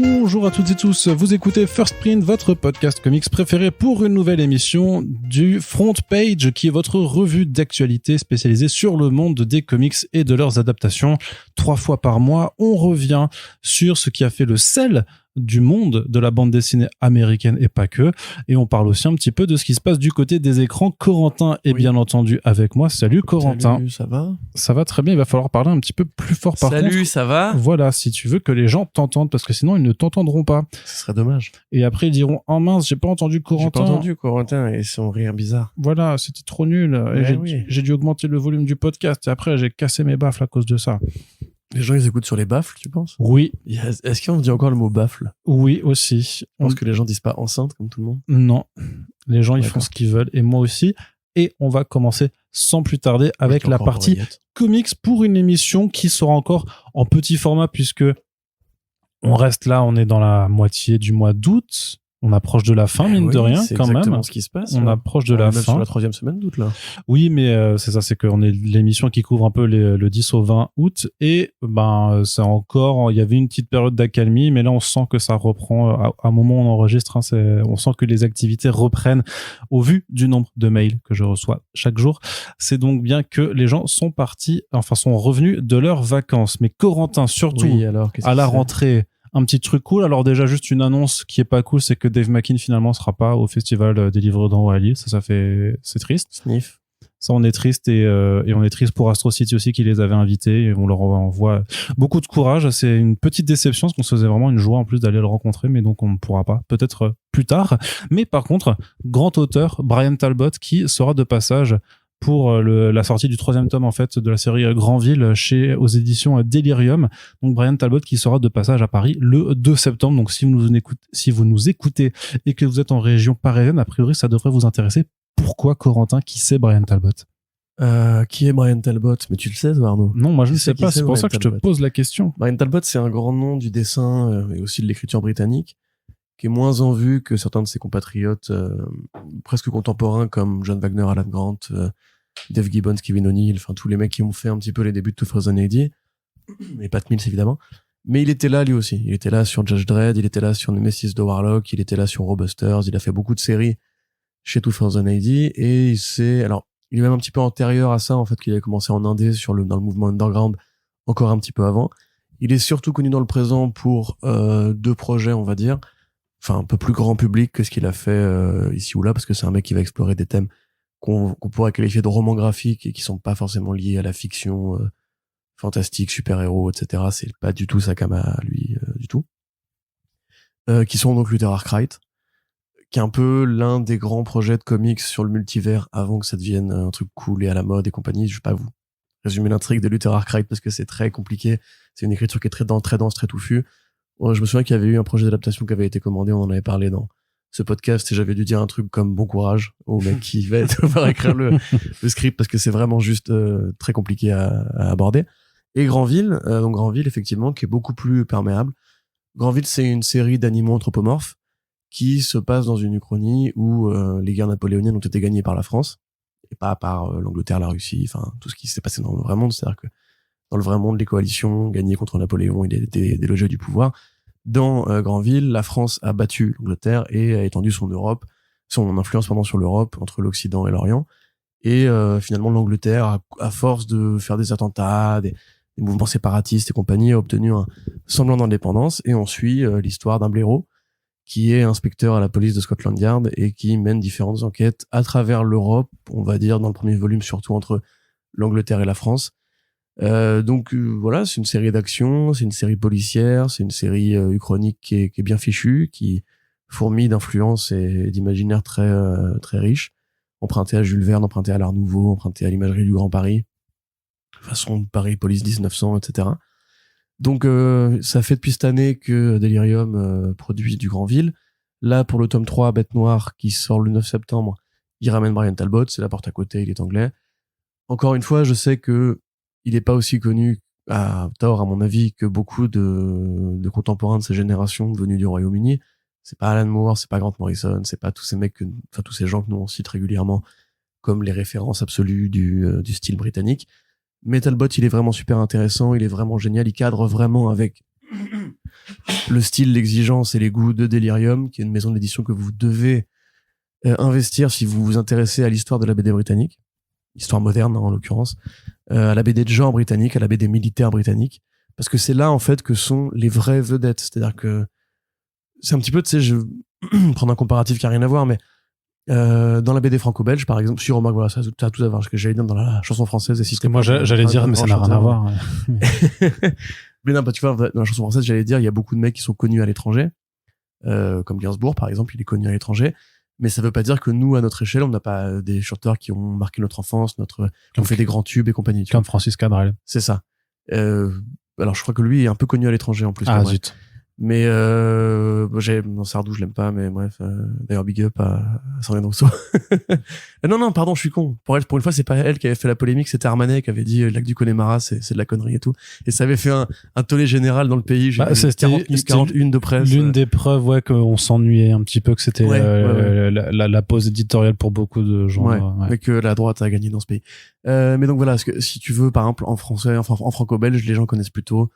Bonjour à toutes et tous, vous écoutez First Print, votre podcast comics préféré pour une nouvelle émission du Front Page, qui est votre revue d'actualité spécialisée sur le monde des comics et de leurs adaptations. 3 fois par mois, on revient sur ce qui a fait le sel du monde de la bande dessinée américaine et pas que, et on parle aussi un petit peu de ce qui se passe du côté des écrans. Corentin est bien entendu avec moi. Salut Corentin. Salut, ça va ? Ça va très bien, il va falloir parler un petit peu plus fort par contre. Salut, ça va ? Voilà, si tu veux que les gens t'entendent, parce que sinon ils ne t'entendront pas. Ce serait dommage. Et après ils diront « Oh mince, j'ai pas entendu Corentin ». J'ai pas entendu Corentin et son rire bizarre. Voilà, c'était trop nul. Et j'ai dû augmenter le volume du podcast et après j'ai cassé mes baffles à cause de ça. Les gens, ils écoutent sur les baffles, tu penses ? Oui. Est-ce qu'on dit encore le mot baffle ? Oui, aussi. Parce que les gens disent pas enceinte comme tout le monde ? Non. Les gens, ils font ce qu'ils veulent et moi aussi. Et on va commencer sans plus tarder avec la partie comics pour une émission qui sera encore en petit format puisque on reste là, on est dans la moitié du mois d'août. On approche de la fin, mine de rien, quand même. C'est exactement ce qui se passe. On approche de la fin. Sur la 3e semaine d'août, là. Oui, mais c'est ça, c'est qu'on est l'émission qui couvre un peu le 10 au 20 août. Et c'est encore, il y avait une petite période d'accalmie, mais là, on sent que ça reprend à un moment où on enregistre. On sent que les activités reprennent au vu du nombre de mails que je reçois chaque jour. C'est donc bien que les gens sont revenus de leurs vacances. Mais Corentin, surtout, à la rentrée, un petit truc cool. Alors déjà, juste une annonce qui est pas cool, c'est que Dave McKean finalement sera pas au festival des livres d'en haut à Lille. C'est triste. Sniff. Ça, on est triste et on est triste pour Astro City aussi qui les avait invités et on leur envoie beaucoup de courage. C'est une petite déception parce qu'on se faisait vraiment une joie en plus d'aller le rencontrer, mais donc on ne pourra pas. Peut-être plus tard. Mais par contre, grand auteur Brian Talbot qui sera de passage pour la sortie du 3e tome en fait de la série Granville aux éditions Delirium. Donc Brian Talbot qui sera de passage à Paris le 2 septembre. Donc si vous nous écoutez et que vous êtes en région parisienne, a priori ça devrait vous intéresser. Pourquoi Corentin, qui c'est Brian Talbot ? Qui est Brian Talbot ? Mais tu le sais, toi, Arnaud ? Non, moi je ne sais pas, c'est pour ça que je te pose la question. Brian Talbot, c'est un grand nom du dessin et aussi de l'écriture britannique, qui est moins en vue que certains de ses compatriotes presque contemporains comme John Wagner, Alan Grant, Dave Gibbons, Kevin O'Neill, enfin tous les mecs qui ont fait un petit peu les débuts de 2080, et Pat Mills évidemment. Mais il était là lui aussi. Il était là sur Judge Dredd, il était là sur Nemesis de Warlock, il était là sur Robusters, il a fait beaucoup de séries chez 2080 et il est même un petit peu antérieur à ça en fait, qu'il a commencé en indé dans le mouvement underground encore un petit peu avant. Il est surtout connu dans le présent pour 2 projets, on va dire, enfin un peu plus grand public que ce qu'il a fait ici ou là, parce que c'est un mec qui va explorer des thèmes qu'on pourrait qualifier de romans graphiques et qui sont pas forcément liés à la fiction fantastique, super-héros, etc. C'est pas du tout sa came à lui, du tout. Qui sont donc Luther Arkwright, qui est un peu l'un des grands projets de comics sur le multivers avant que ça devienne un truc cool et à la mode et compagnie. Je vais pas vous résumer l'intrigue de Luther Arkwright parce que c'est très compliqué. C'est une écriture qui est très dense, très touffue. Je me souviens qu'il y avait eu un projet d'adaptation qui avait été commandé, on en avait parlé dans ce podcast et j'avais dû dire un truc comme bon courage au mec qui va devoir écrire le script parce que c'est vraiment juste très compliqué à aborder. Et Granville, effectivement, qui est beaucoup plus perméable. Granville, c'est une série d'animaux anthropomorphes qui se passe dans une Uchronie où les guerres napoléoniennes ont été gagnées par la France et pas par l'Angleterre, la Russie, enfin tout ce qui s'est passé dans le vrai monde. C'est-à-dire que dans le vrai monde, les coalitions gagnées contre Napoléon, il a été délogé du pouvoir. Dans Granville, la France a battu l'Angleterre et a étendu son influence sur l'Europe, entre l'Occident et l'Orient. Et finalement, l'Angleterre, à force de faire des attentats, des mouvements séparatistes et compagnie, a obtenu un semblant d'indépendance. Et on suit l'histoire d'un blaireau qui est inspecteur à la police de Scotland Yard et qui mène différentes enquêtes à travers l'Europe, on va dire dans le premier volume, surtout entre l'Angleterre et la France. Voilà, c'est une série d'action, c'est une série policière, c'est une série uchronique qui est bien fichue, qui fourmille d'influences et d'imaginaire très riche, emprunté à Jules Verne, emprunté à l'Art Nouveau, emprunté à l'imagerie du Grand Paris, façon Paris Police 1900, etc. Donc ça fait depuis cette année que Delirium produit du Granville. Là, pour le tome 3, Bête Noire, qui sort le 9 septembre, il ramène Brian Talbot, c'est la porte à côté, il est anglais. Encore une fois, je sais que il est pas aussi connu à tort, à mon avis, que beaucoup de contemporains de sa génération venus du Royaume-Uni. C'est pas Alan Moore, c'est pas Grant Morrison, c'est pas tous ces mecs tous ces gens que nous on cite régulièrement comme les références absolues du style britannique. Mais Talbot, il est vraiment super intéressant, il est vraiment génial, il cadre vraiment avec le style, l'exigence et les goûts de Delirium, qui est une maison d'édition que vous devez investir si vous vous intéressez à l'histoire de la BD britannique, histoire moderne en l'occurrence, à la BD de genre britannique, à la BD militaire britannique, parce que c'est là en fait que sont les vraies vedettes. C'est-à-dire que c'est un petit peu, tu sais, je prendre un comparatif qui a rien à voir, mais dans la BD franco-belge, par exemple, si remarque, voilà, ça a tout à voir. Ce que j'allais dire dans la chanson française, et si Moi, j'allais dire, mais ça n'a rien à voir. Mais non, bah, tu vois, dans la chanson française, j'allais dire, il y a beaucoup de mecs qui sont connus à l'étranger, comme Gainsbourg, par exemple, il est connu à l'étranger. Mais ça veut pas dire que nous, à notre échelle, on n'a pas des chanteurs qui ont marqué notre enfance, qui ont fait des grands tubes et compagnie. Comme Francis Cabrel. C'est ça. Alors, je crois que lui est un peu connu à l'étranger, en plus. Ah, zut. Mais non, Sardou je l'aime pas, mais bref, d'ailleurs big up à Sandrine Rousseau. non pardon, je suis con, pour une fois c'est pas elle qui avait fait la polémique, c'était Armanet qui avait dit le lac du Connemara c'est de la connerie et tout, et ça avait fait un tollé général dans le pays. C'était 41 de presse, l'une des preuves, ouais, qu'on s'ennuyait un petit peu, que c'était la pause éditoriale pour beaucoup de gens, mais que la droite a gagné dans ce pays. Mais donc voilà, si tu veux, par exemple, en français, enfin en franco-belge, les gens connaissent plutôt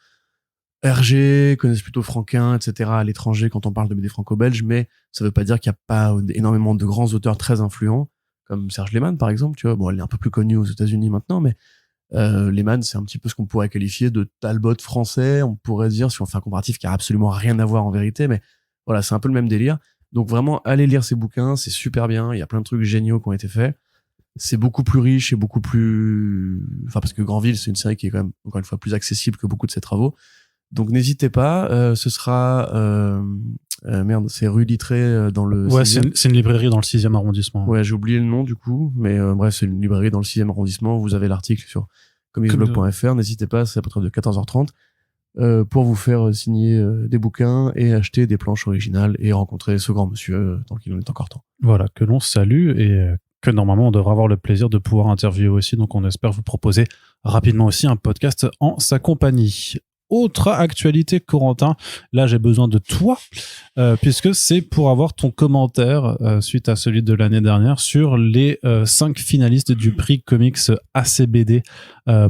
Hergé, connaissent plutôt Franquin, etc. à l'étranger quand on parle de BD franco-belge, mais ça veut pas dire qu'il y a pas énormément de grands auteurs très influents, comme Serge Lehmann, par exemple, tu vois. Bon, elle est un peu plus connue aux États-Unis maintenant, mais Lehmann, c'est un petit peu ce qu'on pourrait qualifier de Talbot français, on pourrait dire, si on fait un comparatif qui a absolument rien à voir en vérité, mais voilà, c'est un peu le même délire. Donc vraiment, allez lire ces bouquins, c'est super bien, il y a plein de trucs géniaux qui ont été faits. C'est beaucoup plus riche et beaucoup plus... Enfin, parce que Granville, c'est une série qui est quand même, encore une fois, plus accessible que beaucoup de ses travaux. Donc n'hésitez pas, ce sera c'est rue Littré dans le 6e. C'est une librairie dans le 6e arrondissement. Ouais, j'ai oublié le nom du coup, mais bref, c'est une librairie dans le 6e arrondissement, vous avez l'article sur comicsblog.fr, n'hésitez pas, c'est à partir de 14h30 pour vous faire signer des bouquins et acheter des planches originales et rencontrer ce grand monsieur tant qu'il en est encore temps. Voilà, que l'on salue et que normalement on devra avoir le plaisir de pouvoir interviewer aussi, donc on espère vous proposer rapidement aussi un podcast en sa compagnie. Autre actualité, Corentin, là j'ai besoin de toi, puisque c'est pour avoir ton commentaire suite à celui de l'année dernière sur les 5 finalistes du prix comics ACBD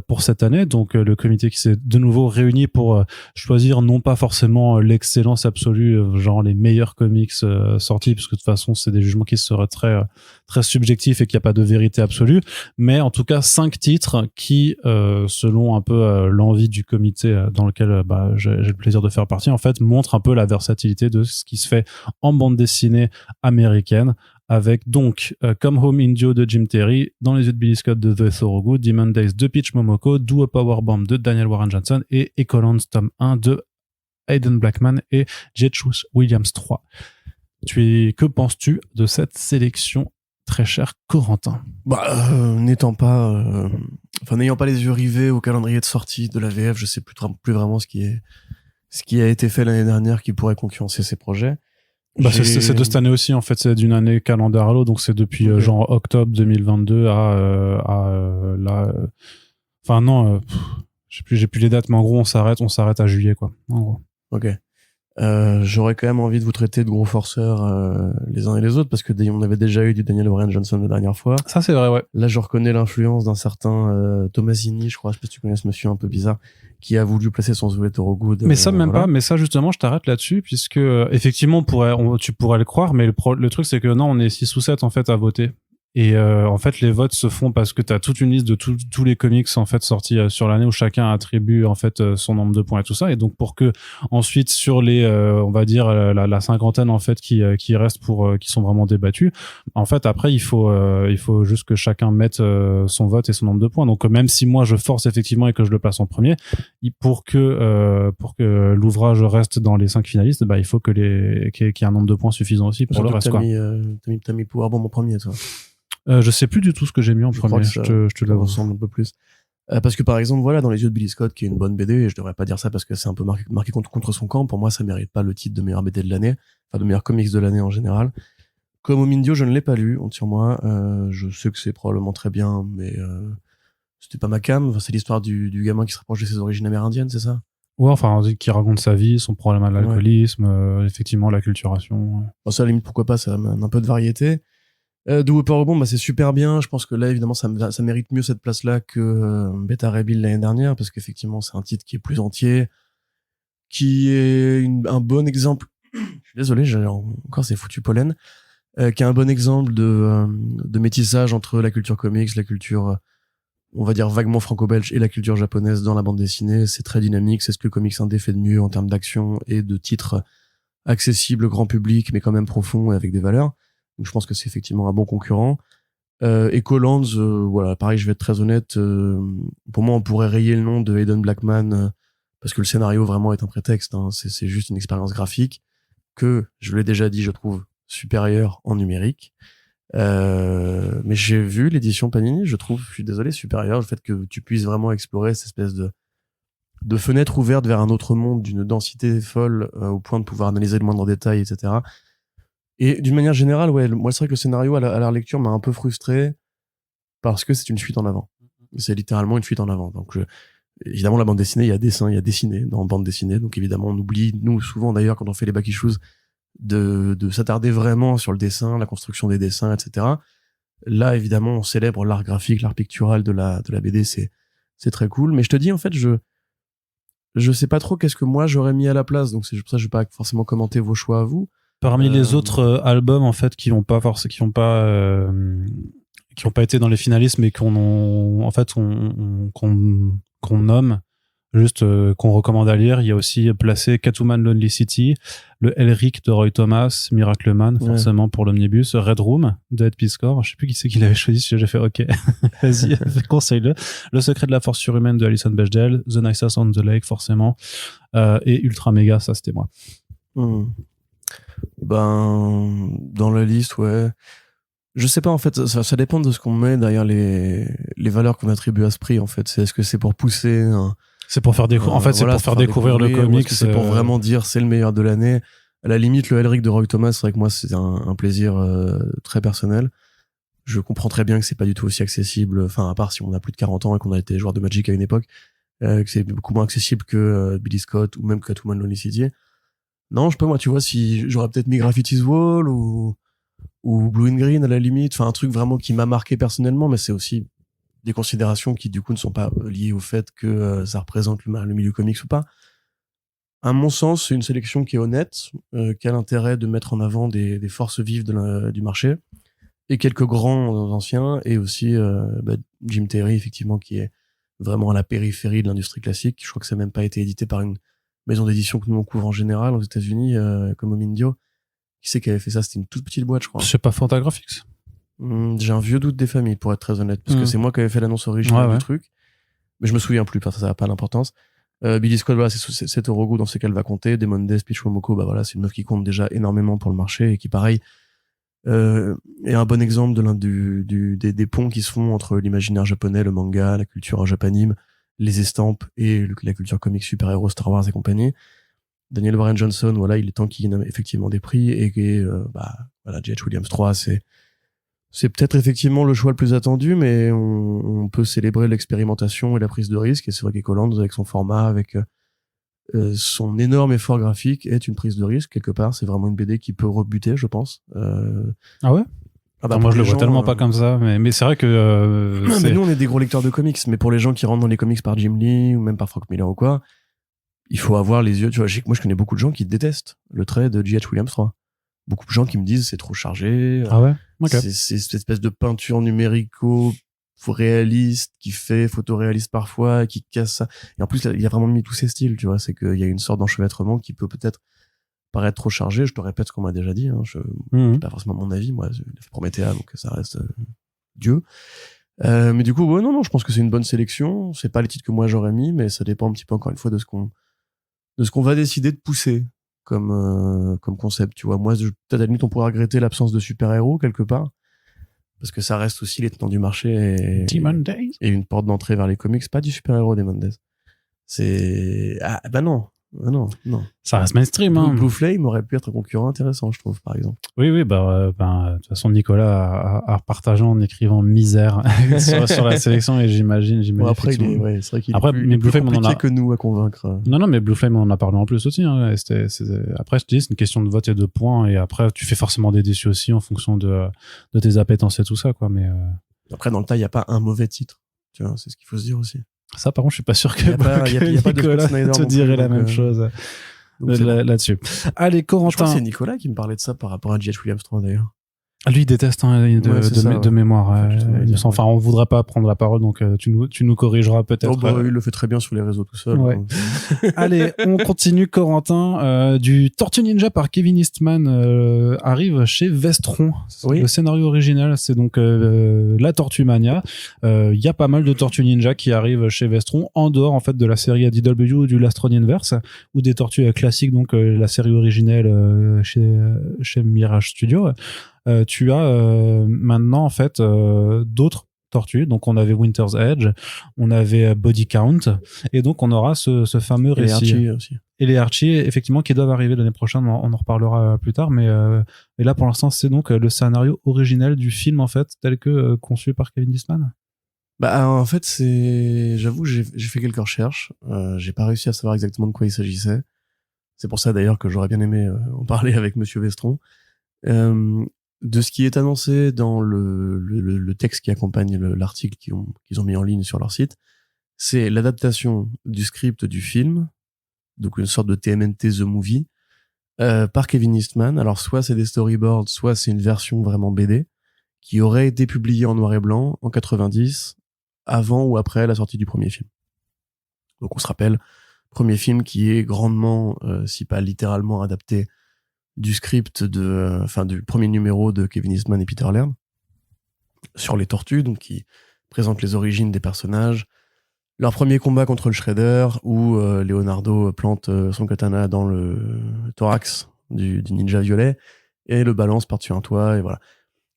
pour cette année. Donc le comité qui s'est de nouveau réuni pour choisir non pas forcément l'excellence absolue, genre les meilleurs comics sortis, puisque de toute façon c'est des jugements qui seraient très subjectifs et qu'il n'y a pas de vérité absolue, mais en tout cas 5 titres qui, selon un peu l'envie du comité dans lequel j'ai le plaisir de faire partie, en fait, montrent un peu la versatilité de ce qui se fait en bande dessinée américaine, avec donc Come Home Indio de Jim Terry, Dans les yeux de Billy Scott de The Thorogood, Demon Days de Peach Momoko, Do a Powerbomb de Daniel Warren Johnson et Ecolons tome 1 de Aidan Blackman et Jetchus Williams 3. Que penses-tu de cette sélection, très cher Corentin? N'ayant pas les yeux rivés au calendrier de sortie de la VF, je sais plus vraiment ce qui a été fait l'année dernière qui pourrait concurrencer ces projets. C'est de cette année aussi, en fait, c'est d'une année calendar à l'autre, donc c'est depuis genre octobre 2022 j'ai plus les dates, mais en gros on s'arrête à juillet, quoi, en gros. Ok. J'aurais quand même envie de vous traiter de gros forceurs les uns et les autres, parce que on avait déjà eu du Daniel Warren Johnson la dernière fois. Ça c'est vrai, ouais. Là je reconnais l'influence d'un certain Tomasini, je crois, je sais pas si tu connais ce monsieur un peu bizarre, qui a voulu placer son The Thorogood. Mais ça même pas, mais ça justement je t'arrête là-dessus, puisque effectivement tu pourrais le croire, mais le truc c'est que non, on est 6 ou 7 en fait à voter. Et en fait les votes se font parce que t'as toute une liste de tous les comics en fait sortis sur l'année où chacun attribue en fait son nombre de points et tout ça, et donc pour que ensuite sur les on va dire la cinquantaine en fait qui restent qui sont vraiment débattus, en fait après il faut juste que chacun mette son vote et son nombre de points. Donc même si moi je force effectivement et que je le place en premier, pour que l'ouvrage reste dans les 5 finalistes, il faut qu'il y ait un nombre de points suffisant aussi pour le reste, quoi. T'as mis Powerbomb en premier, toi. Je sais plus du tout ce que j'ai mis en premier, je te l'avoue. Ressemble un peu plus. Parce que par exemple, voilà, Dans les yeux de Billy Scott, qui est une bonne BD, et je devrais pas dire ça parce que c'est un peu marqué contre son camp, pour moi ça mérite pas le titre de meilleure BD de l'année, enfin de meilleur comics de l'année en général. Comme Home Indio, je ne l'ai pas lu, honte sur moi, je sais que c'est probablement très bien, mais c'était pas ma came. Enfin, c'est l'histoire du gamin qui se rapproche de ses origines amérindiennes, c'est ça? Ouais, enfin, qui raconte sa vie, son problème à l'alcoolisme, effectivement, l'acculturation. Bon, ça, à la limite, pourquoi pas, ça amène un peu de variété. Do a Powerbomb, c'est super bien. Je pense que là, évidemment, ça mérite mieux cette place-là que Beta Ray Bill l'année dernière, parce qu'effectivement, c'est un titre qui est plus entier, qui est un bon exemple. Je suis désolé, j'ai encore ces foutus pollen. Qui est un bon exemple de métissage entre la culture comics, la culture, on va dire vaguement franco-belge, et la culture japonaise dans la bande dessinée. C'est très dynamique, c'est ce que le comics indé fait de mieux en termes d'action et de titres accessibles au grand public, mais quand même profonds et avec des valeurs. Donc je pense que c'est effectivement un bon concurrent. Ecolands, voilà, pareil, je vais être très honnête. Pour moi, on pourrait rayer le nom de Hayden Blackman parce que le scénario vraiment est un prétexte. Hein, c'est juste une expérience graphique que, je l'ai déjà dit, je trouve supérieure en numérique. Mais j'ai vu l'édition Panini, je trouve, je suis désolé, supérieure. Le fait que tu puisses vraiment explorer cette espèce de fenêtre ouverte vers un autre monde d'une densité folle au point de pouvoir analyser le moindre détail, etc. Et d'une manière générale, ouais, moi c'est vrai que le scénario à la lecture m'a un peu frustré parce que c'est une fuite en avant. C'est littéralement une fuite en avant. Donc évidemment la bande dessinée, il y a dessin, il y a dessiné dans bande dessinée. Donc évidemment on oublie, nous souvent d'ailleurs quand on fait les back issues, de s'attarder vraiment sur le dessin, la construction des dessins, etc. Là évidemment on célèbre l'art graphique, l'art pictural de la BD, c'est très cool. Mais je te dis en fait je sais pas trop qu'est-ce que moi j'aurais mis à la place. Donc c'est pour ça que je vais pas forcément commenter vos choix à vous. Parmi les autres albums en fait qui ont pas été dans les finalistes mais qu'on nomme juste qu'on recommande à lire, il y a aussi placé Catwoman Lonely City, le Elric de Roy Thomas, Miracle Man forcément pour l'omnibus, Red Room de Ed Piscor, je sais plus qui c'est qui l'avait choisi, j'ai fait ok vas-y conseille-le, Le Secret de la Force surhumaine de Alison Bechdel, The Nicest on the Lake forcément, et Ultra Mega, ça c'était moi. Ben, dans la liste, ouais. Je sais pas, en fait, ça dépend de ce qu'on met derrière les valeurs qu'on attribue à ce prix, en fait. Est-ce que c'est pour pousser c'est pour faire découvrir, en fait, c'est pour faire découvrir le comics. C'est pour vraiment dire c'est le meilleur de l'année. À la limite, le Elric de Roy Thomas, c'est vrai que moi, c'est un plaisir très personnel. Je comprends très bien que c'est pas du tout aussi accessible, enfin, à part si on a plus de 40 ans et qu'on a été joueur de Magic à une époque, que c'est beaucoup moins accessible que Billy Scott ou même Catwoman Lonely City. Non, je sais pas, moi, tu vois, si j'aurais peut-être mis Graffitis Wall ou Blue and Green à la limite, enfin, un truc vraiment qui m'a marqué personnellement, mais c'est aussi des considérations qui, du coup, ne sont pas liées au fait que ça représente le milieu comics ou pas. À mon sens, c'est une sélection qui est honnête, qui a l'intérêt de mettre en avant des forces vives du marché, et quelques grands anciens, et aussi Jim Terry, effectivement, qui est vraiment à la périphérie de l'industrie classique. Je crois que ça n'a même pas été édité par une maison d'édition que nous on couvre en général aux États-Unis, comme Omindio. Qui c'est qui avait fait ça? C'était une toute petite boîte, je crois. C'est pas Fantagraphics. J'ai un vieux doute des familles, pour être très honnête, parce que c'est moi qui avais fait l'annonce originale du truc, mais je me souviens plus, parce que ça n'a pas d'importance. Billy Scott, voilà, c'est 7 Eurogood dans ce qu'elle va compter. Demon Death, Peach Momoko, bah voilà, c'est une meuf qui compte déjà énormément pour le marché et qui, pareil, est un bon exemple des ponts qui se font entre l'imaginaire japonais, le manga, la culture japanime, les estampes et la culture comics super-héros, Star Wars et compagnie. Daniel Warren Johnson, voilà, il est temps qu'il nomme effectivement des prix et que, voilà, J.H. Williams 3, c'est peut-être effectivement le choix le plus attendu, mais on peut célébrer l'expérimentation et la prise de risque. Et c'est vrai qu'Ecoland, avec son format, avec son énorme effort graphique, est une prise de risque quelque part. C'est vraiment une BD qui peut rebuter, je pense. Ah ouais? Moi, je le vois tellement pas comme ça, mais c'est vrai que. Mais nous, on est des gros lecteurs de comics, mais pour les gens qui rentrent dans les comics par Jim Lee ou même par Frank Miller ou quoi, il faut avoir les yeux. Tu vois, moi, je connais beaucoup de gens qui détestent le trait de J.H. Williams 3. Beaucoup de gens qui me disent c'est trop chargé. Ah ouais? Okay. C'est cette espèce de peinture numérico-réaliste qui fait photoréaliste parfois, qui casse ça. Et en plus, il a vraiment mis tous ses styles, tu vois. C'est qu'il y a une sorte d'enchevêtrement qui peut peut-être paraître trop chargé. Je te répète ce qu'on m'a déjà dit. Hein. C'est pas forcément mon avis. Moi, je fais Promethea, donc ça reste Dieu. Mais du coup, ouais, non, je pense que c'est une bonne sélection. C'est pas les titres que moi j'aurais mis, mais ça dépend un petit peu encore une fois de ce qu'on va décider de pousser comme concept, tu vois. Moi, peut-être à la limite, on pourrait regretter l'absence de super-héros quelque part, parce que ça reste aussi les tenants du marché et une porte d'entrée vers les comics, pas du super-héros des Mondays. C'est non. Ça reste mainstream, hein. Blue Flame aurait pu être un concurrent intéressant, je trouve, par exemple. Oui, de toute façon, Nicolas a partagé en écrivant misère sur la sélection, et j'imagine. Bon, après, c'est vrai qu'il est plus compliqué que nous à convaincre. Non, mais Blue Flame, on en a parlé en plus aussi, hein. Après, je te dis, c'est une question de vote et de points, et après, tu fais forcément des déçus aussi en fonction de tes appétences et tout ça, quoi, mais. Après, dans le tas, il n'y a pas un mauvais titre. Tu vois, c'est ce qu'il faut se dire aussi. Ça, par contre, je suis pas sûr que Y a pas de Nicolas Scott Snyder te non dirait plus, la donc, même chose donc c'est bon. là-dessus. Allez, Je crois que Corentin. c'est Nicolas qui me parlait de ça par rapport à J.H. Williams 3 d'ailleurs. Lui, il déteste Ouais, c'est ça, de ouais. mémoire. Enfin, tu te Il me semble. Enfin, on voudra pas prendre la parole, donc tu nous corrigeras peut-être. Oh, bah, il le fait très bien sur les réseaux tout seul. Ouais. Allez, on continue, Corentin. Du Tortue Ninja par Kevin Eastman arrive chez Vestron. Oui. Le scénario original, c'est donc la Tortue Mania. Il y a pas mal de Tortues Ninja qui arrivent chez Vestron, en dehors en fait de la série ADW ou du Lastronianverse, ou des Tortues classiques, donc la série originelle chez Mirage Studio. Tu as maintenant en fait d'autres tortues. Donc on avait Winter's Edge, on avait Body Count, et donc on aura ce fameux Et les récit. Archie aussi. Et les Archie, effectivement, qui doivent arriver l'année prochaine, on en reparlera plus tard, mais là pour l'instant c'est donc le scénario originel du film en fait, tel que conçu par Kevin Eastman. Bah en fait j'avoue j'ai fait quelques recherches, j'ai pas réussi à savoir exactement de quoi il s'agissait. C'est pour ça d'ailleurs que j'aurais bien aimé en parler avec Monsieur Vestron. De ce qui est annoncé dans le texte qui accompagne l'article qu'ils ont mis en ligne sur leur site, c'est l'adaptation du script du film, donc une sorte de TMNT The Movie, par Kevin Eastman. Alors soit c'est des storyboards, soit c'est une version vraiment BD qui aurait été publiée en noir et blanc en 90, avant ou après la sortie du premier film. Donc on se rappelle, premier film qui est grandement, si pas littéralement adapté du script du premier numéro de Kevin Eastman et Peter Laird sur les tortues, donc qui présente les origines des personnages, leur premier combat contre le Shredder où Leonardo plante son katana dans le thorax du ninja violet et le balance par-dessus un toit, et voilà.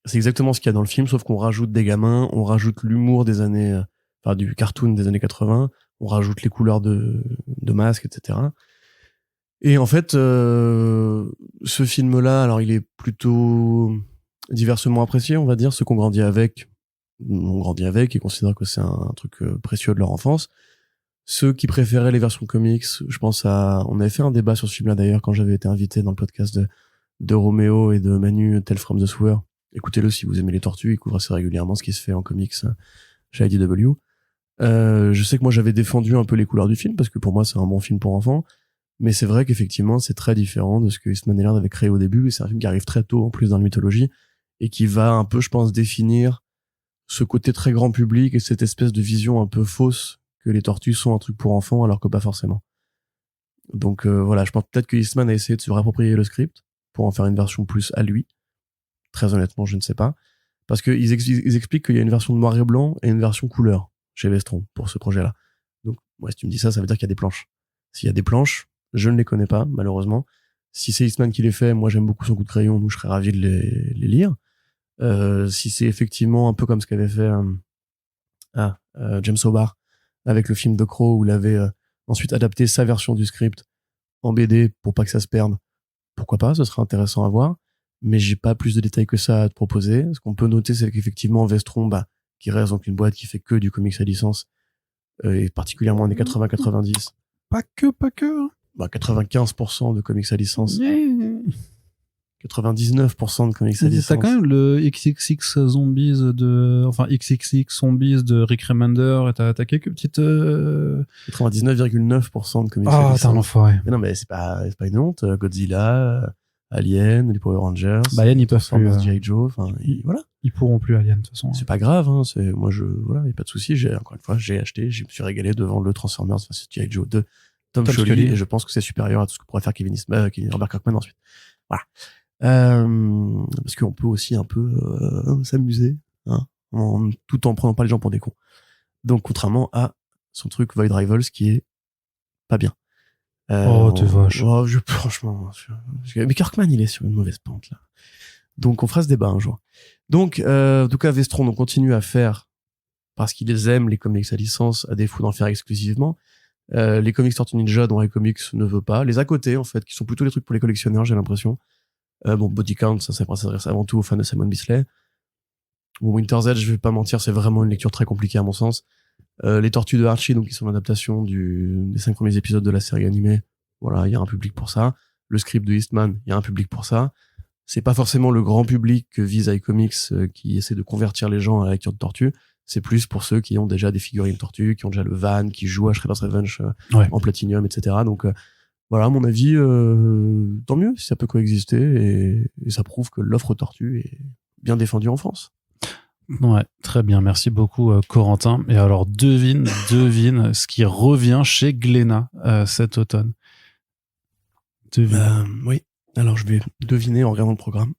C'est exactement ce qu'il y a dans le film, sauf qu'on rajoute des gamins, on rajoute l'humour des années, du cartoon des années 80, on rajoute les couleurs de masques, etc. Et en fait, ce film-là, alors il est plutôt diversement apprécié, on va dire. Ceux qu'on grandit avec, on grandit avec et considèrent que c'est un truc précieux de leur enfance. Ceux qui préféraient les versions comics, je pense on avait fait un débat sur ce film-là d'ailleurs quand j'avais été invité dans le podcast de Roméo et de Manu, Tell from the Sewer. Écoutez-le si vous aimez les tortues, ils couvrent assez régulièrement ce qui se fait en comics chez IDW. Je sais que moi j'avais défendu un peu les couleurs du film parce que pour moi c'est un bon film pour enfants. Mais c'est vrai qu'effectivement, c'est très différent de ce que Eastman et Laird avait créé au début. Et c'est un film qui arrive très tôt, en plus, dans la mythologie, et qui va un peu, je pense, définir ce côté très grand public et cette espèce de vision un peu fausse que les tortues sont un truc pour enfants, alors que pas forcément. Donc voilà, je pense peut-être que Eastman a essayé de se réapproprier le script pour en faire une version plus à lui. Très honnêtement, je ne sais pas. Parce qu'ils expliquent qu'il y a une version de noir et blanc et une version couleur chez Vestron pour ce projet-là. Donc, ouais, si tu me dis ça veut dire qu'il y a des planches. S'il y a des planches, je ne les connais pas, malheureusement. Si c'est Eastman qui les fait, moi j'aime beaucoup son coup de crayon, donc je serais ravi de les lire. Si c'est effectivement un peu comme ce qu'avait fait James Hobart avec le film The Crow, où il avait ensuite adapté sa version du script en BD pour pas que ça se perde, pourquoi pas, ce serait intéressant à voir. Mais j'ai pas plus de détails que ça à te proposer. Ce qu'on peut noter, c'est qu'effectivement Vestron, qui reste donc une boîte qui fait que du comics à licence, et particulièrement années 80-90. Pas que. 95% de comics à licence. 99% de comics à licence. T'as quand même le XXX Zombies XXX Zombies de Rick Remender, et t'as quelques petites 99,9% de comics à licence. Ah, t'es un enfoiré. Mais non, mais c'est pas une honte. Godzilla, Alien, les Power Rangers. Alien, ils peuvent plus. G.I. Joe, voilà. Ils pourront plus, Alien, de toute façon. C'est pas grave, hein. Moi, y a pas de souci. Encore une fois, j'ai acheté, je me suis régalé devant le Transformers vs G.I. Joe 2. Tom Scully, et je pense que c'est supérieur à tout ce que pourrait faire Robert Kirkman ensuite. Voilà. Parce qu'on peut aussi un peu s'amuser, hein, tout en prenant pas les gens pour des cons. Donc, contrairement à son truc Void Rivals, qui est pas bien. T'es vache. Franchement, mais Kirkman, il est sur une mauvaise pente, là. Donc, on fera ce débat un jour. Donc, en tout cas, Vestron, on continue à faire, parce qu'ils aiment les comics à licence, à défaut d'en faire exclusivement. Les comics Tortue Ninja dont iComics ne veut pas, les à côté en fait, qui sont plutôt les trucs pour les collectionneurs, j'ai l'impression. Body Count, ça s'adresse avant tout aux fans de Simon Bisley. Winter's Edge, je vais pas mentir, c'est vraiment une lecture très compliquée à mon sens. Les Tortues de Archie, donc qui sont l'adaptation des 5 premiers épisodes de la série animée, voilà, il y a un public pour ça. Le script de Eastman, il y a un public pour ça. C'est pas forcément le grand public que vise iComics, qui essaie de convertir les gens à la lecture de Tortue. C'est plus pour ceux qui ont déjà des figurines tortues, qui ont déjà le van, qui jouent à Shredder's Revenge en Platinum, etc. Donc voilà, à mon avis, tant mieux si ça peut coexister et ça prouve que l'offre tortue est bien défendue en France. Ouais, très bien. Merci beaucoup, Corentin. Et alors, devine ce qui revient chez Glénat cet automne. Oui. Alors, je vais deviner en regardant le programme.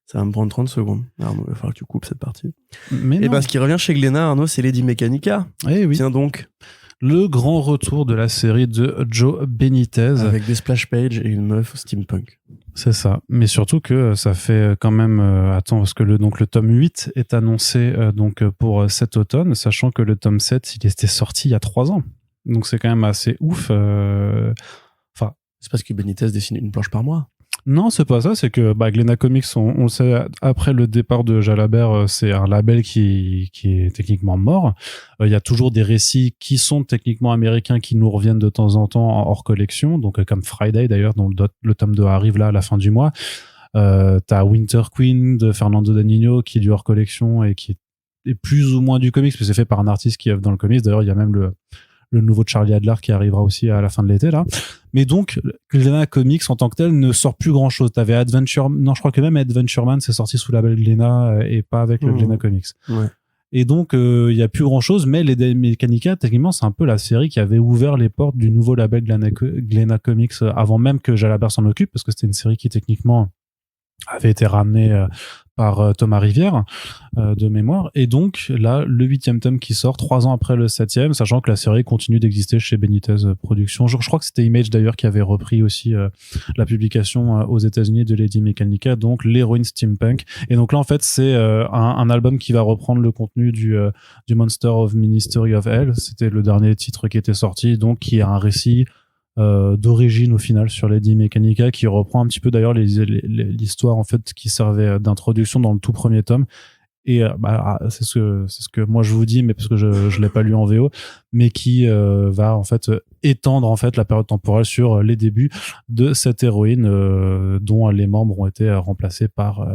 Ça va me prendre 30 secondes. Arnaud, il va falloir que tu coupes cette partie. Mais ce qui revient chez Glénat, Arnaud, c'est Lady Mechanica. Eh oui. Tiens donc. Le grand retour de la série de Joe Benitez. Avec des splash pages et une meuf steampunk. C'est ça. Mais surtout que ça fait quand même... attends, parce que le tome 8 est annoncé donc pour cet automne, sachant que le tome 7, il était sorti il y a 3 ans. Donc c'est quand même assez ouf. Enfin, c'est parce que Benitez dessine une planche par mois. Non, c'est pas ça, c'est que Glénat Comics, on le sait, après le départ de Jalabert, c'est un label qui est techniquement mort. Il y a toujours des récits qui sont techniquement américains qui nous reviennent de temps en temps en hors collection, donc comme Friday d'ailleurs, dont le tome 2 arrive là à la fin du mois. T'as Winter Queen de Fernando Danino qui est du hors collection et qui est plus ou moins du comics, mais c'est fait par un artiste qui œuvre dans le comics. D'ailleurs, il y a même le nouveau Charlie Adler qui arrivera aussi à la fin de l'été là. Mais donc Glénat Comics en tant que tel ne sort plus grand chose. T'avais je crois que même Adventure Man c'est sorti sous la label Glénat et pas avec le Glénat Comics. Ouais. Et donc il y a plus grand chose, mais les Mechanica techniquement c'est un peu la série qui avait ouvert les portes du nouveau label Glénat Comics avant même que Jalabert s'en occupe, parce que c'était une série qui techniquement avait été ramenée par Thomas Rivière de mémoire. Et donc là, le 8e tome qui sort 3 ans après le 7e, sachant que la série continue d'exister chez Benitez Productions. Je crois que c'était Image d'ailleurs qui avait repris aussi la publication aux États-Unis de Lady Mechanica, donc l'héroïne steampunk. Et donc là en fait c'est un album qui va reprendre le contenu du Monster of Ministry of Hell. C'était le dernier titre qui était sorti, donc qui est un récit d'origine au final sur Lady Mechanica, qui reprend un petit peu d'ailleurs l'histoire en fait qui servait d'introduction dans le tout premier tome. Et c'est ce que moi je vous dis, mais parce que je l'ai pas lu en VO, mais qui va en fait étendre en fait la période temporelle sur les débuts de cette héroïne dont les membres ont été remplacés par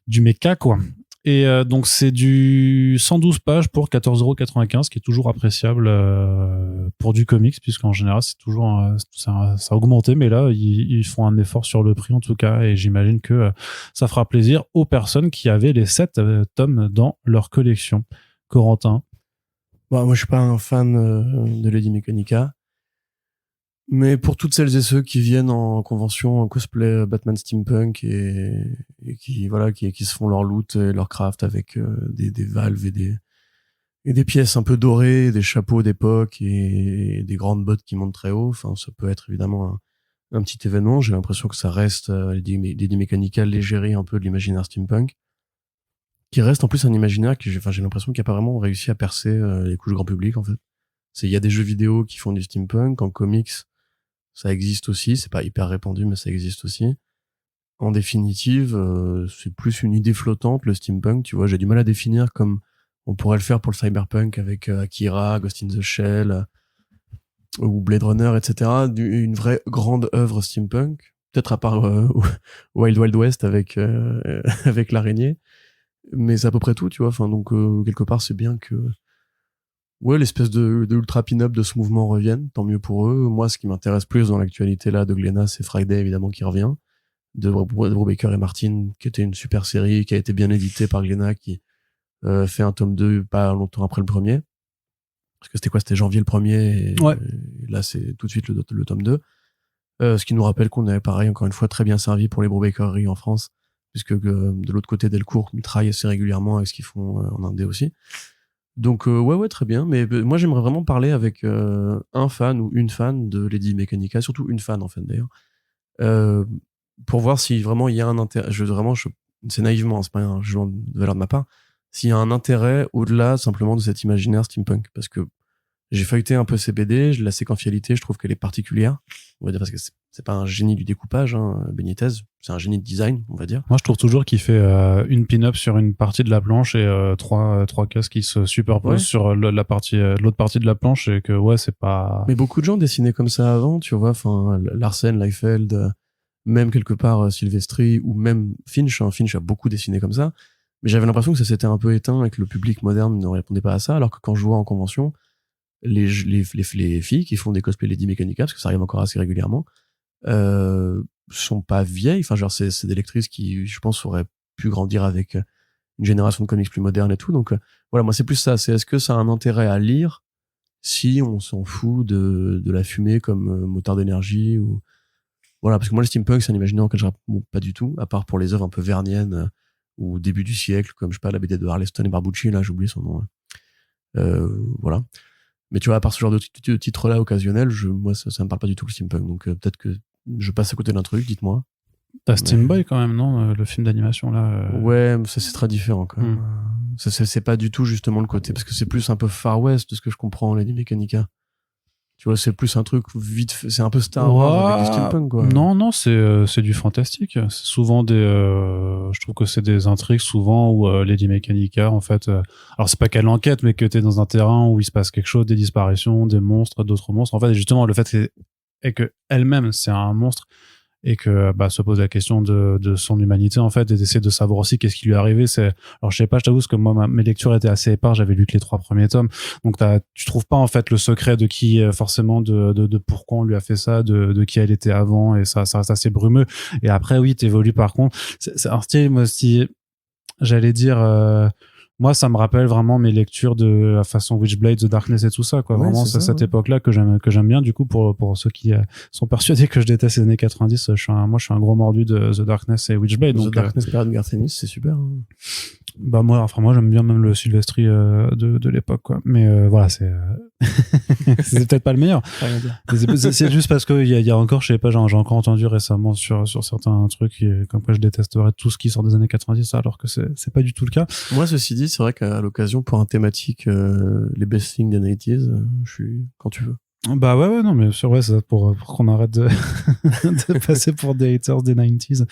du mecha quoi. Et donc c'est du 112 pages pour 14,95 €, qui est toujours appréciable pour du comics, puisqu'en général c'est toujours ça a augmenté, mais là ils font un effort sur le prix en tout cas, et j'imagine que ça fera plaisir aux personnes qui avaient les 7 tomes dans leur collection. Corentin? Moi je suis pas un fan de Lady Mechanica, mais pour toutes celles et ceux qui viennent en convention, en cosplay Batman Steampunk et qui se font leur loot et leur craft avec des valves et des pièces un peu dorées, des chapeaux d'époque et des grandes bottes qui montent très haut, enfin ça peut être évidemment un petit événement. J'ai l'impression que ça reste Lady Mechanica l'égérie un peu de l'imaginaire steampunk, qui reste en plus un imaginaire j'ai l'impression qu'il a pas vraiment réussi à percer les couches grand public en fait. Il y a des jeux vidéo qui font du steampunk, en comics ça existe aussi, c'est pas hyper répandu, mais ça existe aussi. En définitive, c'est plus une idée flottante, le steampunk, tu vois, j'ai du mal à définir comme on pourrait le faire pour le cyberpunk avec Akira, Ghost in the Shell, ou Blade Runner, etc. Une vraie grande œuvre steampunk, peut-être à part Wild Wild West avec avec l'araignée, mais c'est à peu près tout, tu vois, enfin donc quelque part c'est bien que l'espèce de ultra pin-up de ce mouvement revienne, tant mieux pour eux. Moi, ce qui m'intéresse plus dans l'actualité là de Glénat, c'est Friday évidemment qui revient, de Brubaker et Martin, qui était une super série, qui a été bien éditée par Glénat, qui fait un tome 2 pas longtemps après le premier. Parce que c'était janvier le premier, et là c'est tout de suite le tome 2. Ce qui nous rappelle qu'on est pareil, encore une fois, très bien servi pour les Brubakeries en France, puisque de l'autre côté Delcourt mitraille assez régulièrement avec ce qu'ils font en Indé aussi. Donc très bien, mais moi j'aimerais vraiment parler avec un fan ou une fan de Lady Mechanica, surtout une fan en fait d'ailleurs, pour voir si vraiment il y a un intérêt. C'est naïvement, c'est pas un jugement de valeur de ma part, s'il y a un intérêt au-delà simplement de cet imaginaire steampunk, parce que j'ai feuilleté un peu ces BD, la séquentialité, je trouve qu'elle est particulière, on va dire, parce que c'est pas un génie du découpage, hein, Benitez, c'est un génie de design, on va dire. Moi, je trouve toujours qu'il fait une pin-up sur une partie de la planche et trois cases qui se superposent sur l'autre partie de la planche, et que c'est pas... Mais beaucoup de gens dessinaient comme ça avant, tu vois, enfin Larsen, Liefeld, même quelque part Silvestri, ou même Finch, hein. Finch a beaucoup dessiné comme ça, Mais j'avais l'impression que ça s'était un peu éteint et que le public moderne ne répondait pas à ça, alors que quand je vois en convention, les filles qui font des cosplays Lady Mechanica, parce que ça arrive encore assez régulièrement, sont pas vieilles. Enfin, genre, c'est des lectrices qui, je pense, auraient pu grandir avec une génération de comics plus moderne et tout. Donc, voilà, moi, c'est plus ça. C'est est-ce que ça a un intérêt à lire si on s'en fout de la fumée comme moteur d'énergie ou voilà, parce que moi, le steampunk, c'est un imaginaire auquel je réponds pas du tout, à part pour les œuvres un peu verniennes ou début du siècle, comme, je sais pas, la BD de Harleston et Barbucci, là, j'oublie son nom. Voilà. Mais tu vois, à part ce genre de titre-là occasionnel, moi, ça me parle pas du tout, le steampunk. Donc, peut-être que je passe à côté d'un truc, dites-moi. T'as Steam Boy quand même, non? Le film d'animation, là. Ouais, mais ça, c'est très différent, quand même. C'est pas du tout, justement, le côté, parce que c'est plus un peu Far West, de ce que je comprends, Lady Mechanica. Tu vois, c'est plus un truc vite, c'est un peu Star Wars avec du steampunk, quoi. Non, c'est du fantastique. C'est souvent je trouve que c'est des intrigues souvent où Lady Mechanica, en fait, alors c'est pas qu'elle enquête, mais que t'es dans un terrain où il se passe quelque chose, des disparitions, des monstres, d'autres monstres. En fait, justement, le fait est que elle-même, c'est un monstre et que se pose la question de son humanité, en fait, et d'essayer de savoir aussi qu'est-ce qui lui est arrivé. Alors je sais pas, je t'avoue, parce que moi mes lectures étaient assez éparses, j'avais lu que les 3 premiers tomes, donc tu trouves pas en fait le secret de qui, forcément, de pourquoi on lui a fait ça, de qui elle était avant, et ça reste assez brumeux. Et après, oui, t'évolues par contre. C'est un style, moi, si j'allais dire, moi, ça me rappelle vraiment mes lectures de la façon Witchblade, The Darkness et tout ça, quoi. Ouais, Vraiment, c'est cette époque-là que j'aime bien. Du coup, pour ceux qui sont persuadés que je déteste les années 90, je suis un gros mordu de The Darkness et Witchblade. The Darkness, période Garth Ennis, c'est super. Hein. Moi, j'aime bien même le Sylvestri de l'époque, quoi. Mais voilà, c'est peut-être pas le meilleur. C'est juste parce que il y a encore, je sais pas, j'ai encore entendu récemment sur certains trucs comme quoi je détesterais tout ce qui sort des années 90, alors que c'est pas du tout le cas. Moi, ceci dit, c'est vrai qu'à l'occasion, pour un thématique, les best things des 90s, je suis quand tu veux. Bah ouais, non, mais sûr, ouais, c'est pour qu'on arrête de passer pour des haters des 90s.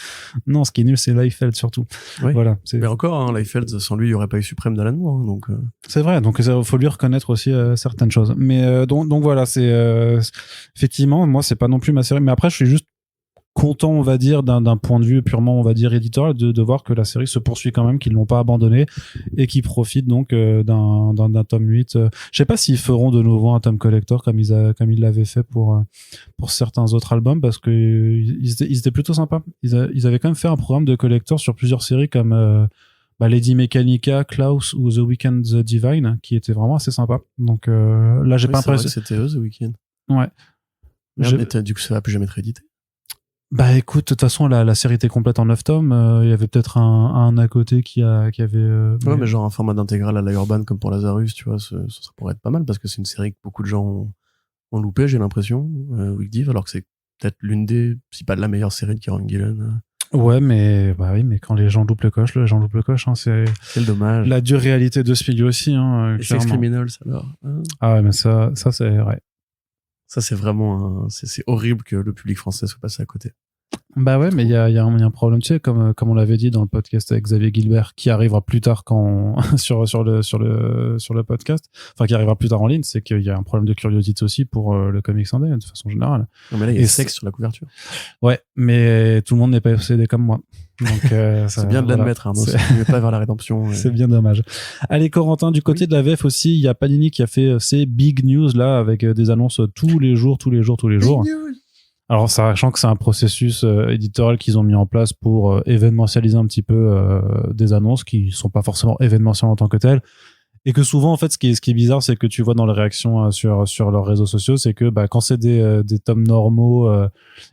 Non, ce qui est nul, c'est Liefeld surtout. Oui. Voilà. Mais encore, hein, Liefeld, sans lui, il n'y aurait pas eu Suprême d'Alan Moore, hein, donc. C'est vrai, donc il faut lui reconnaître aussi certaines choses. Mais donc voilà, c'est effectivement, moi, c'est pas non plus ma série. Mais après, je suis juste content, on va dire, d'un point de vue purement, on va dire, éditorial, de voir que la série se poursuit quand même, qu'ils l'ont pas abandonné et qu'ils profitent donc d'un tome 8. Je sais pas s'ils feront de nouveau un tome collector comme ils l'avaient fait pour certains autres albums, parce que ils étaient plutôt sympas. Ils avaient quand même fait un programme de collector sur plusieurs séries comme Lady Mechanica, Klaus ou The Weeknd The Divine, qui était vraiment assez sympa. Donc là, j'ai pas l'impression. C'était eux, The Weeknd. Ouais. Du coup, ça va plus jamais être édité. Bah écoute, de toute façon, la série était complète en 9 tomes. Il y avait peut-être un à côté qui avait... Ouais, mais genre un format d'intégrale à la Urban comme pour Lazarus, tu vois, ça pourrait être pas mal, parce que c'est une série que beaucoup de gens ont loupé, j'ai l'impression, Weekdiv, alors que c'est peut-être l'une des, si pas de la meilleure série de Kieran Gillen. Ouais, mais mais quand les gens loupent le coche, hein, c'est le dommage. La dure réalité de ce milieu aussi, hein. Et Sex Criminals, alors. Hein. Ah ouais, mais ça c'est vrai. Ça, c'est vraiment c'est horrible que le public français soit passé à côté. Bah ouais, mais il y a un problème, tu sais, comme on l'avait dit dans le podcast avec Xavier Gilbert, qui arrivera plus tard sur le podcast, enfin qui arrivera plus tard en ligne, c'est qu'il y a un problème de curiosité aussi pour le comics indé de façon générale. Non, mais là, il y a sexe sur la couverture. Ouais, mais tout le monde n'est pas possédé comme moi. Donc c'est bien de l'admettre, Arnaud. Tu ne veux pas vers la rédemption. C'est bien dommage. Allez, Corentin, du côté de la VF aussi, il y a Panini qui a fait ces big news là avec des annonces tous les jours. Alors, sachant que c'est un processus éditorial qu'ils ont mis en place pour événementialiser un petit peu des annonces qui sont pas forcément événementielles en tant que telles, et que souvent, en fait, ce qui est bizarre, c'est que tu vois dans les réactions sur leurs réseaux sociaux, c'est que quand c'est des tomes normaux,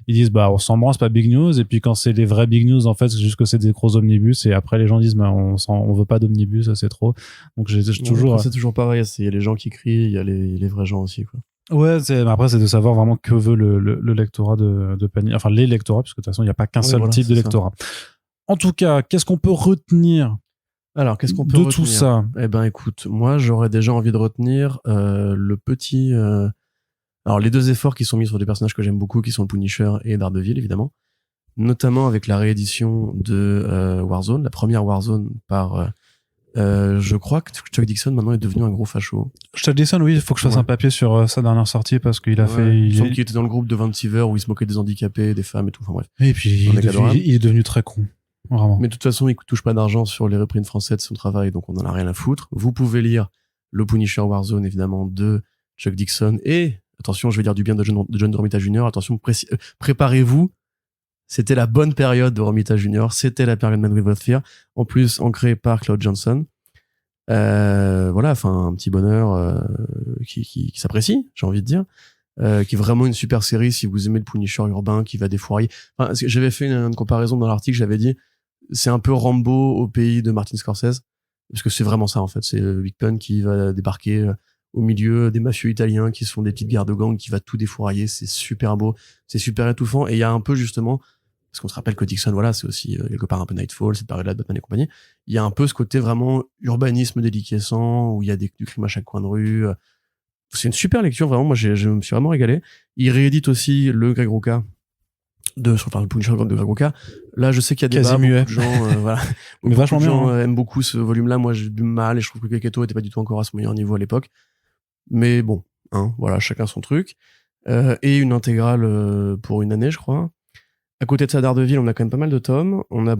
ils disent on s'en branle, c'est pas big news, et puis quand c'est les vrais big news, en fait, c'est juste que c'est des gros omnibus, et après les gens disent on veut pas d'omnibus, c'est trop. Donc j'ai toujours. C'est toujours pareil, il y a les gens qui crient, il y a les vrais gens aussi, quoi. Ouais, après c'est de savoir vraiment que veut le lectorat de Panini, enfin les lectorats, parce que de toute façon il n'y a pas qu'un seul type de lectorat. En tout cas, qu'est-ce qu'on peut retenir? Alors, qu'est-ce qu'on peut retenir tout ça? Eh ben, écoute, moi j'aurais déjà envie de retenir le petit. Alors, les 2 efforts qui sont mis sur des personnages que j'aime beaucoup, qui sont le Punisher et Daredevil, évidemment, notamment avec la réédition de Warzone, la première Warzone par. Je crois que Chuck Dixon maintenant est devenu un gros facho. Chuck Dixon, oui, il faut que je fasse un papier sur sa dernière sortie parce qu'il a fait. Il semble qu'il était dans le groupe de Vancouver où il se moquait des handicapés, des femmes et tout. Enfin bref. Et puis il est devenu très con. Vraiment. Mais de toute façon, il touche pas d'argent sur les reprints français de son travail, donc on en a rien à foutre. Vous pouvez lire le Punisher Warzone, évidemment, de Chuck Dixon. Et, attention, je vais dire du bien de John Romita Jr. Attention, préparez-vous. C'était la bonne période de Romita Jr. C'était la période Man Without Fear. En plus, ancrée par Claude Johnson. Voilà, enfin, un petit bonheur qui s'apprécie, j'ai envie de dire. Qui est vraiment une super série si vous aimez le Punisher urbain qui va défourailler. Enfin, j'avais fait une comparaison dans l'article, j'avais dit c'est un peu Rambo au pays de Martin Scorsese, parce que c'est vraiment ça en fait. C'est Big Pun qui va débarquer au milieu des mafieux italiens qui se font des petites guerres de gang, qui va tout défourailler. C'est super beau, c'est super étouffant, et il y a un peu justement, parce qu'on se rappelle que Dixon, voilà, c'est aussi quelque part un peu Nightfall, cette période-là de Batman et compagnie. Il y a un peu ce côté vraiment urbanisme déliquescent où il y a du crime à chaque coin de rue. C'est une super lecture, vraiment. Moi, je me suis vraiment régalé. Il réédite aussi le Greg Rucka le Punisher de Greg Rucka. Là, je sais qu'il y a des beaucoup de gens, voilà. Mais vachement bien. Gens aiment beaucoup ce volume-là. Moi, j'ai du mal et je trouve que Keketo était pas du tout encore à ce meilleur niveau à l'époque. Mais bon, hein, voilà, chacun son truc. Et une intégrale pour une année, je crois. À côté de ça, Daredevil, on a quand même pas mal de tomes. On a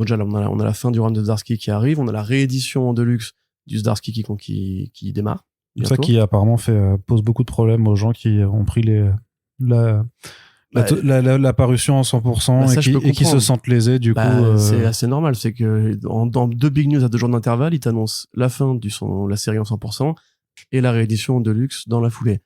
la fin du run de Zdarsky qui arrive. On a la réédition en deluxe du Zdarsky qui démarre. Ça qui apparemment pose beaucoup de problèmes aux gens qui ont pris la parution en 100% et qui se sentent lésés du coup. C'est assez normal, c'est que dans 2 big news à 2 jours d'intervalle, ils t'annoncent la fin la série en 100% et la réédition en deluxe dans la foulée.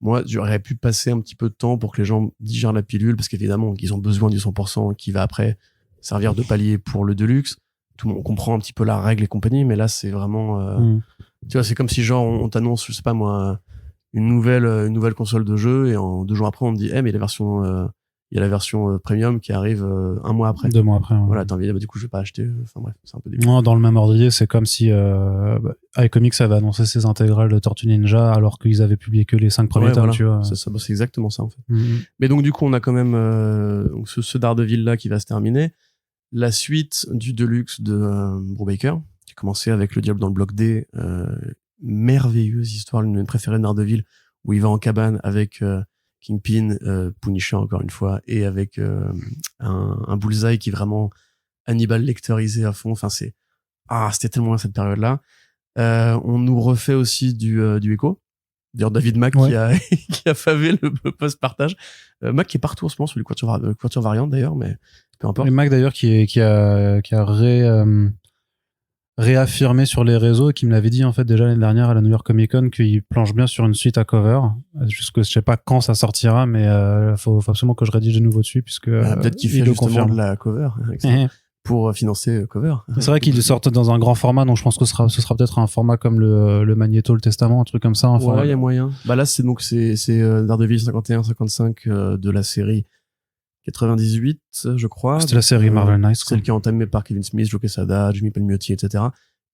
Moi, j'aurais pu passer un petit peu de temps pour que les gens digèrent la pilule, parce qu'évidemment, ils ont besoin du 100% qui va après servir de palier pour le deluxe. Tout le monde comprend un petit peu la règle et compagnie, mais là, c'est vraiment... Tu vois, c'est comme si genre on t'annonce, je sais pas moi, une nouvelle console de jeu et 2 jours après on te dit mais il y a la version premium qui arrive 1 mois après. 2 mois après. Ouais. Voilà, t'as envie, du coup je vais pas acheter. Enfin bref, c'est un peu débile. Non, dans le même ordre d'idée, c'est comme si iComics avait annoncé ses intégrales de Tortue Ninja alors qu'ils avaient publié que les 5 premiers tomes, voilà. tu vois. C'est exactement ça en fait. Mais donc du coup on a quand même ce Daredevil là qui va se terminer. La suite du Deluxe de Brubaker, qui a commencé avec Le Diable dans le bloc D, merveilleuse histoire, l'une de mes préférées de Daredevil, où il va en cabane avec Kingpin, Punisher encore une fois, et avec un Bullseye qui est vraiment Hannibal Lecterisé à fond. Enfin, c'était tellement bien cette période-là. On nous refait aussi du Echo. D'ailleurs, David Mack qui a favé le post-partage. Mack qui est partout en ce moment sur les couvertures variantes d'ailleurs, mais peu importe. Et Mack d'ailleurs qui a réaffirmé sur les réseaux et qui me l'avait dit en fait déjà l'année dernière à la New York Comic Con qu'il planche bien sur une suite à cover. Jusque je sais pas quand ça sortira, mais faut absolument que je rédige de nouveau dessus puisque peut-être qu'il fait justement de la cover pour financer cover. C'est vrai qu'ils sortent dans un grand format, donc je pense que ce sera peut-être un format comme le Magneto, le Testament, un truc comme ça. Enfin, ouais, il y a moyen. Bah là c'est Daredevil 51-55 de la série 98, je crois. C'était la série Marvel Knights. Celle qui est entamée par Kevin Smith, Joe Quesada, Jimmy Palmiotti, etc.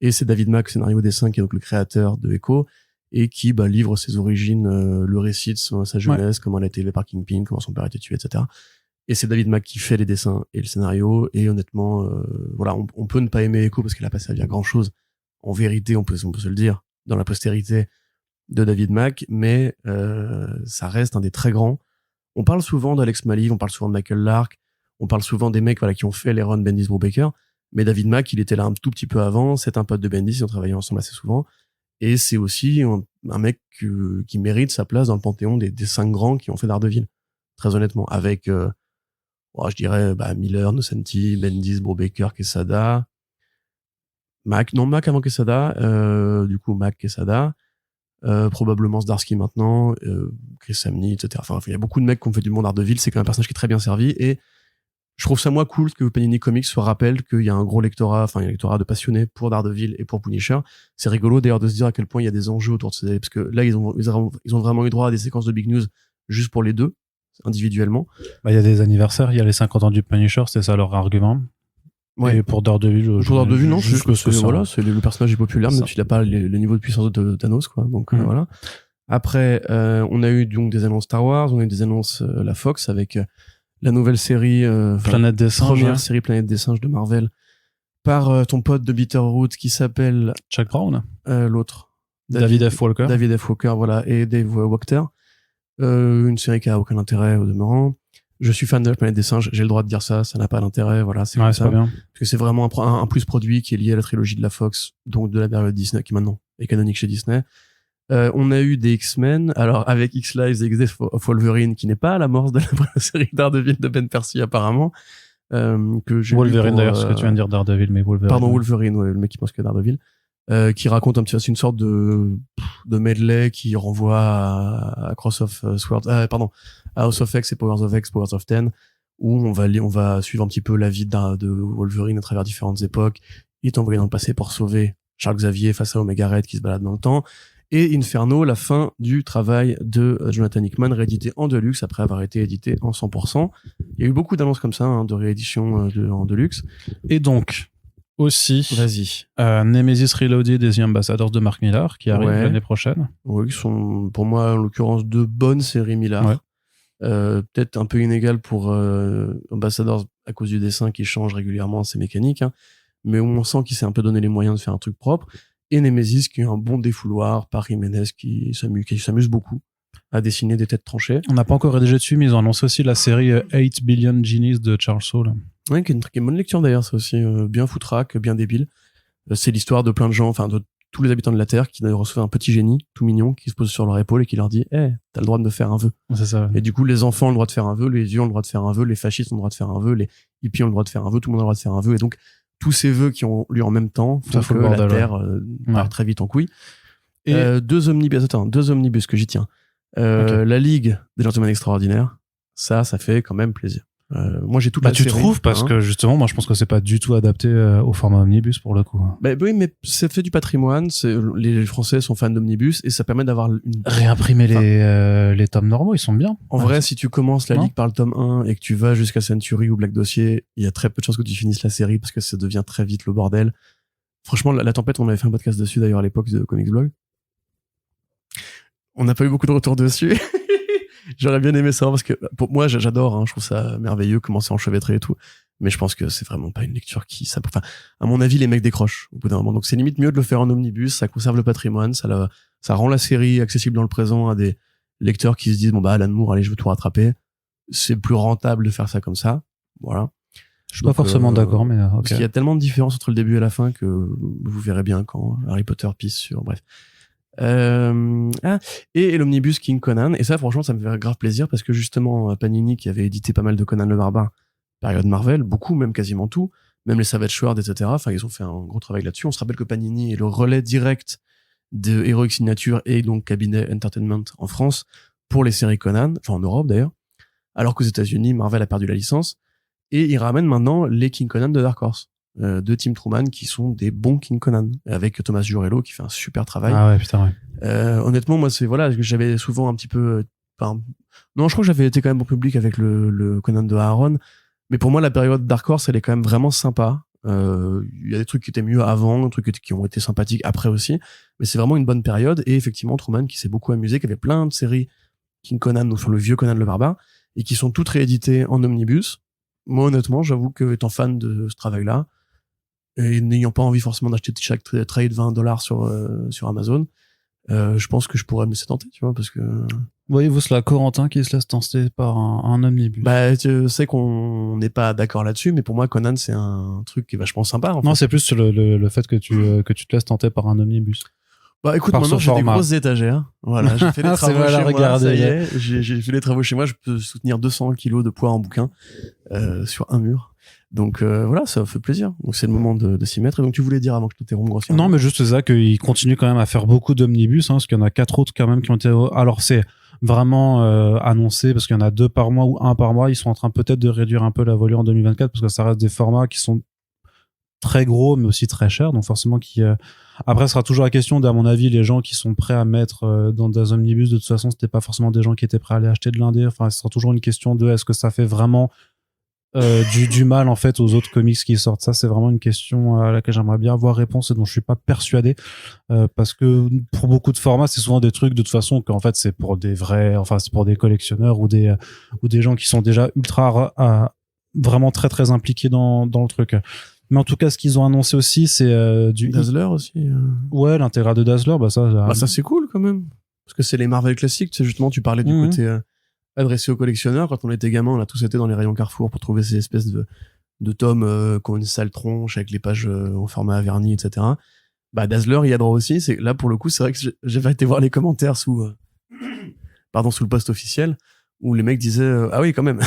Et c'est David Mack, scénario dessin, qui est donc le créateur de Echo, et qui livre ses origines, le récit de sa jeunesse, comment elle a été élevée par Kingpin, comment son père a été tué, etc. Et c'est David Mack qui fait les dessins et le scénario, et honnêtement, voilà, on peut ne pas aimer Echo parce qu'elle a pas servi à grand chose. En vérité, on peut se le dire, dans la postérité de David Mack, mais ça reste un des très grands. On parle souvent d'Alex Maliv, on parle souvent de Michael Lark, on parle souvent des mecs qui ont fait les runs Bendis Brubaker, mais David Mack, il était là un tout petit peu avant, c'est un pote de Bendis, ils ont travaillé ensemble assez souvent, et c'est aussi un mec qui mérite sa place dans le panthéon des 5 grands qui ont fait Daredevil, très honnêtement, avec, je dirais, Miller, Nocenti, Bendis, Brubaker, Quesada, Mack avant Quesada, du coup Mack, Quesada, probablement Zdarsky maintenant, Chris Samney, etc. Enfin, il y a beaucoup de mecs qui ont fait du monde Daredevil, c'est quand même un personnage qui est très bien servi, et je trouve ça cool que Panini Comics se rappelle qu'il y a un gros lectorat, il y a un lectorat de passionnés pour Daredevil et pour Punisher. C'est rigolo d'ailleurs de se dire à quel point il y a des enjeux autour de ces, parce que là ils ont vraiment eu droit à des séquences de big news juste pour les deux, individuellement. Il y a des anniversaires, il y a les 50 ans du Punisher, c'est ça leur argument. Ouais. Et pour Daredevil, non, c'est juste parce que voilà, c'est le personnage est populaire, même s'il a pas le niveau de puissance de Thanos, quoi. Donc voilà. Après, on a eu donc des annonces Star Wars, on a eu des annonces la Fox avec la nouvelle série Planète des Singes, première série Planète des Singes de Marvel par ton pote de Bitterroot qui s'appelle Chuck Brown, l'autre David F. Walker. David F. Walker, voilà, et Dave Wachter. Une série qui a aucun intérêt au demeurant. Je suis fan de la planète des singes, j'ai le droit de dire ça, ça n'a pas d'intérêt, voilà, c'est Ouais, comme c'est ça. pas bien. Parce que c'est vraiment un plus produit qui est lié à la trilogie de la Fox, donc de la période Disney, qui maintenant est canonique chez Disney. On a eu des X-Men, alors avec X-Lives et X-Death of Wolverine, qui n'est pas à l'amorce de la série Daredevil de Ben Percy apparemment. Que j'ai Wolverine, lu d'ailleurs, ce que tu viens de dire Daredevil, mais Wolverine. Pardon, Wolverine, ouais, le mec qui pense que Daredevil. Qui raconte un petit peu, c'est une sorte de medley qui renvoie à Cross of Swords, pardon, à House of X et Powers of X, Powers of Ten, où on va suivre un petit peu la vie de Wolverine à travers différentes époques. Il est envoyé dans le passé pour sauver Charles Xavier face à Omega Red qui se balade dans le temps. Et Inferno, la fin du travail de Jonathan Hickman, réédité en Deluxe après avoir été édité en 100%. Il y a eu beaucoup d'annonces comme ça, hein, de réédition en Deluxe. Et donc, aussi, Vas-y. Nemesis Reloaded des The Ambassadors de Mark Millar, qui arrive l'année prochaine. Oui, qui sont, pour moi, en l'occurrence, de bonnes séries Millar. Ouais. Peut-être un peu inégal pour Ambassadors à cause du dessin qui change régulièrement ses mécaniques, hein, mais on sent qu'il s'est un peu donné les moyens de faire un truc propre. Et Nemesis qui est un bon défouloir par Jiménez qui s'amuse beaucoup à dessiner des têtes tranchées. On n'a pas encore rédigé dessus, mais ils ont annoncé aussi la série 8 Billion Genies de Charles Soule. Oui, qui est une bonne lecture d'ailleurs, ça aussi, bien foutraque, bien débile. C'est l'histoire de plein de gens, enfin de tous les habitants de la Terre qui reçoivent un petit génie tout mignon qui se pose sur leur épaule et qui leur dit t'as le droit de me faire un vœu. C'est ça. Et du coup, les enfants ont le droit de faire un vœu, les vieux ont le droit de faire un vœu, les fascistes ont le droit de faire un vœu, les hippies ont le droit de faire un vœu, tout le monde a le droit de faire un vœu. Et donc, tous ces vœux qui ont lieu en même temps font que la Terre part très vite en couille. Et deux omnibus que j'y tiens. Okay. La Ligue des Gentlemen Extraordinaires, ça fait quand même plaisir. Moi j'ai toute la série. Tu trouves parce que justement, moi je pense que c'est pas du tout adapté au format omnibus pour le coup. Oui, mais ça fait du patrimoine. Les Français sont fans d'omnibus et ça permet d'avoir une réimprimer les tomes normaux, ils sont bien. En vrai, si tu commences la Ligue par le tome 1 et que tu vas jusqu'à Century ou Black Dossier, il y a très peu de chances que tu finisses la série parce que ça devient très vite le bordel. Franchement, la Tempête, on avait fait un podcast dessus d'ailleurs à l'époque de Comics Blog. On n'a pas eu beaucoup de retours dessus. J'aurais bien aimé ça parce que pour moi j'adore, hein, je trouve ça merveilleux comment c'est enchevêtré et tout, mais je pense que c'est vraiment pas une lecture enfin à mon avis les mecs décrochent au bout d'un moment, donc c'est limite mieux de le faire en omnibus, ça conserve le patrimoine, ça rend la série accessible dans le présent à des lecteurs qui se disent Alan Moore, allez je veux tout rattraper, c'est plus rentable de faire ça comme ça, voilà. Je suis pas forcément d'accord, mais okay. Parce qu'il y a tellement de différences entre le début et la fin que vous verrez bien quand Harry Potter pisse sur, bref. Et l'omnibus King Conan, et ça franchement ça me fait grave plaisir parce que justement Panini qui avait édité pas mal de Conan le Barbare période Marvel, beaucoup, même quasiment tout, même les Savage Sword, etc. Enfin ils ont fait un gros travail là-dessus. On se rappelle que Panini est le relais direct de Heroic Signature et donc Cabinet Entertainment en France pour les séries Conan, enfin en Europe d'ailleurs, alors qu'aux États-Unis Marvel a perdu la licence et ils ramènent maintenant les King Conan de Dark Horse. De Tim Truman qui sont des bons King Conan avec Thomas Jurello qui fait un super travail. Ah ouais, putain, ouais. Honnêtement, moi, j'avais souvent un petit peu, non, je crois que j'avais été quand même bon public avec le Conan de Aaron, mais pour moi, la période Dark Horse, elle est quand même vraiment sympa. Il y a des trucs qui étaient mieux avant, des trucs qui ont été sympathiques après aussi, mais c'est vraiment une bonne période, et effectivement, Truman qui s'est beaucoup amusé, qui avait plein de séries King Conan, donc sur le vieux Conan le Barbare, et qui sont toutes rééditées en omnibus. Moi, honnêtement, j'avoue que étant fan de ce travail-là, et n'ayant pas envie forcément d'acheter chaque trade $20 sur Amazon, je pense que je pourrais me laisser tenter, tu vois, parce que... Voyez-vous cela, Corentin qui se laisse tenter par un omnibus. Tu sais qu'on n'est pas d'accord là-dessus, mais pour moi, Conan, c'est un truc qui est vachement sympa. Non, c'est plus le fait que tu te laisses tenter par un omnibus. Écoute, par maintenant j'ai des grosses étagères. Voilà, j'ai fait des travaux chez moi. Ça y est, j'ai fait des travaux chez moi. Je peux soutenir 200 kilos de poids en bouquin sur un mur. Donc voilà, ça fait plaisir. Donc c'est le moment de s'y mettre. Et donc tu voulais dire avant que je t'interrompe grossièrement. Non, mais juste ça qu'il continue quand même à faire beaucoup d'omnibus, hein, parce qu'il y en a 4 autres quand même qui ont été. Alors c'est vraiment annoncé parce qu'il y en a 2 par mois ou 1 par mois. Ils sont en train peut-être de réduire un peu la volée en 2024 parce que ça reste des formats qui sont très gros mais aussi très chers. Donc forcément qui après ce sera toujours la question d'à mon avis les gens qui sont prêts à mettre dans des omnibus, de toute façon c'était pas forcément des gens qui étaient prêts à aller acheter de l'indé. Enfin ce sera toujours une question de est-ce que ça fait vraiment du mal en fait aux autres comics qui sortent. Ça c'est vraiment une question à laquelle j'aimerais bien avoir réponse et dont je suis pas persuadé parce que pour beaucoup de formats c'est souvent des trucs de toute façon qu'en fait c'est pour des vrais, enfin c'est pour des collectionneurs ou des gens qui sont déjà ultra vraiment très très impliqués dans le truc. Mais en tout cas ce qu'ils ont annoncé aussi c'est du Dazzler aussi. Ouais, l'intégral de Dazzler, ça c'est cool quand même parce que c'est les Marvel classiques. C'est justement tu parlais du côté adressé aux collectionneurs. Quand on était gamin, on a tous été dans les rayons Carrefour pour trouver ces espèces de tomes qui ont une sale tronche avec les pages en format vernis, etc. Bah, Dazzler, il y a droit aussi. C'est, là, pour le coup, c'est vrai que j'avais été voir les commentaires sous le post officiel où les mecs disaient ah oui, quand même.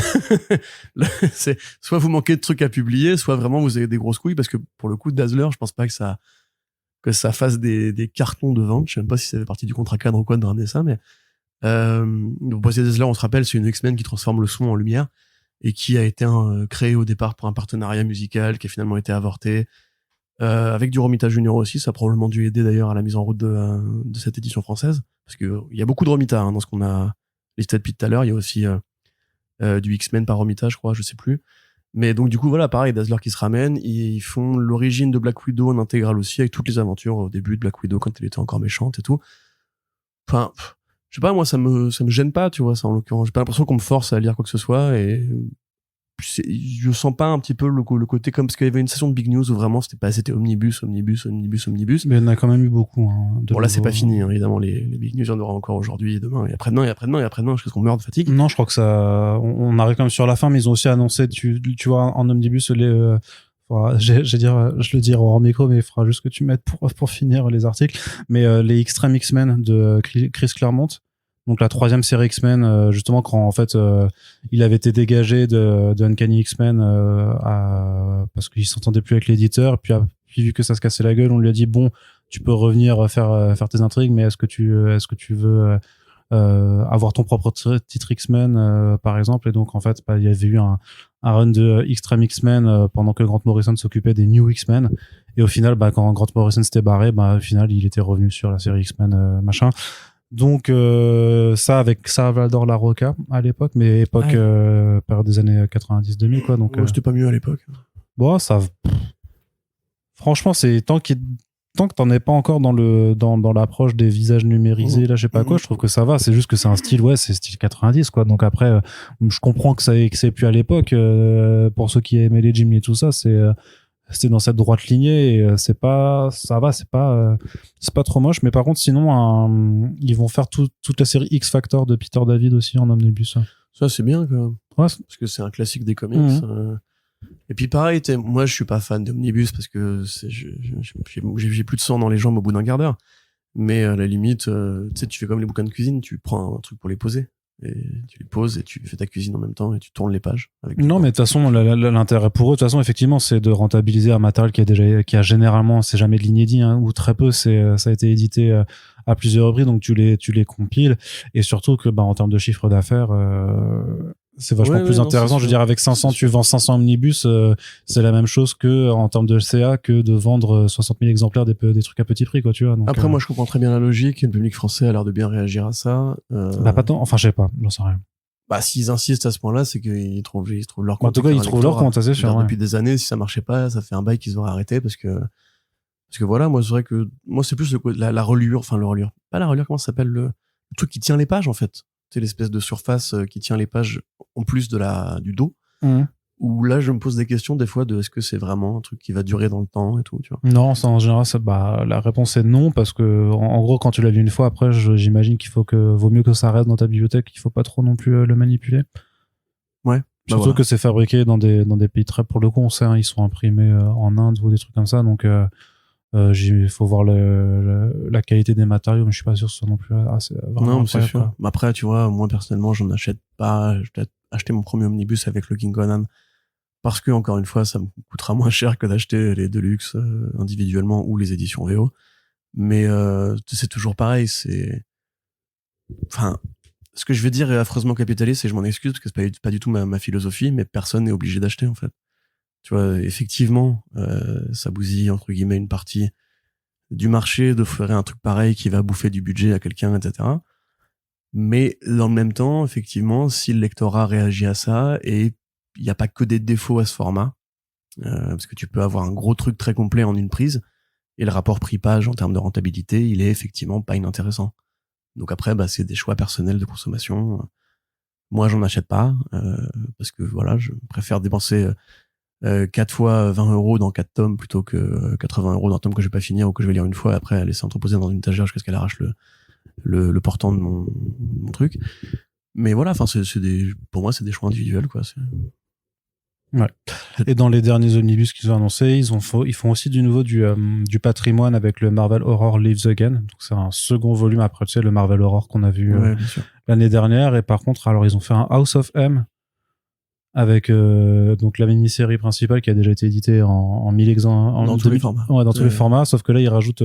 Là, c'est soit vous manquez de trucs à publier, soit vraiment vous avez des grosses couilles, parce que pour le coup, Dazzler, je pense pas que ça fasse des cartons de vente. Je sais même pas si ça fait partie du contrat cadre ou quoi de ramener ça, mais Dazzler, on se rappelle, c'est une X-Men qui transforme le son en lumière et qui a été créé au départ pour un partenariat musical qui a finalement été avorté. Avec du Romita Junior aussi, ça a probablement dû aider d'ailleurs à la mise en route de cette édition française, parce que il y a beaucoup de Romita dans ce qu'on a listé depuis tout à l'heure. Il y a aussi du X-Men par Romita, je crois, je sais plus. Mais donc du coup voilà, pareil, Dazzler qui se ramène, ils font l'origine de Black Widow en intégrale aussi, avec toutes les aventures au début de Black Widow quand elle était encore méchante et tout. Enfin, je sais pas, moi ça me gêne pas, tu vois, ça en l'occurrence. J'ai pas l'impression qu'on me force à lire quoi que ce soit, et je sens pas un petit peu le côté comme, parce qu'il y avait une session de Big News où vraiment c'était omnibus. Mais il y en a quand même eu beaucoup. Bon, là, c'est pas fini, évidemment. Les Big News, il y en aura encore aujourd'hui, et demain, et après-demain, et après-demain, et après-demain, jusqu'à ce qu'on meure de fatigue. Non, je crois que ça, on arrive quand même sur la fin, mais ils ont aussi annoncé, tu vois, en omnibus, je le dirai hors micro, mais il faudra juste que tu mettes pour finir les articles. Mais les Extreme X-Men de Chris Claremont. Donc la 3e série X-Men, justement, quand en fait il avait été dégagé de Uncanny X-Men parce qu'il s'entendait plus avec l'éditeur, puis vu que ça se cassait la gueule, on lui a dit bon, tu peux revenir faire tes intrigues, mais est-ce que tu veux avoir ton propre titre X-Men par exemple. Et donc en fait il y avait eu un run de Extreme X-Men pendant que Grant Morrison s'occupait des New X-Men, et au final quand Grant Morrison s'était barré, au final il était revenu sur la série X-Men machin. Donc ça avec Salvador Larroca à l'époque, mais époque période des années 90-2000 quoi. Donc c'était pas mieux à l'époque. Bon, franchement, c'est tant que t'en es pas encore dans l'approche des visages numérisés, là je sais pas quoi, je trouve que ça va. C'est juste que c'est un style, c'est style 90 quoi. Donc après je comprends que c'est plus à l'époque, pour ceux qui aimaient les Jim et tout ça, c'était dans cette droite lignée, et c'est pas trop moche. Mais par contre sinon ils vont faire toute la série X Factor de Peter David aussi en omnibus. Ça c'est bien quand même. Ouais. Parce que c'est un classique des comics. Et puis pareil, moi je suis pas fan d'omnibus parce que j'ai plus de sang dans les jambes au bout d'un quart d'heure. Mais à la limite, tu sais, tu fais comme les bouquins de cuisine, tu prends un truc pour les poser. Et tu les poses et tu fais ta cuisine en même temps et tu tournes les pages. Non, mais de toute façon, l'intérêt pour eux, de toute façon, effectivement, c'est de rentabiliser un matériel qui a généralement, c'est jamais de l'inédit, ou très peu, ça a été édité à plusieurs reprises, donc tu les compiles, et surtout que, en termes de chiffre d'affaires, c'est vachement plus intéressant. Je veux dire, avec 500, tu vends 500 omnibus, c'est la même chose que, en termes de CA, que de vendre 60 000 exemplaires des trucs à petit prix, quoi, tu vois. Donc, après, moi, je comprends très bien la logique, et le public français a l'air de bien réagir à ça. Pas tant, enfin, je sais pas, j'en sais rien. S'ils insistent à ce point-là, c'est qu'ils trouvent leur compte. En tout cas, ils trouvent leur compte, c'est sûr. Depuis des années, si ça marchait pas, ça fait un bail qu'ils auraient arrêté, parce que voilà, moi, c'est vrai que, moi, c'est plus la reliure, enfin, le reliure. Pas la reliure, comment ça s'appelle, le truc qui tient les pages, en fait. C'est l'espèce de surface qui tient les pages en plus du dos. Où là, je me pose des questions des fois de est-ce que c'est vraiment un truc qui va durer dans le temps et tout, tu vois. Non, en général, la réponse est non, parce que en gros, quand tu l'as vu une fois, après, j'imagine vaut mieux que ça reste dans ta bibliothèque, il faut pas trop non plus le manipuler. Ouais. Surtout que c'est fabriqué dans des pays très, pour le coup, on sait, ils sont imprimés en Inde ou des trucs comme ça, donc il faut voir la qualité des matériaux, mais je suis pas sûr que ce soit non plus assez vraiment. Non, c'est sûr. Mais après, tu vois, moi personnellement, j'en achète pas. Je vais acheter mon premier omnibus avec le King Conan parce que, encore une fois, ça me coûtera moins cher que d'acheter les Deluxe individuellement ou les éditions VO. Mais c'est toujours pareil. Enfin, ce que je vais dire est affreusement capitaliste, et je m'en excuse parce que c'est pas du tout ma philosophie, mais personne n'est obligé d'acheter, en fait. Tu vois, effectivement, ça bousille, entre guillemets, une partie du marché de faire un truc pareil qui va bouffer du budget à quelqu'un, etc. Mais dans le même temps, effectivement, si le lectorat réagit à ça, et il n'y a pas que des défauts à ce format, parce que tu peux avoir un gros truc très complet en une prise, et le rapport prix-page en termes de rentabilité, il est effectivement pas inintéressant. Donc après, c'est des choix personnels de consommation. Moi, j'en achète pas, parce que voilà, je préfère dépenser 4 fois 20 € dans 4 tomes plutôt que 80 € dans un tome que je vais pas finir ou que je vais lire une fois et après laisser entreposer dans une étagère jusqu'à ce qu'elle arrache le portant de mon truc. Mais voilà, enfin, pour moi, c'est des choix individuels, quoi. Et dans les derniers omnibus qu'ils ont annoncés, ils font aussi du nouveau du patrimoine avec le Marvel Horror Lives Again. Donc c'est un second volume après, tu sais, le Marvel Horror qu'on a vu Ouais, bien sûr. l'année dernière. Et par contre, alors ils ont fait un House of M avec donc la mini-série principale qui a déjà été éditée en 1000 exemplaires. Dans tous les formats. Ouais, dans tous les formats, sauf que là, ils rajoutent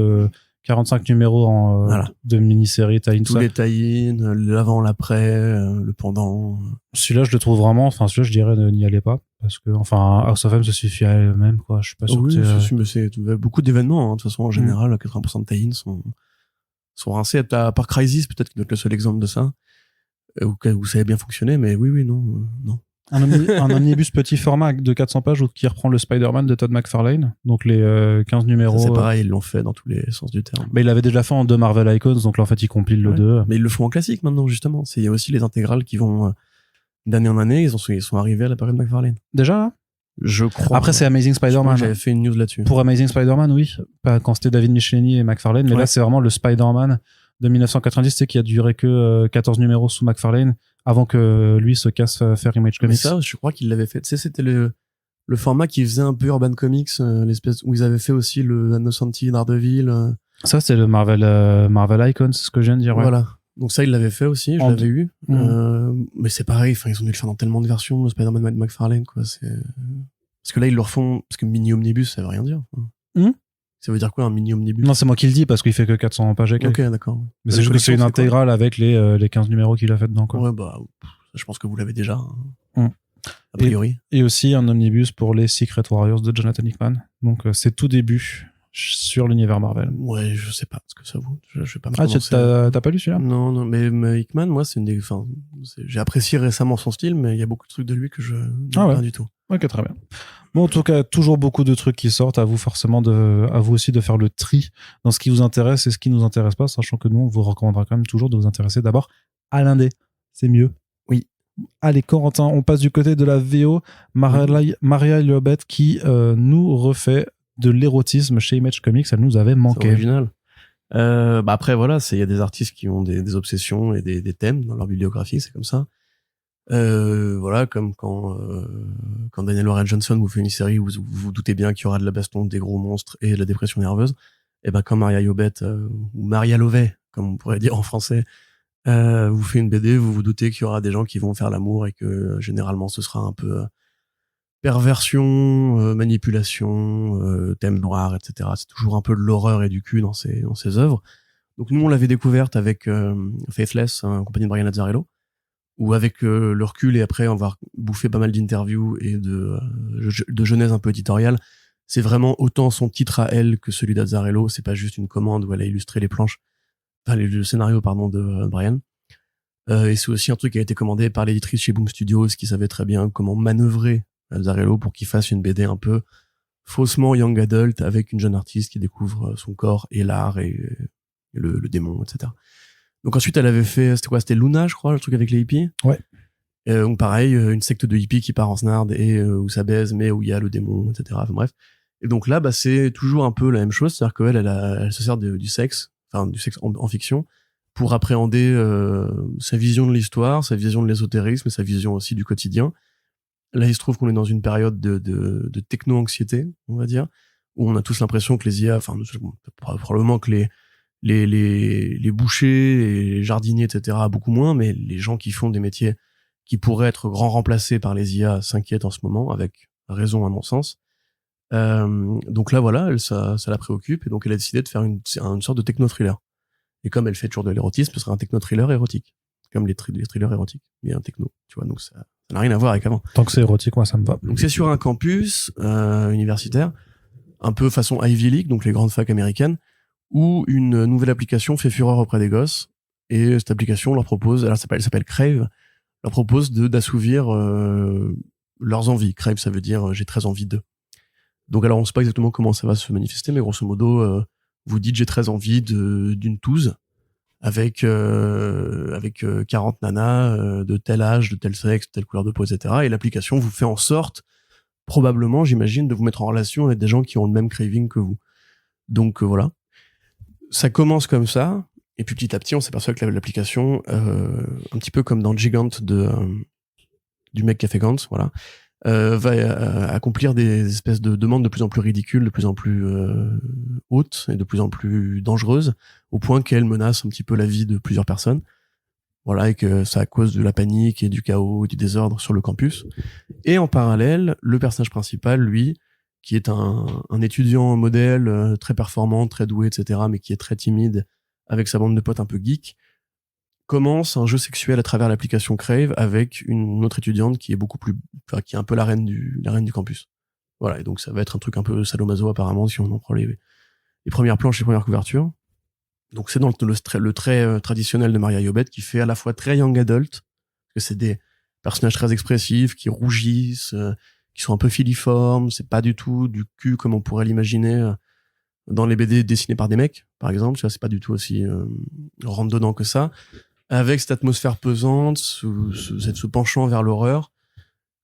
45 numéros Voilà. de mini-série tie-in. Tous les tie-in, l'avant, l'après, le pendant. Celui-là, je le trouve vraiment, enfin, celui-là, je dirais, n'y allez pas. Parce que, enfin, House of M se suffit à elle-même, quoi. Je suis pas sûr Oui, que mais c'est beaucoup d'événements, hein. De toute façon, en général, 80% de tie-in sont rincés. À part Crisis, peut-être que le seul exemple de ça, où ça a bien fonctionné, mais oui, non. Un omnibus petit format de 400 pages qui reprend le Spider-Man de Todd McFarlane. Donc les 15 numéros. Ça, c'est pareil, ils l'ont fait dans tous les sens du terme. Mais il l'avait déjà fait en 2 Marvel Icons, donc là, en fait, il compile le 2. Mais ils le font en classique maintenant, justement. Il y a aussi les intégrales qui vont d'année en année, ils sont arrivés à la période McFarlane. Déjà, là? Je crois. Après, c'est Amazing Spider-Man. J'avais fait une news là-dessus. Pour Amazing Spider-Man, oui. Pas quand c'était David Michelinie et McFarlane, mais là, c'est vraiment le Spider-Man de 1990, c'est qui a duré que 14 numéros sous McFarlane avant que lui se casse faire Image Comics. Mais ça, je crois qu'il l'avait fait. Tu sais, c'était le format qui faisait un peu Urban Comics, l'espèce où ils avaient fait aussi le Annosanti d'Ardeville. Ça, c'est le Marvel Icons, c'est ce que je viens de dire. Ouais. Voilà. Donc ça, ils l'avaient fait aussi, je l'avais eu. Mais c'est pareil, enfin, ils ont dû le faire dans tellement de versions, le Spider-Man de McFarlane, quoi. Parce que là, ils le refont, parce que mini omnibus, ça veut rien dire. Ça veut dire quoi, un mini omnibus? Non, c'est moi qui le dis, parce qu'il fait que 400 pages et quelques. Ok, d'accord. Mais c'est juste que c'est une intégrale avec les 15 numéros qu'il a fait dedans, quoi. Ouais, bah, je pense que vous l'avez déjà. A priori. Et aussi un omnibus pour les Secret Warriors de Jonathan Hickman. Donc, c'est tout début sur l'univers Marvel. Ouais, je sais pas ce que ça vaut. Je vais pas me t'as pas lu celui-là? Non, mais Hickman, moi, j'ai apprécié récemment son style, mais il y a beaucoup de trucs de lui que je n'aime pas du tout. Ok, très bien. Bon, en tout cas, toujours beaucoup de trucs qui sortent. À vous forcément à vous aussi de faire le tri dans ce qui vous intéresse et ce qui nous intéresse pas, sachant que nous, on vous recommandera quand même toujours de vous intéresser d'abord à l'indé. C'est mieux. Oui. Allez, Corentin, on passe du côté de la VO. Maria Liobet qui nous refait de l'érotisme chez Image Comics. Elle nous avait manqué. C'est original. Après, voilà, il y a des artistes qui ont des obsessions et des thèmes dans leur bibliographie, c'est comme ça. Voilà, comme quand Daniel Warren Johnson vous fait une série où vous vous doutez bien qu'il y aura de la baston, des gros monstres et de la dépression nerveuse, et ben quand Maria Liobet ou Maria Lovey, comme on pourrait dire en français, vous fait une BD, vous vous doutez qu'il y aura des gens qui vont faire l'amour et que généralement ce sera un peu perversion, manipulation, thème noir, etc. C'est toujours un peu de l'horreur et du cul dans ses œuvres. Donc nous on l'avait découverte avec Faithless, en compagnie de Brian Azzarello, où avec le recul et après on va bouffer pas mal d'interviews et de genèse un peu éditoriale, c'est vraiment autant son titre à elle que celui d'Azzarello, c'est pas juste une commande où elle a illustré les planches, enfin le scénario pardon de Brian. Et c'est aussi un truc qui a été commandé par l'éditrice chez Boom Studios qui savait très bien comment manœuvrer Azzarello pour qu'il fasse une BD un peu faussement young adult avec une jeune artiste qui découvre son corps et l'art et le démon, etc. Donc ensuite, elle avait fait, c'était Luna, je crois, le truc avec les hippies. Ouais. Donc pareil, une secte de hippies qui part en snarde et où ça baise, mais où il y a le démon, etc. Enfin bref. Et donc là, c'est toujours un peu la même chose, c'est-à-dire qu'elle, elle se sert du sexe, enfin du sexe en fiction, pour appréhender sa vision de l'histoire, sa vision de l'ésotérisme et sa vision aussi du quotidien. Là, il se trouve qu'on est dans une période de techno-anxiété, on va dire, où on a tous l'impression que les IA, enfin probablement que les bouchers et les jardiniers, etc., beaucoup moins, mais les gens qui font des métiers qui pourraient être grand remplacés par les IA s'inquiètent en ce moment, avec raison à mon sens. Donc là, voilà, ça la préoccupe, et donc elle a décidé de faire une sorte de techno-thriller. Et comme elle fait toujours de l'érotisme, ce sera un techno-thriller érotique. Comme les thrillers érotiques, mais un techno, tu vois, donc ça n'a rien à voir avec avant. Tant que c'est érotique, moi, ça me va. Donc c'est sur un campus universitaire, un peu façon Ivy League, donc les grandes facs américaines, où une nouvelle application fait fureur auprès des gosses, et cette application leur propose, alors elle s'appelle Crave, leur propose d'assouvir leurs envies. Crave, ça veut dire j'ai très envie d'eux. Donc alors on sait pas exactement comment ça va se manifester, mais grosso modo, vous dites j'ai très envie d'une touze avec 40 nanas de tel âge, de tel sexe, de telle couleur de peau, etc. Et l'application vous fait en sorte, probablement, j'imagine, de vous mettre en relation avec des gens qui ont le même craving que vous. Donc voilà. Ça commence comme ça, Et puis petit à petit, on s'aperçoit que l'application, un petit peu comme dans Gigant du mec qui a fait Gantz, voilà, va accomplir des espèces de demandes de plus en plus ridicules, de plus en plus hautes et de plus en plus dangereuses, au point qu'elle menace un petit peu la vie de plusieurs personnes. Voilà, et que ça cause de la panique et du chaos et du désordre sur le campus. Et en parallèle, le personnage principal, lui, qui est un étudiant modèle, très performant, très doué, etc., mais qui est très timide, avec sa bande de potes un peu geek, commence un jeu sexuel à travers l'application Crave avec une autre étudiante qui est qui est un peu la reine du campus. Voilà, et donc ça va être un truc un peu sadomaso apparemment si on en prend les premières planches, les premières couvertures. Donc c'est dans le trait traditionnel de Maria Yobet, qui fait à la fois très young adult, parce que c'est des personnages très expressifs, qui rougissent, qui sont un peu filiformes, c'est pas du tout du cul comme on pourrait l'imaginer dans les BD dessinés par des mecs, par exemple, tu vois, c'est pas du tout aussi rentre dedans que ça, avec cette atmosphère pesante, ce penchant vers l'horreur,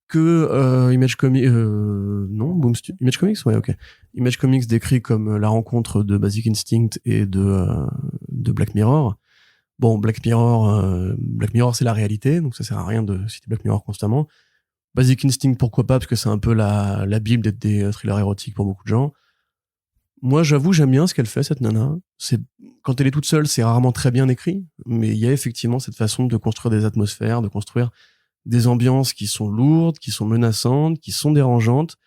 que Image Comics Image Comics, ouais, ok. Image Comics décrit comme la rencontre de Basic Instinct et de Black Mirror. Bon, Black Mirror c'est la réalité, donc ça sert à rien de citer Black Mirror constamment. Basic Instinct, pourquoi pas, parce que c'est un peu la bible des thrillers érotiques pour beaucoup de gens. Moi, j'avoue, j'aime bien ce qu'elle fait, cette nana. Quand elle est toute seule, c'est rarement très bien écrit, mais il y a effectivement cette façon de construire des atmosphères, de construire des ambiances qui sont lourdes, qui sont menaçantes, qui sont dérangeantes.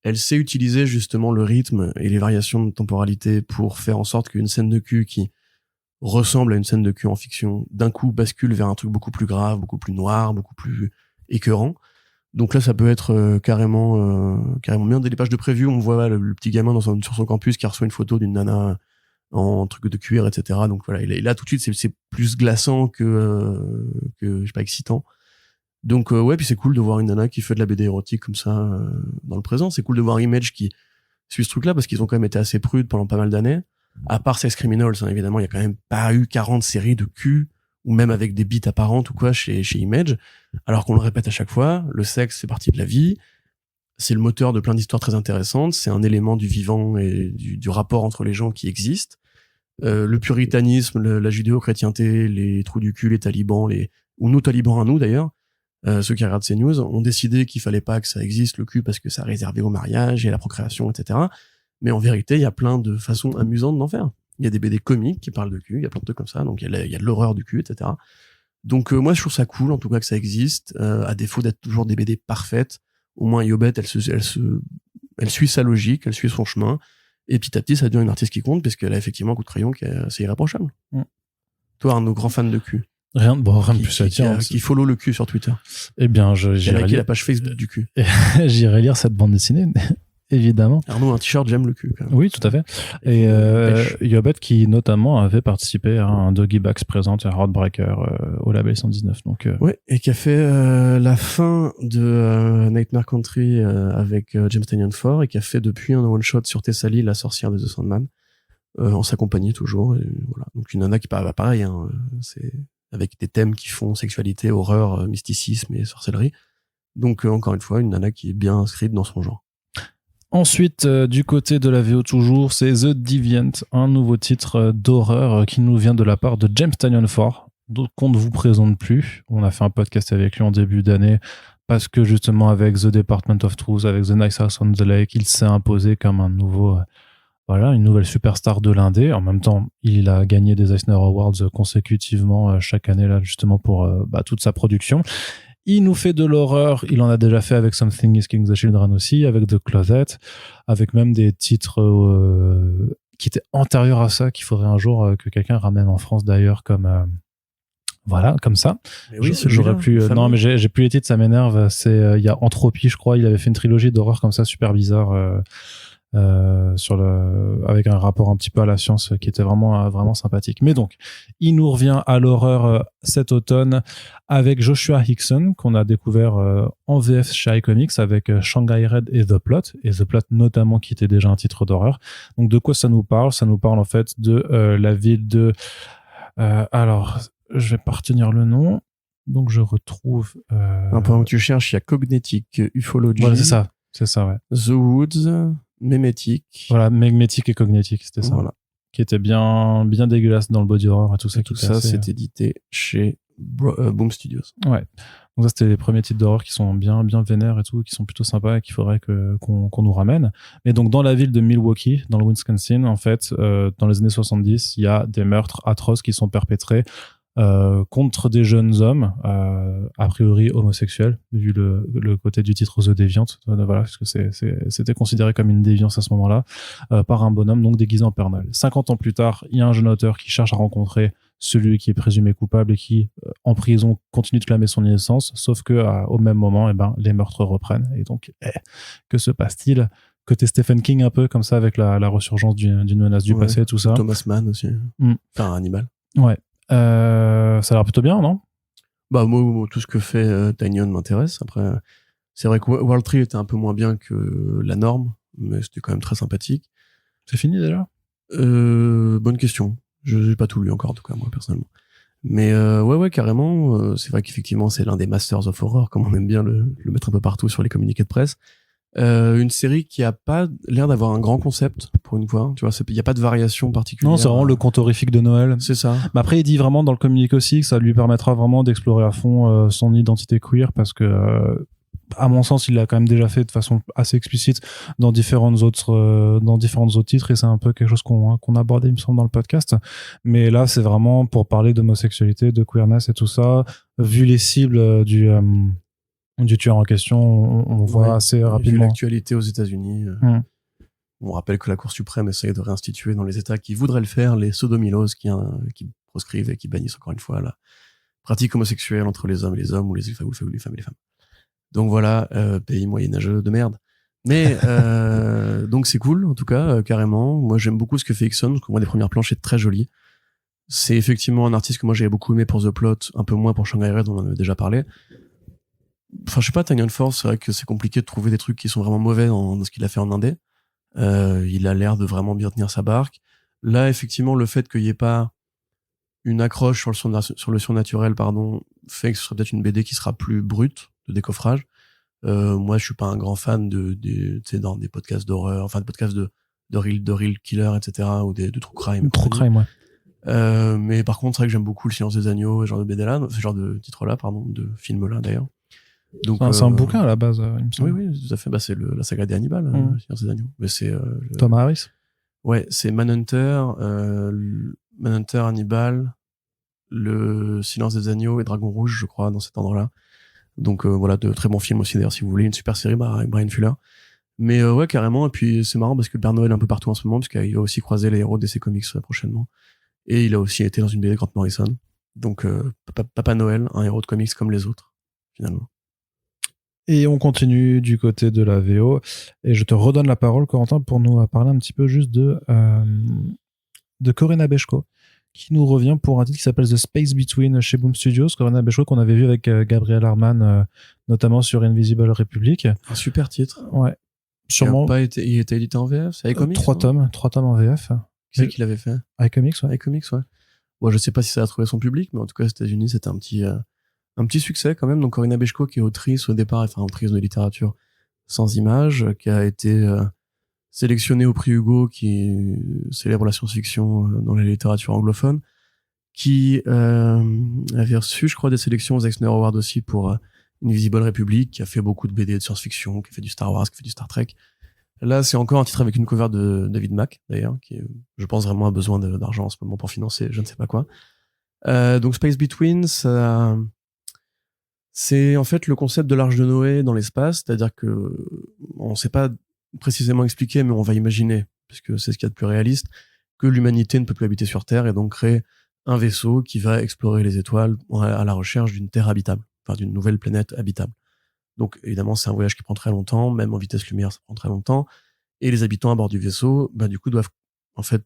Elle sait utiliser justement le rythme et les variations de temporalité pour faire en sorte qu'une scène de cul qui ressemble à une scène de cul en fiction, d'un coup bascule vers un truc beaucoup plus grave, beaucoup plus noir, beaucoup plus écœurant. Donc là, ça peut être carrément bien. Dès les pages de preview, on voit le petit gamin sur son campus qui reçoit une photo d'une nana en truc de cuir, etc. Donc voilà, et là tout de suite, c'est plus glaçant que je sais pas, excitant. Donc ouais, puis c'est cool de voir une nana qui fait de la BD érotique comme ça dans le présent. C'est cool de voir Image qui suit ce truc-là, parce qu'ils ont quand même été assez prudes pendant pas mal d'années. À part Sex Criminals, hein, évidemment, il y a quand même pas eu 40 séries de cul, ou même avec des bites apparentes ou quoi chez Image. Alors qu'on le répète à chaque fois, le sexe fait partie de la vie. C'est le moteur de plein d'histoires très intéressantes. C'est un élément du vivant et du rapport entre les gens qui existent. Le puritanisme, la judéo-chrétienté, les trous du cul, les talibans, ou nos talibans à nous d'ailleurs, ceux qui regardent ces news, ont décidé qu'il fallait pas que ça existe, le cul, parce que ça réservé au mariage et à la procréation, etc. Mais en vérité, il y a plein de façons amusantes d'en faire. Il y a des BD comiques qui parlent de cul, il y a plein de trucs comme ça, donc il y a de l'horreur du cul, etc. Donc moi, je trouve ça cool, en tout cas, que ça existe, à défaut d'être toujours des BD parfaites. Au moins, Yobet, elle suit sa logique, elle suit son chemin, et petit à petit, ça devient une artiste qui compte, parce qu'elle a effectivement un coup de crayon qui est assez irréprochable. Toi, Arnaud, grand fan de cul. Rien de plus à dire. Qui follow le cul sur Twitter. Eh bien, j'irai lire la page Facebook du cul. J'irai lire cette bande dessinée, évidemment. Arnaud, un t-shirt, j'aime le cul, quand même. Oui, tout à fait. Et Yobet qui notamment avait participé à un Doggy Bags présente à Heartbreaker au label 119. Donc, ouais, et qui a fait la fin de Nightmare Country avec James Tynion 4, et qui a fait depuis un one-shot sur Thessaly, la sorcière de The Sandman, en sa compagnie toujours. Et voilà. Donc une nana qui parle pareil, hein, c'est avec des thèmes qui font sexualité, horreur, mysticisme et sorcellerie. Donc encore une fois, une nana qui est bien inscrite dans son genre. Ensuite, du côté de la VO toujours, c'est The Deviant, un nouveau titre d'horreur qui nous vient de la part de James Tynion 4, qu'on ne vous présente plus. On a fait un podcast avec lui en début d'année, parce que justement avec The Department of Truth, avec The Nice House on the Lake, il s'est imposé comme un nouveau... une nouvelle superstar de l'indé. En même temps, il a gagné des Eisner Awards consécutivement chaque année là, justement pour toute sa production. Il nous fait de l'horreur. Il en a déjà fait avec Something is Killing the Children aussi, avec The Closet, avec même des titres qui étaient antérieurs à ça, qu'il faudrait un jour que quelqu'un ramène en France d'ailleurs, comme comme ça. Mais oui, j'aurais plus. Non, mais j'ai plus les titres, ça m'énerve. C'est il y a Entropie, je crois. Il avait fait une trilogie d'horreur comme ça, super bizarre. Avec un rapport un petit peu à la science qui était vraiment sympathique. Mais donc, il nous revient à l'horreur cet automne avec Joshua Hickson, qu'on a découvert en VF chez iComics avec Shanghai Red et The Plot notamment, qui était déjà un titre d'horreur. Donc de quoi ça nous parle? Ça nous parle en fait de la ville de alors je vais pas retenir le nom, donc je retrouve pendant que tu cherches, il y a Cognetic, Ufology, voilà, c'est ça, ouais. The Woods, Mémétique. Voilà, Megmétique et Cognétique, c'était ça. Voilà. qui était bien dégueulasse dans le body horror et tout ça. Tout ça, c'est édité chez Boom Studios. Ouais. Donc ça, c'était les premiers titres d'horreur qui sont bien vénères et tout, qui sont plutôt sympas et qu'il faudrait qu'on nous ramène. Mais donc, dans la ville de Milwaukee, dans le Wisconsin, en fait, dans les années 70, il y a des meurtres atroces qui sont perpétrés contre des jeunes hommes, a priori homosexuels, vu le côté du titre The Deviant, voilà, parce que c'était considéré comme une déviance à ce moment-là, par un bonhomme donc déguisé en Père Noël. 50 ans plus tard, il y a un jeune auteur qui cherche à rencontrer celui qui est présumé coupable et qui, en prison, continue de clamer son innocence, sauf que au même moment, les meurtres reprennent. Et donc, que se passe-t-il? Côté Stephen King un peu, comme ça, avec la resurgence d'une menace du passé, tout ça. Thomas Mann aussi. Enfin, Hannibal. Ouais. Ça a l'air plutôt bien, non? Bah, moi, tout ce que fait Tynion m'intéresse. Après, c'est vrai que World Tree était un peu moins bien que la norme, mais c'était quand même très sympathique. C'est fini déjà? Bonne question. Je n'ai pas tout lu encore, en tout cas, moi, personnellement. Mais ouais, carrément. C'est vrai qu'effectivement, c'est l'un des Masters of Horror, comme on aime bien le mettre un peu partout sur les communiqués de presse. Une série qui a pas l'air d'avoir un grand concept, pour une fois. Tu vois, il y a pas de variation particulière. Non, c'est vraiment le conte horrifique de Noël. C'est ça. Mais après, il dit vraiment dans le communiqué aussi que ça lui permettra vraiment d'explorer à fond son identité queer, parce que à mon sens, il l'a quand même déjà fait de façon assez explicite dans différents autres titres, et c'est un peu quelque chose qu'on a abordé, il me semble, dans le podcast. Mais là, c'est vraiment pour parler d'homosexualité, de queerness et tout ça. Vu les cibles du tueur en question, on voit assez rapidement. Vu l'actualité aux États-Unis, on rappelle que la Cour suprême essaie de réinstituer dans les États qui voudraient le faire les sodomilos qui proscrivent et qui bannissent encore une fois la pratique homosexuelle entre les hommes et les hommes, ou les femmes et les femmes. Donc voilà, pays moyenâgeux de merde. Mais donc c'est cool, en tout cas, carrément. Moi, j'aime beaucoup ce que fait Hickson, parce que moi, des premières planches, c'est très joli. C'est effectivement un artiste que moi, j'avais beaucoup aimé pour The Plot, un peu moins pour Shanghai Red, dont on en avait déjà parlé. Enfin, je sais pas, Tanyan Force, c'est vrai que c'est compliqué de trouver des trucs qui sont vraiment mauvais dans ce qu'il a fait en indé. Il a l'air de vraiment bien tenir sa barque. Là, effectivement, le fait qu'il y ait pas une accroche sur le surnaturel, fait que ce serait peut-être une BD qui sera plus brute de décoffrage. Moi, je suis pas un grand fan tu sais, dans des podcasts d'horreur, enfin, des podcasts de real killer, etc., ou de true crime. True crime, ouais. Mais par contre, c'est vrai que j'aime beaucoup Le Silence des Agneaux, ce genre de BD-là, ce genre de titre-là, de film-là, d'ailleurs. Donc, c'est un bouquin à la base, il me semble. Oui, tout à fait. Bah, c'est la saga des Hannibal, Le Silence des Agneaux. Mais c'est, Thomas Harris. Ouais, c'est Manhunter, Hannibal, Le Silence des Agneaux et Dragon Rouge, je crois, dans cet ordre-là. Donc voilà, de très bons films aussi, d'ailleurs, si vous voulez, une super série avec Brian Fuller. Mais ouais, carrément. Et puis c'est marrant parce que le Père Noël est un peu partout en ce moment, parce qu'il va aussi croiser les héros DC Comics prochainement. Et il a aussi été dans une BD de Grant Morrison. Donc Papa Noël, un héros de comics comme les autres, finalement. Et on continue du côté de la VO. Et je te redonne la parole, Corentin, pour nous parler un petit peu juste de Corinna Bechko, qui nous revient pour un titre qui s'appelle The Space Between chez Boom Studios. Corinna Bechko qu'on avait vu avec Gabriel Arman, notamment sur Invisible Republic. Un super titre. Ouais. Sûrement. Il était édité en VF, c'est iComics. 3 tomes en VF. Qui c'est qui l'avait fait? iComics, ouais. iComics, ouais. Bon, je sais pas si ça a trouvé son public, mais en tout cas, aux États-Unis, c'était un petit succès quand même. Donc Corinna Bechko, qui est autrice au départ, enfin autrice de littérature sans images, qui a été sélectionnée au prix Hugo, qui célèbre la science-fiction dans la littérature anglophone, qui avait reçu, je crois, des sélections aux Eisner Awards aussi pour Invisible Republic, qui a fait beaucoup de BD de science-fiction, qui a fait du Star Wars, qui a fait du Star Trek. Là, c'est encore un titre avec une cover de David Mack, d'ailleurs, qui, je pense, vraiment a besoin d'argent en ce moment pour financer je ne sais pas quoi. Donc Space Between, c'est en fait le concept de l'Arche de Noé dans l'espace, c'est-à-dire que on sait pas précisément expliquer, mais on va imaginer, puisque c'est ce qu'il y a de plus réaliste, que l'humanité ne peut plus habiter sur Terre et donc créer un vaisseau qui va explorer les étoiles à la recherche d'une Terre habitable, enfin d'une nouvelle planète habitable. Donc évidemment, c'est un voyage qui prend très longtemps, même en vitesse lumière, ça prend très longtemps. Et les habitants à bord du vaisseau, du coup, doivent en fait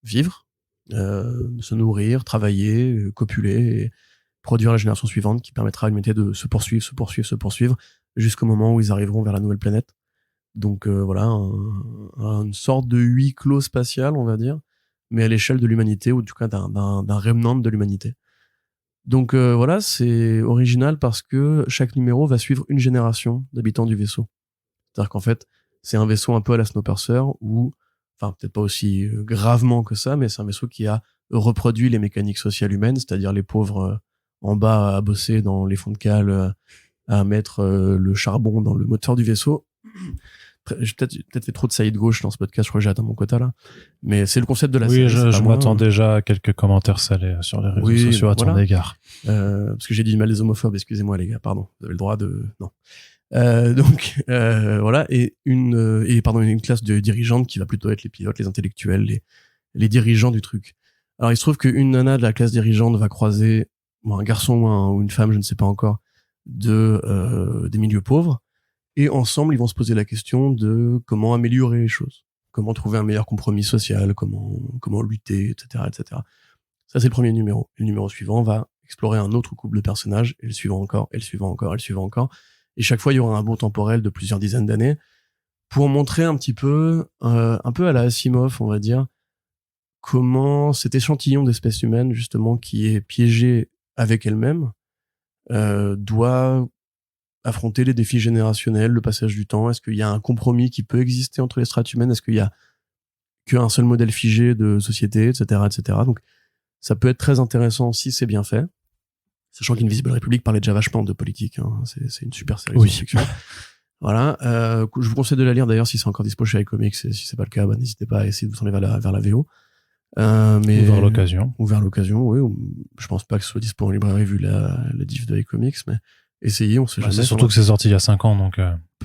vivre, se nourrir, travailler, copuler et produire la génération suivante qui permettra à l'humanité de se poursuivre jusqu'au moment où ils arriveront vers la nouvelle planète. Donc voilà, une sorte de huis clos spatial, on va dire, mais à l'échelle de l'humanité, ou en tout cas d'un remnant de l'humanité. Donc voilà, c'est original parce que chaque numéro va suivre une génération d'habitants du vaisseau. C'est-à-dire qu'en fait, c'est un vaisseau un peu à la Snowpiercer où enfin peut-être pas aussi gravement que ça, mais c'est un vaisseau qui a reproduit les mécaniques sociales humaines, c'est-à-dire les pauvres en bas à bosser dans les fonds de cale, à mettre le charbon dans le moteur du vaisseau. J'ai peut-être fait trop de saillies de gauche dans ce podcast, je crois que j'ai atteint mon quota là. Mais c'est le concept de la série. Oui, je m'attends déjà à quelques commentaires salés sur les réseaux sociaux à ton égard. Parce que j'ai dit du mal des homophobes, excusez-moi les gars, pardon. Vous avez le droit de... Non. Voilà, et une classe de dirigeantes qui va plutôt être les pilotes, les intellectuels, les dirigeants du truc. Alors il se trouve qu'une nana de la classe dirigeante va croiser un garçon ou une femme, je ne sais pas encore, des milieux pauvres, et ensemble ils vont se poser la question de comment améliorer les choses, comment trouver un meilleur compromis social, comment lutter, etc., etc. Ça c'est le premier numéro. Le numéro suivant va explorer un autre couple de personnages, et le suivant encore, et le suivant encore, et le suivant encore. Et chaque fois, il y aura un bond temporel de plusieurs dizaines d'années pour montrer un peu à la Asimov, on va dire, comment cet échantillon d'espèces humaines, justement, qui est piégé avec elle-même, doit affronter les défis générationnels, le passage du temps. Est-ce qu'il y a un compromis qui peut exister entre les strates humaines? Est-ce qu'il y a qu'un seul modèle figé de société, etc., etc. Donc, ça peut être très intéressant si c'est bien fait. Sachant qu'Invisible Republic parlait déjà vachement de politique, hein. C'est une super série de science-fiction. Voilà. Je vous conseille de la lire d'ailleurs si c'est encore dispo chez iComics, et si c'est pas le cas, n'hésitez pas à essayer de vous tourner vers la VO. Mais ou vers l'occasion. Ou vers l'occasion, oui. Je pense pas que ce soit dispo en librairie vu la diff de iComics, mais essayez, on sait jamais. C'est surtout que c'est sorti il y a 5 ans, donc.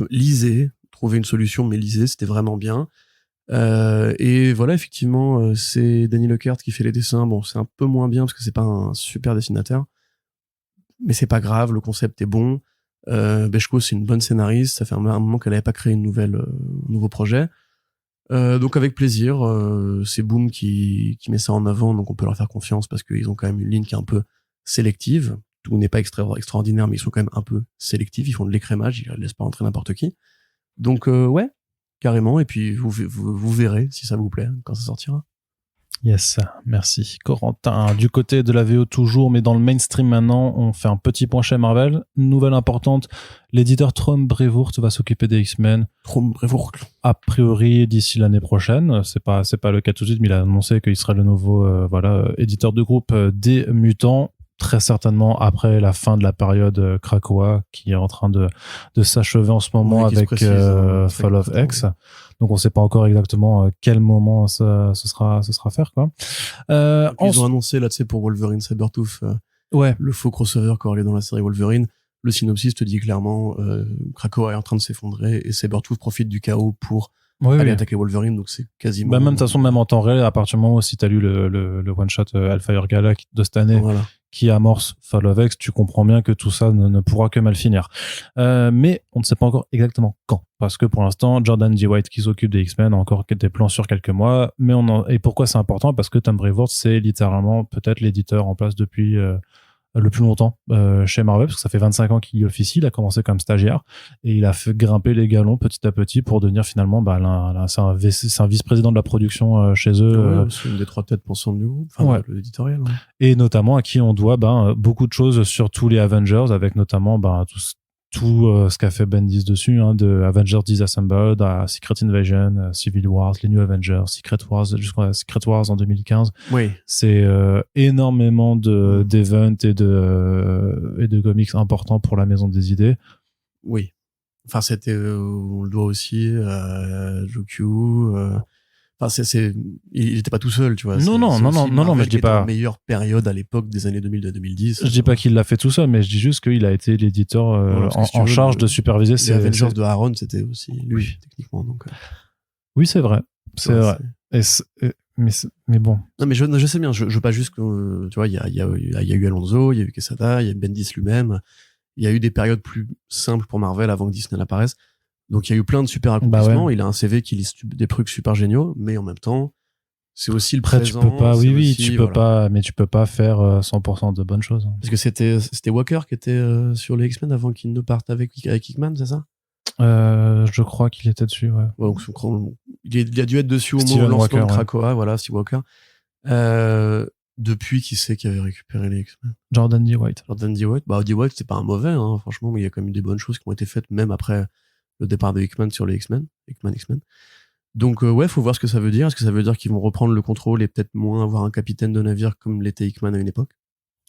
Lisez, trouvez une solution, mais lisez, c'était vraiment bien. Et voilà, effectivement, c'est Danny Leckert qui fait les dessins. Bon, c'est un peu moins bien parce que c'est pas un super dessinateur. Mais c'est pas grave, le concept est bon. Bechko, c'est une bonne scénariste. Ça fait un moment qu'elle avait pas créé un nouveau projet. Donc avec plaisir, c'est Boom qui met ça en avant, donc on peut leur faire confiance parce qu'ils ont quand même une ligne qui est un peu sélective. Tout n'est pas extraordinaire, mais ils sont quand même un peu sélectifs. Ils font de l'écrémage, ils ne laissent pas entrer n'importe qui. Donc ouais, carrément. Et puis vous verrez si ça vous plaît quand ça sortira. Yes, merci Corentin. Du côté de la VO toujours, mais dans le mainstream maintenant, on fait un petit point chez Marvel. Nouvelle importante, l'éditeur Trom Brevoort va s'occuper des X-Men. Trom Brevoort. A priori d'ici l'année prochaine. C'est pas le cas tout de suite, mais il a annoncé qu'il serait le nouveau éditeur de groupe des Mutants. Très certainement après la fin de la période Krakoa qui est en train de s'achever en ce moment avec Fall of X. Donc on sait pas encore exactement quel moment ce sera faire quoi. Ils ont annoncé là, tu sais, pour Wolverine Sabretooth, le faux crossover corrélé dans la série Wolverine. Le synopsis te dit clairement Krakoa est en train de s'effondrer et Sabretooth profite du chaos pour aller attaquer Wolverine, donc c'est quasiment... même de toute façon, même en temps réel, à partir du moment où si t'as lu le one-shot Hellfire Gala de cette année, qui amorce Fall of X, tu comprends bien que tout ça ne pourra que mal finir. Mais on ne sait pas encore exactement quand, parce que pour l'instant, Jordan D. White, qui s'occupe des X-Men, a encore des plans sur quelques mois, mais et pourquoi c'est important? Parce que Tom Brevoort, c'est littéralement peut-être l'éditeur en place depuis le plus longtemps chez Marvel, parce que ça fait 25 ans qu'il y officie. Il a commencé comme stagiaire et il a fait grimper les galons petit à petit pour devenir finalement c'est un vice-président de la production chez eux. C'est une des 3 têtes pensantes du groupe, l'éditorial. Ouais. Et notamment à qui on doit beaucoup de choses sur tous les Avengers, avec notamment tout ce qu'a fait Bendis dessus, de Avengers Disassembled à Secret Invasion, Civil Wars, les New Avengers, Secret Wars jusqu'à Secret Wars en 2015. Oui. C'est énormément d'events et de comics importants pour la maison des idées. Oui. Enfin, c'était on le doit aussi à Joe Q. Enfin, il était pas tout seul, tu vois. Non, mais je dis pas. La meilleure période à l'époque des années 2000-2010. Je dis pas qu'il l'a fait tout seul, mais je dis juste qu'il a été l'éditeur en charge de superviser les Avengers de Aaron, c'était aussi lui, techniquement. Donc. Oui, c'est vrai. C'est vrai. Mais bon. Non, mais je sais bien. Je veux pas juste que, tu vois, il y a eu Alonso, il y a eu Quesada, il y a eu Bendis lui-même. Il y a eu des périodes plus simples pour Marvel avant que Disney n'apparaisse. Donc il y a eu plein de super accomplissements. Il a un CV qui liste des trucs super géniaux, mais en même temps, c'est aussi le présent. Tu peux pas, tu peux pas faire 100% de bonnes choses. Parce que c'était Walker qui était sur les X-Men avant qu'il ne parte avec Hickman, c'est ça? Je crois qu'il était dessus, ouais. Donc, il a dû être dessus au moment où lancement de Krakoa, voilà, Steve Walker. Depuis, qui c'est qui avait récupéré les X-Men? Jordan D. White. D. White, c'est pas un mauvais, hein, franchement, mais il y a quand même eu des bonnes choses qui ont été faites même après le départ de Hickman sur les X-Men. Donc ouais, faut voir ce que ça veut dire. Est-ce que ça veut dire qu'ils vont reprendre le contrôle et peut-être moins avoir un capitaine de navire comme l'était Hickman à une époque?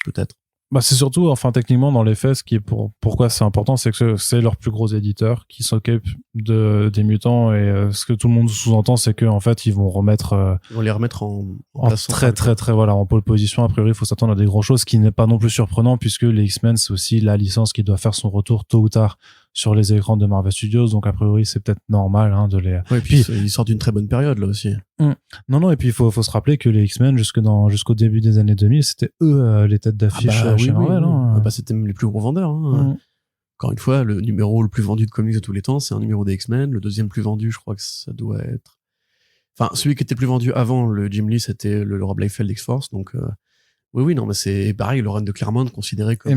Peut-être. Bah, c'est surtout, enfin, techniquement, dans les faits, ce qui est pourquoi c'est important, c'est que c'est leur plus gros éditeur qui s'occupe des mutants, et ce que tout le monde sous-entend, c'est que en fait, ils vont remettre Ils vont les remettre en place très, voilà, en pole position. A priori, il faut s'attendre à des gros choses, ce qui n'est pas non plus surprenant, puisque les X-Men, c'est aussi la licence qui doit faire son retour tôt ou tard sur les écrans de Marvel Studios, donc a priori, c'est peut-être normal, hein, de les... Ouais, et puis ils sortent d'une très bonne période, là, aussi. Non, et puis il faut se rappeler que les X-Men, jusqu'au début des années 2000, c'était eux les têtes d'affiche chez Marvel. Hein. Bah, c'était même les plus gros vendeurs. Hein. Encore une fois, le numéro le plus vendu de comics de tous les temps, c'est un numéro des X-Men. Le deuxième plus vendu, je crois que ça doit être... Enfin, celui qui était le plus vendu avant le Jim Lee, c'était le Rob Liefeld X-Force. Donc, oui, non, mais c'est pareil, le run de Claremont considéré comme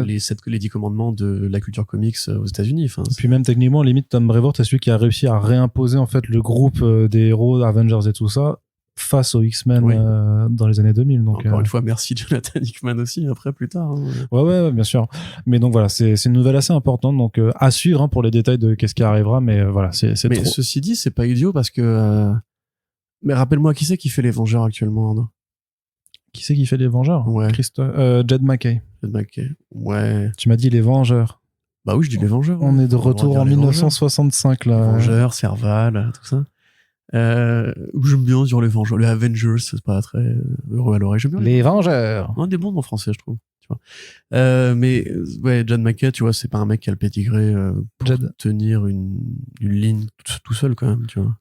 les 10 commandements de la culture comics aux États-Unis. Enfin, et puis même techniquement, limite, Tom Brevoort est celui qui a réussi à réimposer en fait le groupe des héros, Avengers et tout ça, face aux X-Men dans les années 2000. Donc, encore une fois, merci Jonathan Hickman aussi, après, plus tard. Hein. Ouais, bien sûr. Mais donc voilà, c'est une nouvelle assez importante, donc à suivre, hein, pour les détails de qu'est-ce qui arrivera, mais voilà, c'est mais trop... ceci dit, c'est pas idiot parce que... Mais rappelle-moi, qui c'est qui fait les Vengeurs actuellement, Arnaud? Qui c'est qui fait les Vengeurs? Ouais. Jed MacKay. Jed MacKay. Ouais. Tu m'as dit les Vengeurs. Bah oui, je dis les Vengeurs. On est de retour en 1965, là. Les Vengeurs, Serval, tout ça. J'aime bien dire les Vengeurs. Les Avengers, c'est pas très heureux à l'oreille. J'aime bien les Vengeurs. Un des bons en français, je trouve. Tu vois. Mais ouais, Jed MacKay, tu vois, c'est pas un mec qui a le pédigré pour tenir une ligne tout seul quand même, tu vois.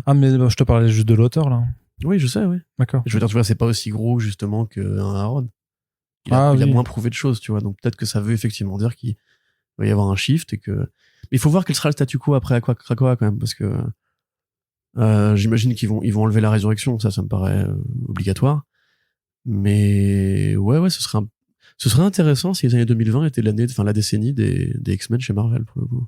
Ah, mais je te parlais juste de l'auteur, là. Oui, je sais, oui. D'accord. Je veux dire, tu vois, c'est pas aussi gros, justement, qu'un Aaron. Il a moins prouvé de choses, tu vois. Donc peut-être que ça veut effectivement dire qu'il va y avoir un shift et que... Mais il faut voir quel sera le statu quo après Krakoa, quand même, parce que j'imagine qu'ils vont enlever la résurrection, ça me paraît obligatoire. Mais ouais, ce serait intéressant si les années 2020 étaient la décennie des X-Men chez Marvel, pour le coup.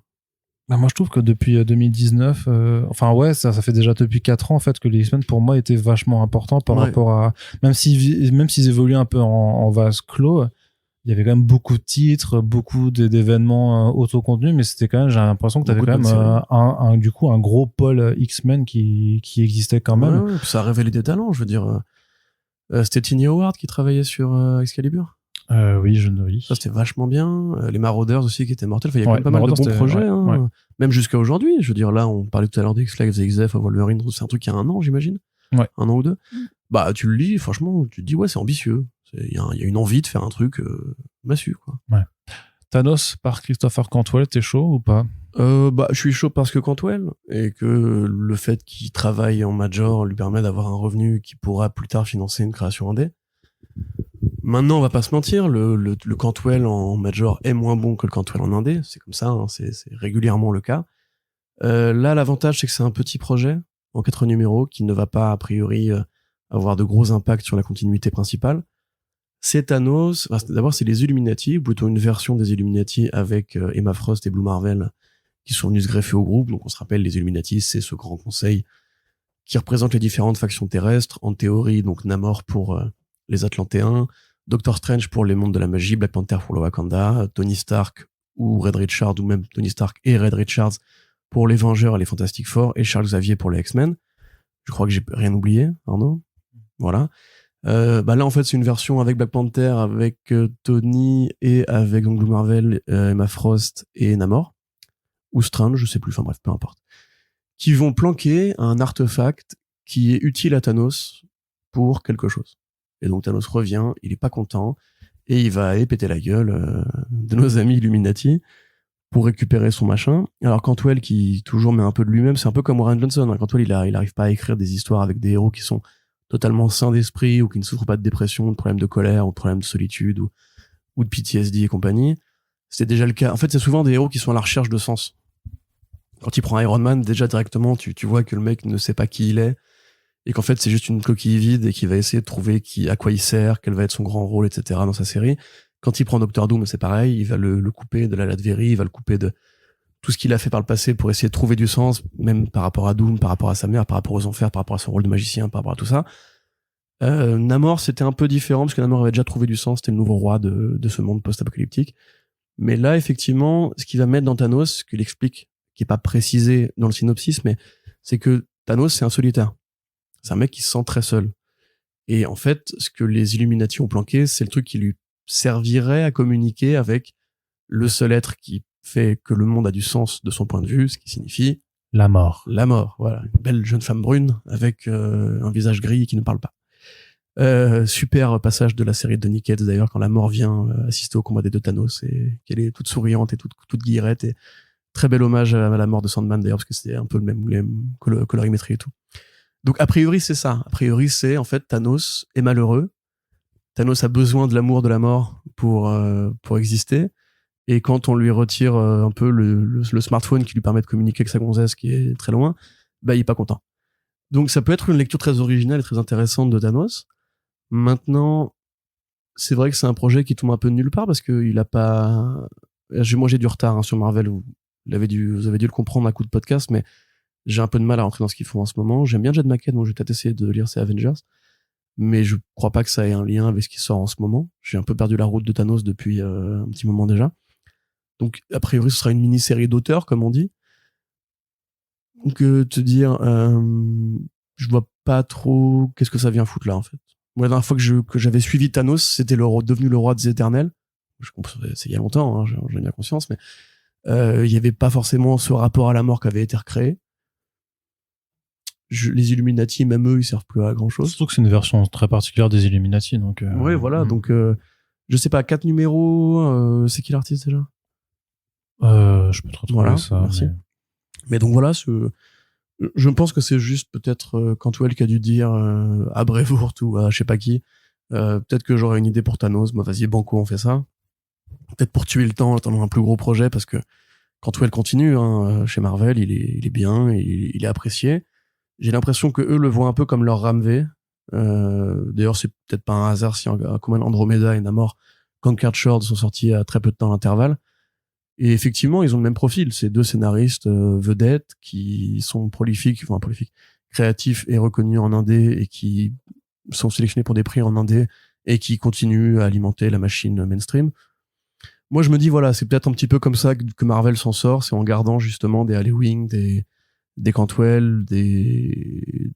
Bah moi je trouve que depuis 2019, enfin ouais, ça fait déjà depuis 4 ans en fait que les X-Men pour moi étaient vachement importants par rapport à, même s'ils évoluaient un peu en vase clos, il y avait quand même beaucoup de titres, beaucoup d'événements autocontenus, mais c'était quand même, j'ai l'impression que t'avais quand même du coup un gros pôle X-Men qui existait quand même. Ouais, ça a révélé des talents, je veux dire. C'était Tiny Howard qui travaillait sur Excalibur. Oui. Ça, c'était vachement bien. Les Marauders aussi qui étaient mortels. Enfin, il y a quand même pas mal de bons projets. Hein. Même jusqu'à aujourd'hui. Je veux dire, là, on parlait tout à l'heure d'X-Flags et XF, Wolverine. C'est un truc qui a 1 an, j'imagine. Ouais. 1 an ou 2. Bah, tu le lis, franchement, tu te dis, ouais, c'est ambitieux. Il y a une envie de faire un truc massue, quoi. Ouais. Thanos par Christopher Cantwell, t'es chaud ou pas? Bah, je suis chaud parce que Cantwell, et que le fait qu'il travaille en major lui permet d'avoir un revenu qui pourra plus tard financer une création indé. Maintenant, on va pas se mentir, le Cantwell en major est moins bon que le Cantwell en indé. C'est comme ça, hein, c'est régulièrement le cas. Là, l'avantage, c'est que c'est un petit projet en 4 numéros qui ne va pas, a priori, avoir de gros impacts sur la continuité principale. C'est Thanos, d'abord, c'est les Illuminati, ou plutôt une version des Illuminati avec Emma Frost et Blue Marvel qui sont venus se greffer au groupe. Donc, on se rappelle, les Illuminati, c'est ce grand conseil qui représente les différentes factions terrestres. En théorie, donc Namor pour les Atlantéens, Doctor Strange pour les mondes de la magie, Black Panther pour le Wakanda, Tony Stark ou Red Richards, ou même Tony Stark et Red Richards pour les Vengeurs et les Fantastic Four, et Charles Xavier pour les X-Men. Je crois que j'ai rien oublié, Arnaud. Voilà. Bah là, en fait, c'est une version avec Black Panther, avec Tony et avec donc Blue Marvel, Emma Frost et Namor. Ou Strange, je sais plus, enfin bref, peu importe. Qui vont planquer un artefact qui est utile à Thanos pour quelque chose. Et donc Thanos revient, il est pas content, et il va aller péter la gueule de nos amis Illuminati pour récupérer son machin. Alors Cantwell, qui toujours met un peu de lui-même, c'est un peu comme Warren Johnson. Hein. Cantwell, il arrive pas à écrire des histoires avec des héros qui sont totalement sains d'esprit, ou qui ne souffrent pas de dépression, de problèmes de colère, ou de problèmes de solitude, ou de PTSD et compagnie. C'est déjà le cas. En fait, c'est souvent des héros qui sont à la recherche de sens. Quand il prend Iron Man, déjà directement, tu vois que le mec ne sait pas qui il est, et qu'en fait, c'est juste une coquille vide, et qu'il va essayer de trouver à quoi il sert, quel va être son grand rôle, etc. dans sa série. Quand il prend Doctor Doom, c'est pareil, il va le couper de la Latverie, il va le couper de tout ce qu'il a fait par le passé pour essayer de trouver du sens, même par rapport à Doom, par rapport à sa mère, par rapport aux enfers, par rapport à son rôle de magicien, par rapport à tout ça. Namor, c'était un peu différent, parce que Namor avait déjà trouvé du sens, c'était le nouveau roi de ce monde post-apocalyptique. Mais là, effectivement, ce qu'il va mettre dans Thanos, ce qu'il explique, qui est pas précisé dans le synopsis, mais c'est que Thanos, c'est un solitaire. C'est un mec qui se sent très seul. Et en fait, ce que les Illuminati ont planqué, c'est le truc qui lui servirait à communiquer avec le seul être qui fait que le monde a du sens de son point de vue, ce qui signifie La mort. la mort. Voilà, une belle jeune femme brune avec un visage gris qui ne parle pas. Super passage de la série de Nick Cage d'ailleurs, quand la mort vient assister au combat des deux Thanos et qu'elle est toute souriante et toute guillerette, et très bel hommage à la mort de Sandman d'ailleurs, parce que c'était un peu le même colorimétrie et tout. Donc a priori c'est ça, a priori c'est en fait Thanos est malheureux, Thanos a besoin de l'amour de la mort pour exister, et quand on lui retire un peu le smartphone qui lui permet de communiquer avec sa gonzesse qui est très loin, bah il est pas content. Donc ça peut être une lecture très originale et très intéressante de Thanos. Maintenant, c'est vrai que c'est un projet qui tombe un peu de nulle part parce que il a pas. Moi, j'ai du retard sur Marvel. Vous avez dû le comprendre à coup de podcast, mais j'ai un peu de mal à rentrer dans ce qu'ils font en ce moment. J'aime bien Jed McKay, donc je vais peut-être essayer de lire ses Avengers, mais je crois pas que ça ait un lien avec ce qui sort en ce moment. J'ai un peu perdu la route de Thanos depuis un petit moment déjà. Donc, a priori, ce sera une mini-série d'auteurs, comme on dit. Donc, te dire, je vois pas trop qu'est-ce que ça vient foutre là, en fait. Moi, la dernière fois que j'avais suivi Thanos, c'était devenu le roi des éternels. C'est il y a longtemps, hein, j'en ai bien conscience, mais il y avait pas forcément ce rapport à la mort qui avait été recréé. Les Illuminati, même eux, ils servent plus à grand chose. Surtout que c'est une version très particulière des Illuminati, donc. Ouais, voilà. Donc, je sais pas, 4 numéros. C'est qui l'artiste déjà? Je peux te retrouver voilà, ça. merci. Mais donc voilà, je pense que c'est juste peut-être Cantwell qui a dû dire à Brevoort ou à je sais pas qui, peut-être que j'aurais une idée pour Thanos, moi vas-y banco on fait ça. Peut-être pour tuer le temps, attendre un plus gros projet, parce que Cantwell continue chez Marvel, il est bien, il est apprécié. J'ai l'impression que eux le voient un peu comme leur Ramvé. D'ailleurs c'est peut-être pas un hasard si comme Andromeda et Namor, Conquered Shores sont sortis à très peu de temps d'intervalle. Et effectivement, ils ont le même profil. C'est deux scénaristes vedettes qui sont prolifiques, créatifs et reconnus en indé, et qui sont sélectionnés pour des prix en indé et qui continuent à alimenter la machine mainstream. Moi, je me dis, voilà, c'est peut-être un petit peu comme ça que Marvel s'en sort, c'est en gardant justement des Halloween, des Cantwell, des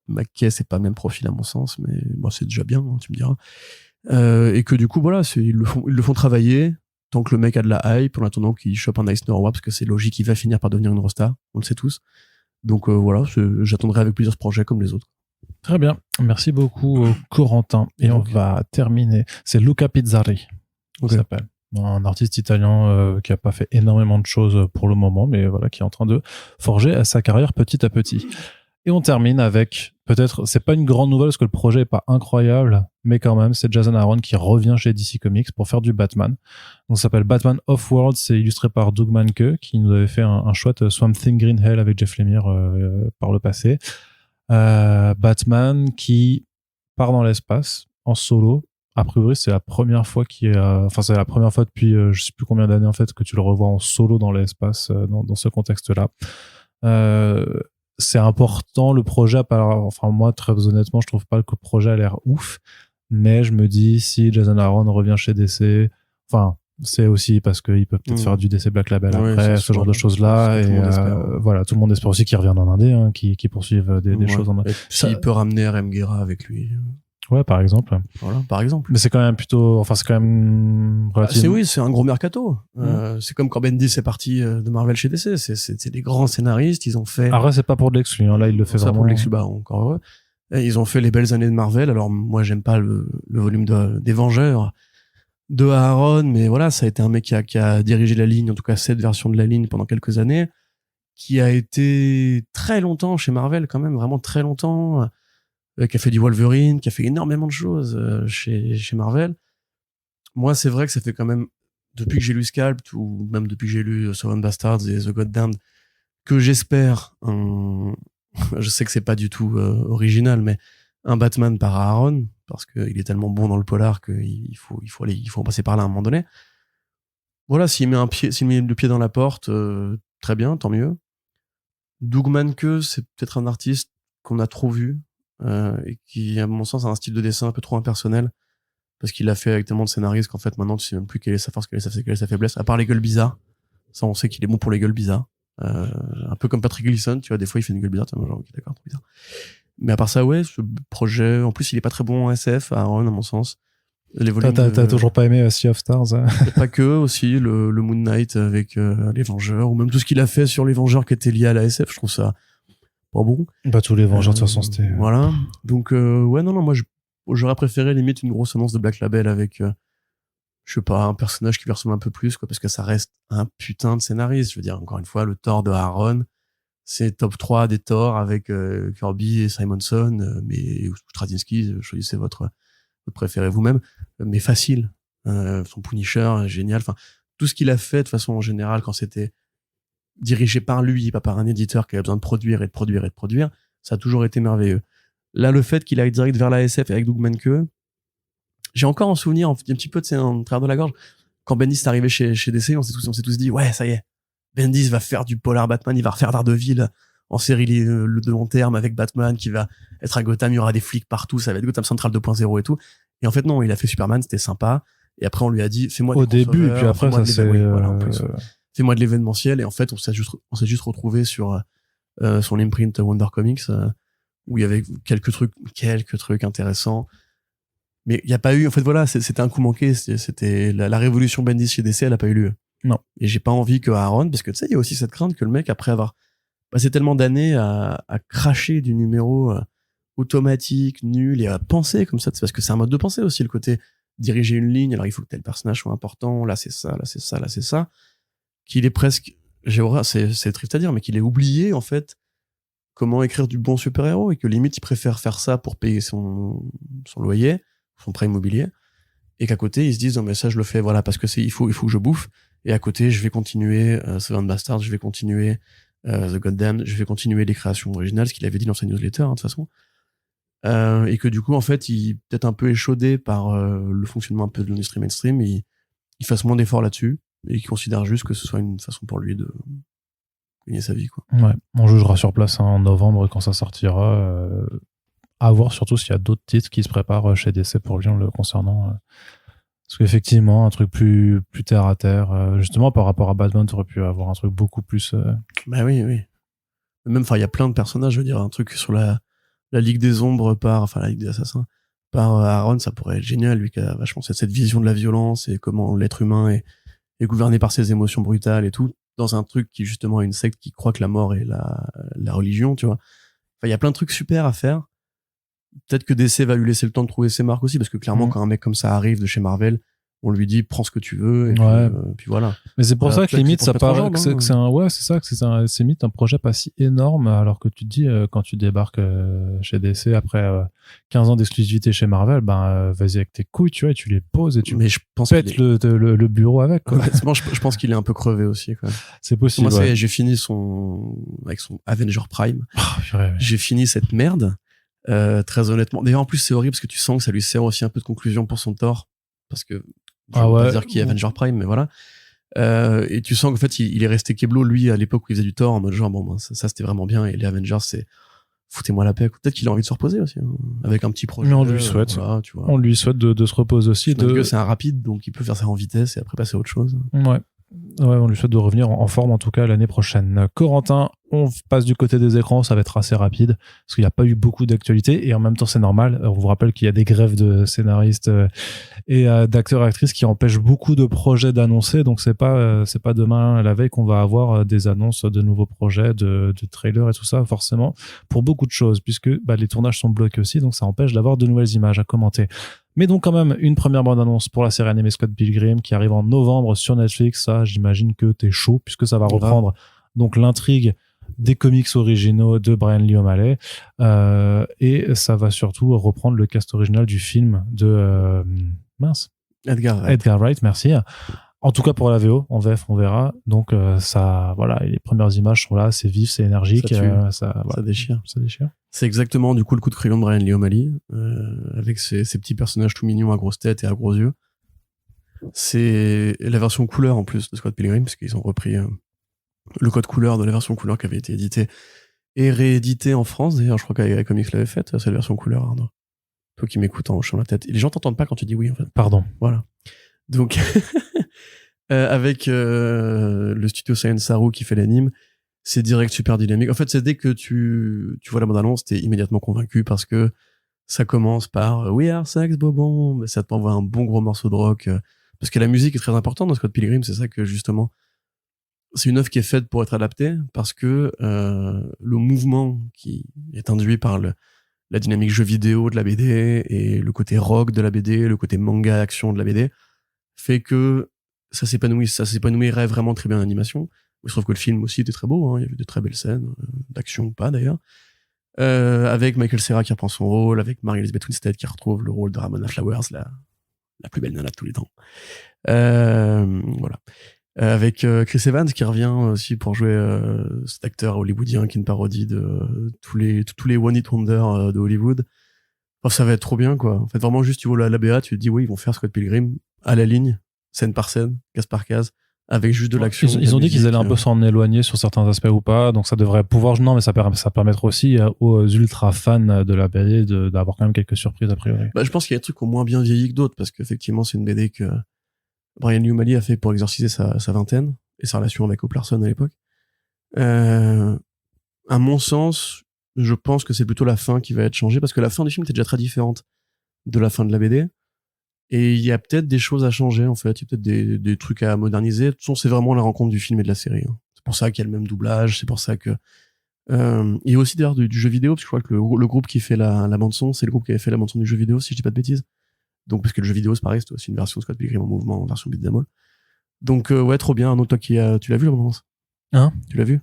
McKay, c'est pas le même profil à mon sens, mais bon, c'est déjà bien, hein, tu me diras. Et que du coup, voilà, ils le font travailler tant que le mec a de la hype, en attendant qu'il chope un Eisner Award, parce que c'est logique, il va finir par devenir une rosta, on le sait tous. Donc voilà, j'attendrai avec plusieurs projets comme les autres. Très bien, merci beaucoup Corentin. Et on va terminer. C'est Luca Pizzari, qui s'appelle. Un artiste italien qui a pas fait énormément de choses pour le moment, mais voilà, qui est en train de forger sa carrière petit à petit. Et on termine avec, peut-être, c'est pas une grande nouvelle parce que le projet est pas incroyable, mais quand même, c'est Jason Aaron qui revient chez DC Comics pour faire du Batman. Donc, ça s'appelle Batman Off-World, c'est illustré par Doug Mahnke, qui nous avait fait un chouette Swamp Thing Green Hell avec Jeff Lemire par le passé. Batman qui part dans l'espace en solo. A priori, c'est la première fois c'est la première fois depuis je sais plus combien d'années en fait que tu le revois en solo dans l'espace dans ce contexte-là. C'est important le projet, enfin moi très honnêtement je trouve pas que le projet a l'air ouf, mais je me dis si Jason Aaron revient chez DC, enfin c'est aussi parce qu'il peut peut-être faire du DC Black Label après, ce genre de choses là, et voilà, tout le monde espère aussi qu'il revienne en indé, qui poursuive des choses en indé. S'il peut ramener RM Guerra avec lui. Ouais, par exemple. Voilà, par exemple. Mais c'est quand même plutôt, enfin, c'est quand même relativement... c'est un gros mercato. C'est comme quand Bendis est parti de Marvel chez DC. C'est des grands scénaristes. Ils ont fait... Après, c'est pas pour de l'exclu, hein. Là, il le fait vraiment. C'est pour de l'exclu, bah, encore heureux. Et ils ont fait les belles années de Marvel. Alors, moi, j'aime pas le volume des Vengeurs de Aaron, mais voilà, ça a été un mec qui a dirigé la ligne, en tout cas, cette version de la ligne pendant quelques années, qui a été très longtemps chez Marvel, quand même, vraiment très longtemps, qui a fait du Wolverine, qui a fait énormément de choses chez Marvel. Moi, c'est vrai que ça fait quand même, depuis que j'ai lu Sculpt, ou même depuis que j'ai lu Seven Bastards et The Goddamned, que j'espère je sais que c'est pas du tout original, mais un Batman par Aaron, parce qu'il est tellement bon dans le polar qu'il faut en passer par là à un moment donné. Voilà, s'il met le pied dans la porte, très bien, tant mieux. Doug Mahnke, c'est peut-être un artiste qu'on a trop vu, et qui, à mon sens, a un style de dessin un peu trop impersonnel, parce qu'il l'a fait avec tellement de scénaristes qu'en fait, maintenant, tu sais même plus quelle est sa force, quelle est sa faiblesse, à part les gueules bizarres. Ça, on sait qu'il est bon pour les gueules bizarres. Un peu comme Patrick Gleason, tu vois, des fois il fait une gueule bizarre, genre ok d'accord, trop bizarre. Mais à part ça, ouais, ce projet, en plus il est pas très bon en SF, Aaron à mon sens. Les volumes T'as toujours pas aimé Sea of Stars? Et pas que, aussi le Moon Knight avec les Vengeurs, ou même tout ce qu'il a fait sur les Vengeurs qui était lié à la SF, je trouve ça pas bon. Bah tous les Vengeurs de toute façon c'était... Voilà, donc ouais non moi j'aurais préféré limite une grosse annonce de Black Label avec je sais pas, un personnage qui lui ressemble un peu plus, quoi, parce que ça reste un putain de scénariste. Je veux dire, encore une fois, le Thor de Aaron, c'est top 3 des Thor avec Kirby et Simonson, mais ou Straczynski, choisissez votre préféré vous-même, mais facile. Son Punisher, génial. Enfin, tout ce qu'il a fait de façon en général quand c'était dirigé par lui, pas par un éditeur qui avait besoin de produire et de produire et de produire, ça a toujours été merveilleux. Là, le fait qu'il aille direct vers la SF avec Doug Mahnke, j'ai encore en souvenir un petit peu, tu sais, en travers de la gorge, quand Bendis est arrivé chez DC, on s'est tous dit, ouais, ça y est, Bendis va faire du polar Batman, il va refaire Daredevil en série de long terme avec Batman qui va être à Gotham, il y aura des flics partout, ça va être Gotham Central 2.0 et tout. Et en fait, non, il a fait Superman, c'était sympa. Et après, on lui a dit, fais-moi au début, et puis après, ça c'est... Voilà, en plus, fais-moi de l'événementiel. Et en fait, on s'est juste retrouvé sur son imprint Wonder Comics, où il y avait quelques trucs intéressants. Mais il y a pas eu, en fait, voilà, c'était un coup manqué. C'était la révolution Bendis chez DC, elle a pas eu lieu. Non. Et j'ai pas envie que Aaron, parce que tu sais, il y a aussi cette crainte que le mec, après avoir passé tellement d'années à cracher du numéro automatique, nul, et à penser comme ça, c'est parce que c'est un mode de pensée aussi, le côté diriger une ligne, alors il faut que tel personnage soit important, là c'est ça, là c'est ça, là c'est ça, qu'il est presque, c'est triste à dire, mais qu'il ait oublié, en fait, comment écrire du bon super-héros, et que limite il préfère faire ça pour payer son loyer, son prêt immobilier, et qu'à côté ils se disent non mais ça je le fais voilà parce que il faut que je bouffe, et à côté je vais continuer Seven Bastards, je vais continuer The Goddamned, je vais continuer les créations originales, ce qu'il avait dit dans sa newsletter de toute façon, et que du coup en fait il peut-être un peu échaudé par le fonctionnement un peu de l'industrie mainstream, il fasse moins d'efforts là-dessus et qu'il considère juste que ce soit une façon pour lui de gagner sa vie, quoi. Ouais, on jugera sur place en novembre quand ça sortira. À voir surtout s'il y a d'autres titres qui se préparent chez DC pour lui le concernant. Parce qu'effectivement, un truc plus terre à terre, justement par rapport à Batman, t'aurais pu avoir un truc beaucoup plus. Bah oui. Même, enfin, il y a plein de personnages, je veux dire, un truc sur la Ligue des Ombres la Ligue des Assassins, par Aaron, ça pourrait être génial, lui qui a vachement cette vision de la violence et comment l'être humain est gouverné par ses émotions brutales et tout, dans un truc qui justement est une secte qui croit que la mort est la religion, tu vois. Enfin, il y a plein de trucs super à faire. Peut-être que DC va lui laisser le temps de trouver ses marques aussi, parce que clairement, quand un mec comme ça arrive de chez Marvel, on lui dit prends ce que tu veux, et puis voilà. Mais c'est pour ça que limite ça paraît que c'est un, ouais, c'est ça, que c'est limite un projet pas si énorme, alors que tu te dis quand tu débarques chez DC après 15 ans d'exclusivité chez Marvel, vas-y avec tes couilles, tu vois, et tu les poses et tu pètes le bureau avec, quoi. Honnêtement, je pense qu'il est un peu crevé aussi, quoi. C'est possible. Moi, j'ai fini avec son Avenger Prime. J'ai fini cette merde. Très honnêtement. D'ailleurs, en plus, c'est horrible parce que tu sens que ça lui sert aussi un peu de conclusion pour son Thor. Parce que, je vais pas dire qu'il est Avenger Prime, mais voilà. Et tu sens qu'en fait, il est resté Keblo, lui, à l'époque où il faisait du Thor, en mode genre, ça c'était vraiment bien. Et les Avengers, c'est, foutez-moi la paix. Peut-être qu'il a envie de se reposer aussi, hein, avec un petit projet. Mais on lui souhaite. Voilà, tu vois. On lui souhaite de se reposer aussi. C'est un rapide, donc il peut faire ça en vitesse et après passer à autre chose. Ouais. Ouais, on lui souhaite de revenir en forme, en tout cas, l'année prochaine. Corentin, on passe du côté des écrans, ça va être assez rapide, parce qu'il n'y a pas eu beaucoup d'actualité, et en même temps, c'est normal. On vous rappelle qu'il y a des grèves de scénaristes et d'acteurs et actrices qui empêchent beaucoup de projets d'annoncer, donc c'est pas demain, la veille, qu'on va avoir des annonces de nouveaux projets, de trailers et tout ça, forcément, pour beaucoup de choses, puisque les tournages sont bloqués aussi, donc ça empêche d'avoir de nouvelles images à commenter. Mais donc quand même une première bande-annonce pour la série animée Scott Pilgrim qui arrive en novembre sur Netflix. Ça, j'imagine que t'es chaud, puisque ça va reprendre donc l'intrigue des comics originaux de Brian Lee O'Malley, et ça va surtout reprendre le cast original du film de Edgar Wright, merci. En tout cas pour la VO, en VF on verra. Donc ça, voilà, les premières images sont là, c'est vif, c'est énergique, ça déchire. Ça déchire. C'est exactement du coup le coup de crayon de Brian Lee O'Malley, avec ces petits personnages tout mignons à grosse tête et à gros yeux. C'est la version couleur en plus de Scott Pilgrim, parce qu'ils ont repris le code couleur de la version couleur qui avait été édité et réédité en France. D'ailleurs, je crois qu'Agré Comics l'avait faite, cette version couleur, Arnaud. Toi qui m'écoutes en hochant la tête. Et les gens t'entendent pas quand tu dis oui, en fait. Pardon. Voilà. Donc, avec le studio Science Saru qui fait l'anime, c'est direct, super dynamique. En fait, c'est dès que tu vois la bande-annonce, t'es immédiatement convaincu parce que ça commence par We Are Sex Bobon, mais ça t'envoie un bon gros morceau de rock. Parce que la musique est très importante dans Scott Pilgrim, c'est ça que justement, c'est une œuvre qui est faite pour être adaptée parce que le mouvement qui est induit par la dynamique jeu vidéo de la BD et le côté rock de la BD, le côté manga action de la BD, fait que ça s'épanouirait vraiment très bien en animation. Je trouve que le film aussi était très beau, hein. Il y avait de très belles scènes, d'action ou pas d'ailleurs. Avec Michael Cera qui reprend son rôle, avec Mary-Elizabeth Winstead qui retrouve le rôle de Ramona Flowers, la plus belle nana de tous les temps. Voilà. Avec Chris Evans qui revient aussi pour jouer cet acteur hollywoodien qui est une parodie de tous les One Hit Wonder de Hollywood. Enfin, ça va être trop bien, quoi. En fait, vraiment, juste, tu vois la BA, tu te dis, oui, ils vont faire Scott Pilgrim à la ligne, scène par scène, case par case, avec juste de l'action. Ils ont dit qu'ils allaient un peu s'en éloigner sur certains aspects ou pas, donc ça devrait pouvoir, non, mais ça permettra aussi aux ultra fans de la BD d'avoir quand même quelques surprises a priori. Bah, je pense qu'il y a des trucs qui ont moins bien vieilli que d'autres, parce qu'effectivement, c'est une BD que Brian Lee O'Malley a fait pour exorciser sa vingtaine, et sa relation avec Hope Larson à l'époque. À mon sens, je pense que c'est plutôt la fin qui va être changée, parce que la fin du film était déjà très différente de la fin de la BD. Et il y a peut-être des choses à changer, en fait. Il y a peut-être des trucs à moderniser. De toute façon, c'est vraiment la rencontre du film et de la série. Hein. C'est pour ça qu'il y a le même doublage. C'est pour ça que... il y a aussi d'ailleurs du jeu vidéo, parce que je crois que le groupe qui fait la bande-son, c'est le groupe qui avait fait la bande-son du jeu vidéo, si je dis pas de bêtises. Donc, parce que le jeu vidéo, c'est pareil, c'est aussi une version Scott Pilgrim en mouvement, en version beat'em all. Donc, ouais, trop bien. Arnaud, toi tu l'as vu, la bande-annonce? Hein? Tu l'as vu?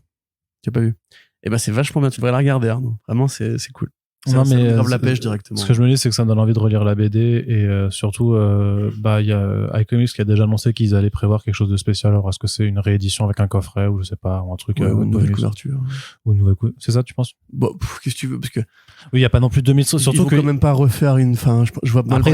Tu l'as pas vu? Eh ben, c'est vachement bien. Tu devrais la regarder, Arnaud. Vraiment, c'est cool. Non, mais grave la pêche directement. Ce que je me dis, c'est que ça me donne envie de relire la BD et surtout, il y a iComics qui a déjà annoncé qu'ils allaient prévoir quelque chose de spécial. Alors, est-ce que c'est une réédition avec un coffret ou je sais pas, ou un truc, ou une nouvelle couverture. Ou une nouvelle couverture. C'est ça, tu penses? Bon, qu'est-ce que tu veux? Parce que. Oui, il y a pas non plus 2000, surtout il faut quand même pas refaire je vois mal. Après,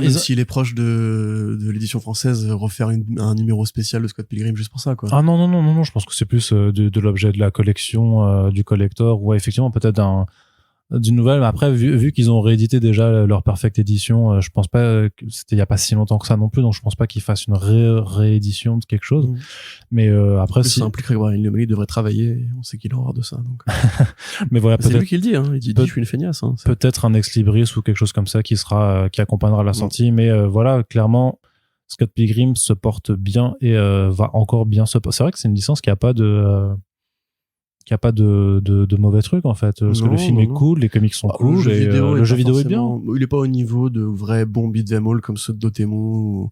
s'il est proche de l'édition française, refaire un numéro spécial de Scott Pilgrim juste pour ça, quoi. Ah non, je pense que c'est plus de l'objet de la collection, du collector, ou effectivement, peut-être d'une nouvelle, mais après vu qu'ils ont réédité déjà leur Perfect Edition, je pense pas que c'était il y a pas si longtemps que ça non plus, donc je pense pas qu'ils fassent une réédition de quelque chose. Mais après ça impliquerait que Brian Lee O'Malley devrait travailler, et on sait qu'il a horreur de ça, donc. Mais voilà, c'est lui qui le dit, hein. Il dit je suis une feignasse, hein. Peut-être un ex libris ou quelque chose comme ça qui accompagnera la sortie, mais voilà, clairement Scott Pilgrim se porte bien et va encore bien se porter. C'est vrai que c'est une licence qui a pas de mauvais trucs, en fait, parce que le film est cool, les comics sont cool, le jeu vidéo est bien. Il est pas au niveau de vrais bons beat'em all comme ceux de Dotemu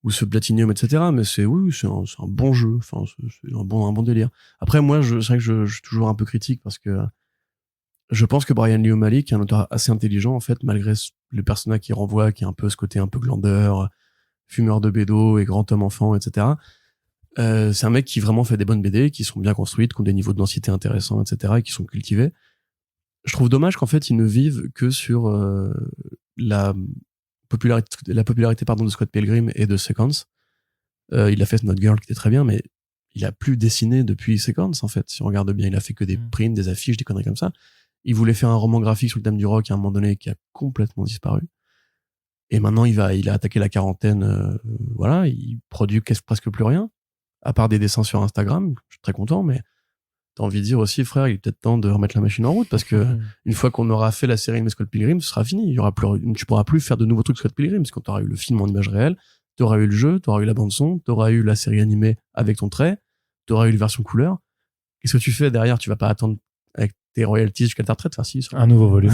ou ceux de Platinum, etc. Mais c'est un bon jeu, enfin c'est un bon délire. Après moi, c'est vrai que je suis toujours un peu critique parce que je pense que Brian Lee O'Malley, qui est un auteur assez intelligent, en fait, malgré le personnage qu'il renvoie, qui est un peu ce côté un peu glandeur, fumeur de bédo et grand homme enfant, etc. C'est un mec qui vraiment fait des bonnes BD, qui sont bien construites, qui ont des niveaux de densité intéressants, etc., et qui sont cultivés. Je trouve dommage qu'en fait, ils ne vivent que sur la popularité de Scott Pilgrim et de Sequence. Il a fait Not Girl, qui était très bien, mais il a plus dessiné depuis Sequence, en fait. Si on regarde bien, il a fait que des prints, des affiches, des conneries comme ça. Il voulait faire un roman graphique sur le thème du rock à un moment donné qui a complètement disparu. Et maintenant, il a attaqué la quarantaine, voilà, il produit presque plus rien. À part des dessins sur Instagram, je suis très content, mais t'as envie de dire aussi, frère, il est peut-être temps de remettre la machine en route, parce que une fois qu'on aura fait la série de Scott Pilgrim, ce sera fini. Tu pourras plus faire de nouveaux trucs Scott Pilgrim, parce que t'auras eu le film en image réelle, t'auras eu le jeu, t'auras eu la bande son, t'auras eu la série animée avec ton trait, t'auras eu les versions couleur. Qu'est-ce que tu fais derrière? Tu vas pas attendre avec tes royalties jusqu'à ta retraite, enfin si. Un nouveau volume.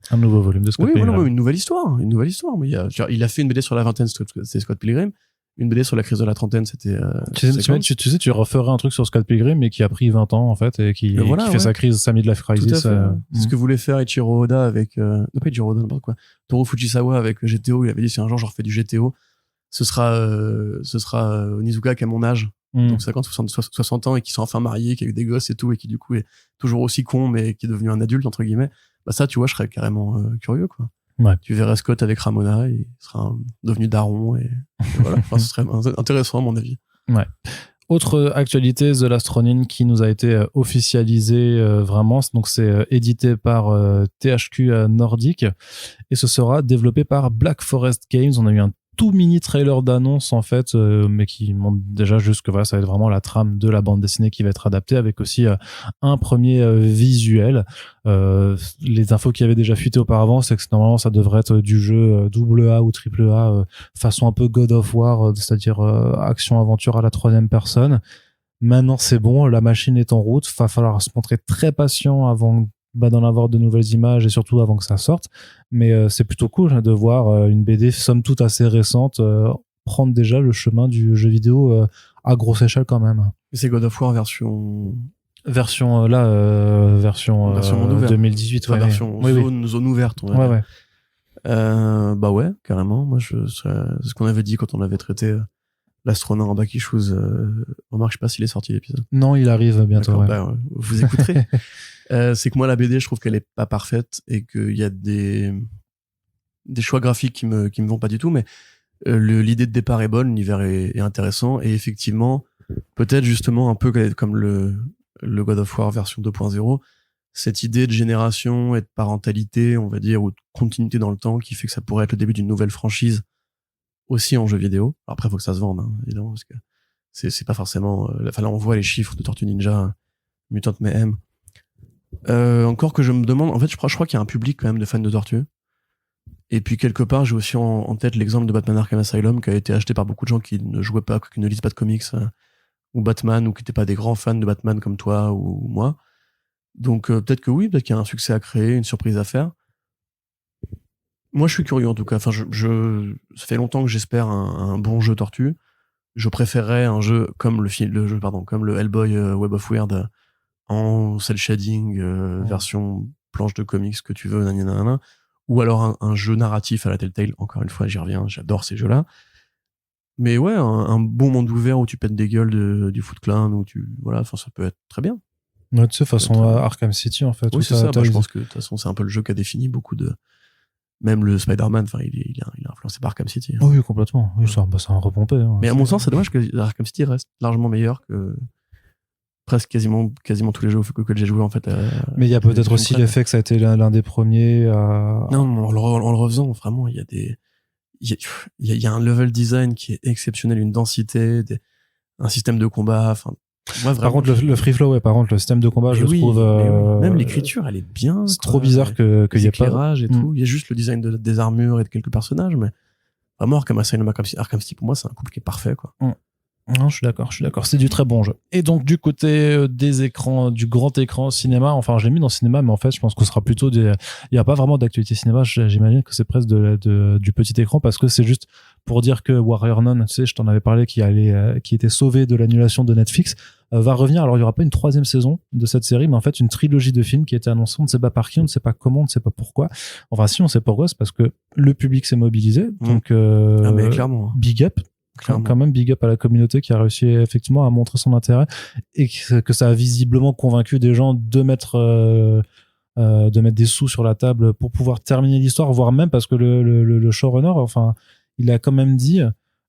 Un nouveau volume de Scott Pilgrim. Oui, voilà, une nouvelle histoire. Mais il a fait une BD sur la vingtaine, c'est Scott Pilgrim. Une BD sur la crise de la trentaine, c'était tu sais, tu referais un truc sur Scott Pilgrim mais qui a pris 20 ans en fait et qui fait sa crise, sa midlife crisis. C'est ce que voulait faire Ichiro Oda avec non pas Ichiro Oda, n'importe quoi, Toru Fujisawa avec GTO. Il avait dit, c'est un jour je refais du GTO, ce sera Onizuka qui a mon âge, donc 50 60 ans, et qui sont enfin mariés, qui a eu des gosses et tout, et qui du coup est toujours aussi con mais qui est devenu un adulte entre guillemets. Bah ça, tu vois, je serais carrément curieux, quoi. Ouais. Tu verrais Scott avec Ramona, il sera devenu daron, et voilà. Enfin, ce serait intéressant à mon avis. Ouais. Autre actualité, The Last Ronin, qui nous a été officialisé vraiment. Donc c'est édité par THQ Nordic et ce sera développé par Black Forest Games. On a eu tout mini trailer d'annonce en fait, mais qui montre déjà juste que voilà, ça va être vraiment la trame de la bande dessinée qui va être adaptée, avec aussi un premier visuel. Les infos qui avaient déjà fuité auparavant, c'est que normalement ça devrait être du jeu double A ou triple A, façon un peu God of War, c'est-à-dire action aventure à la troisième personne. Maintenant c'est bon, la machine est en route, va falloir se montrer très patient avant d'en avoir de nouvelles images et surtout avant que ça sorte, mais c'est plutôt cool de voir une BD somme toute assez récente prendre déjà le chemin du jeu vidéo à grosse échelle quand même. C'est God of War version Version version monde ouvert. 2018, enfin, ouais, version zone ouverte, on va dire. Bah ouais, carrément. Moi, c'est ce qu'on avait dit quand on avait traité l'astronaute en back issues. Remarque, je sais pas s'il est sorti l'épisode. Non, il arrive bientôt. Ouais. Bah, vous écouterez. C'est que moi, la BD, je trouve qu'elle est pas parfaite et qu'il y a des choix graphiques qui me vont pas du tout, mais l'idée de départ est bonne, l'univers est intéressant, et effectivement, peut-être justement un peu comme le God of War version 2.0, cette idée de génération et de parentalité, on va dire, ou de continuité dans le temps, qui fait que ça pourrait être le début d'une nouvelle franchise aussi en jeu vidéo. Alors après, il faut que ça se vende, hein, évidemment, parce que c'est pas forcément... Enfin, là, on voit les chiffres de Tortue Ninja, Mutant Mayhem. Encore que je me demande... En fait, je crois qu'il y a un public quand même de fans de Tortue. Et puis, quelque part, j'ai aussi en tête l'exemple de Batman Arkham Asylum, qui a été acheté par beaucoup de gens qui ne jouaient pas, qui ne lisent pas de comics, ou Batman, ou qui n'étaient pas des grands fans de Batman comme toi ou moi. Donc, peut-être que oui, peut-être qu'il y a un succès à créer, une surprise à faire. Moi, je suis curieux, en tout cas. Enfin, ça fait longtemps que j'espère un bon jeu Tortue. Je préférerais un jeu comme comme le Hellboy Web of Weird en cel shading, version planche de comics que tu veux, nanana, ou alors un jeu narratif à la Telltale. Encore une fois, j'y reviens, j'adore ces jeux-là. Mais ouais, un bon monde ouvert où tu pètes des gueules du Foot Clan, où voilà, enfin, ça peut être très bien. Ouais, tu sais, façon Arkham City, en fait. Oui, c'est ça. Je pense que de toute façon, c'est un peu le jeu qui a défini beaucoup de... Même le Spider-Man, enfin, il est influencé par Arkham City. Hein. Oui, complètement. Oui, ça a repompé. Hein. Mais à mon sens, c'est dommage que Arkham City reste largement meilleur que presque quasiment tous les jeux auxquels j'ai joué, en fait. Mais il y a peut-être aussi l'effet que ça a été l'un des premiers à... Non, en le refaisant, vraiment, il y a un level design qui est exceptionnel, une densité, un système de combat, enfin... Ouais, par contre, le free flow, ouais, par contre, le système de combat, je le trouve. Oui. Même l'écriture, elle est bien. C'est trop bizarre qu'il y ait pas. L'éclairage et tout. Il y a juste le design des armures et de quelques personnages, mais vraiment, Arkham Asylum, Arkham City, pour moi, c'est un couple qui est parfait, quoi. Non, je suis d'accord. C'est du très bon jeu. Et donc, du côté des écrans, du grand écran cinéma, enfin, je l'ai mis dans le cinéma, mais en fait, je pense que ce sera plutôt il y a pas vraiment d'actualité cinéma. J'imagine que c'est presque du petit écran, parce que c'est juste pour dire que Warrior Nun, tu sais, je t'en avais parlé, qui était sauvé de l'annulation de Netflix, va revenir. Alors, il y aura pas une 3e saison de cette série, mais en fait, une trilogie de films qui a été annoncée. On ne sait pas par qui, on ne sait pas comment, on ne sait pas pourquoi. Enfin, si, on sait pourquoi, c'est parce que le public s'est mobilisé. Donc, mais clairement. Big up. Quand même big up à la communauté qui a réussi effectivement à montrer son intérêt, et que ça a visiblement convaincu des gens de mettre des sous sur la table pour pouvoir terminer l'histoire, voire même parce que le showrunner, enfin, il a quand même dit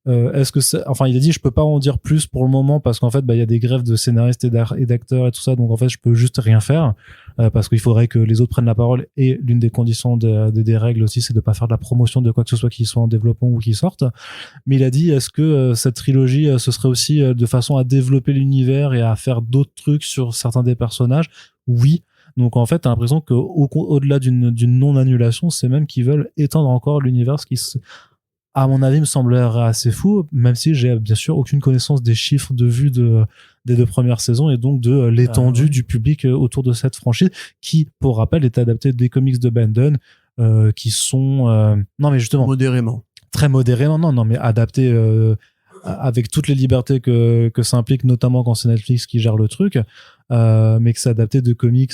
il a dit je peux pas en dire plus pour le moment parce qu'en fait il y a des grèves de scénaristes et d'acteurs et tout ça, donc en fait je peux juste rien faire parce qu'il faudrait que les autres prennent la parole, et l'une des conditions des règles aussi, c'est de pas faire de la promotion de quoi que ce soit qui soit en développement ou qui sorte. Mais il a dit est-ce que cette trilogie ce serait aussi de façon à développer l'univers et à faire d'autres trucs sur certains des personnages? Oui. Donc en fait t'as l'impression que au-delà d'une non-annulation, c'est même qu'ils veulent étendre encore l'univers, ce qui à mon avis me semblerait assez fou, même si j'ai bien sûr aucune connaissance des chiffres de vues des 2 premières saisons, et donc de l'étendue du public autour de cette franchise, qui, pour rappel, est adaptée des comics de Bandon, qui sont non mais justement modérément, très modérément, non mais adaptés avec toutes les libertés que ça implique, notamment quand c'est Netflix qui gère le truc, mais que c'est adapté de comics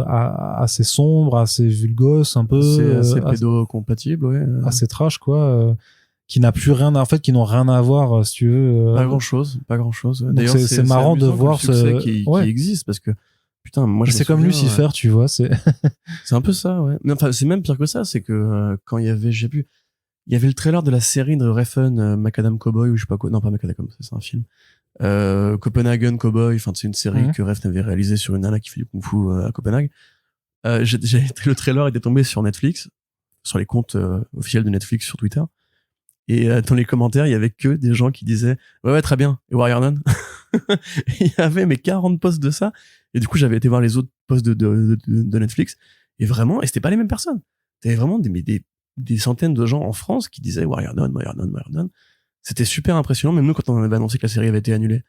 assez sombres, assez vulgos, un peu assez pédocompatible, ouais, assez trash, quoi, qui n'a plus rien, en fait, qui n'ont rien à voir, si tu veux. Pas grand chose. D'ailleurs, c'est marrant de voir ce qui existe, parce que putain, moi c'est comme Lucifer, tu vois, c'est un peu ça, ouais. Mais enfin, c'est même pire que ça, c'est que quand il y avait le trailer de la série de Refn, Macadam Cowboy, ou je sais pas quoi, non pas Macadam, c'est un film, Copenhagen Cowboy, enfin c'est une série que Refn avait réalisée sur une nana qui fait du kung-fu à Copenhague. Le trailer était tombé sur Netflix, sur les comptes officiels de Netflix sur Twitter, Et dans les commentaires, il y avait que des gens qui disaient ouais très bien, et Warrior Nun. Il y avait 40 posts de ça. Et du coup, j'avais été voir les autres posts de Netflix. Et vraiment, et c'était pas les mêmes personnes. C'était vraiment des centaines de gens en France qui disaient Warrior Nun, Warrior Nun, Warrior Nun. C'était super impressionnant. Même nous, quand on avait annoncé que la série avait été annulée